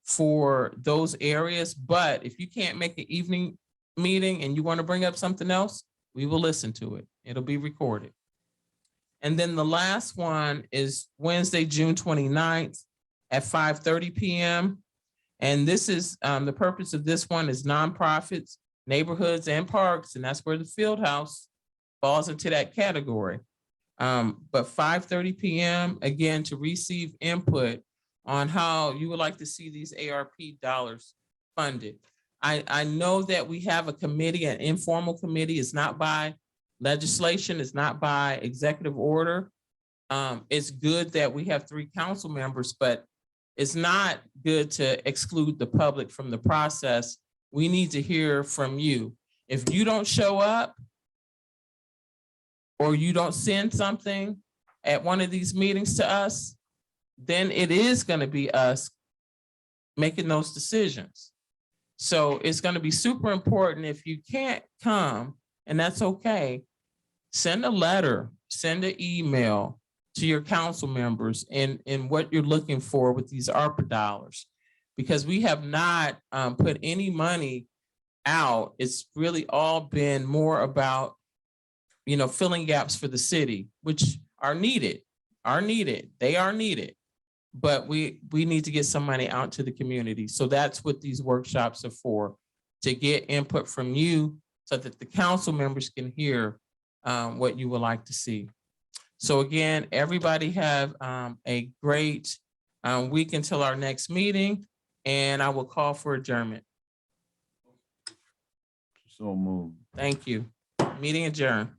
for those areas, but if you can't make an evening meeting and you want to bring up something else, we will listen to it. It'll be recorded. And then the last one is Wednesday, June 29th at 5:30 PM. And this is, the purpose of this one is nonprofits, neighborhoods and parks, and that's where the field house falls into that category. But 5:30 PM, again, to receive input on how you would like to see these ARP dollars funded. I know that we have a committee, an informal committee. It's not by legislation, it's not by executive order. It's good that we have 3 council members, but it's not good to exclude the public from the process. We need to hear from you. If you don't show up or you don't send something at one of these meetings to us, then it is going to be us making those decisions. So it's going to be super important. If you can't come, and that's okay, send a letter, send an email to your council members in what you're looking for with these ARPA dollars, because we have not put any money out. It's really all been more about, filling gaps for the city, which are needed. They are needed. But we need to get some money out to the community. So that's what these workshops are for, to get input from you so that the council members can hear what you would like to see. So again, everybody have a great week until our next meeting, and I will call for adjournment. So moved. Thank you. Meeting adjourned.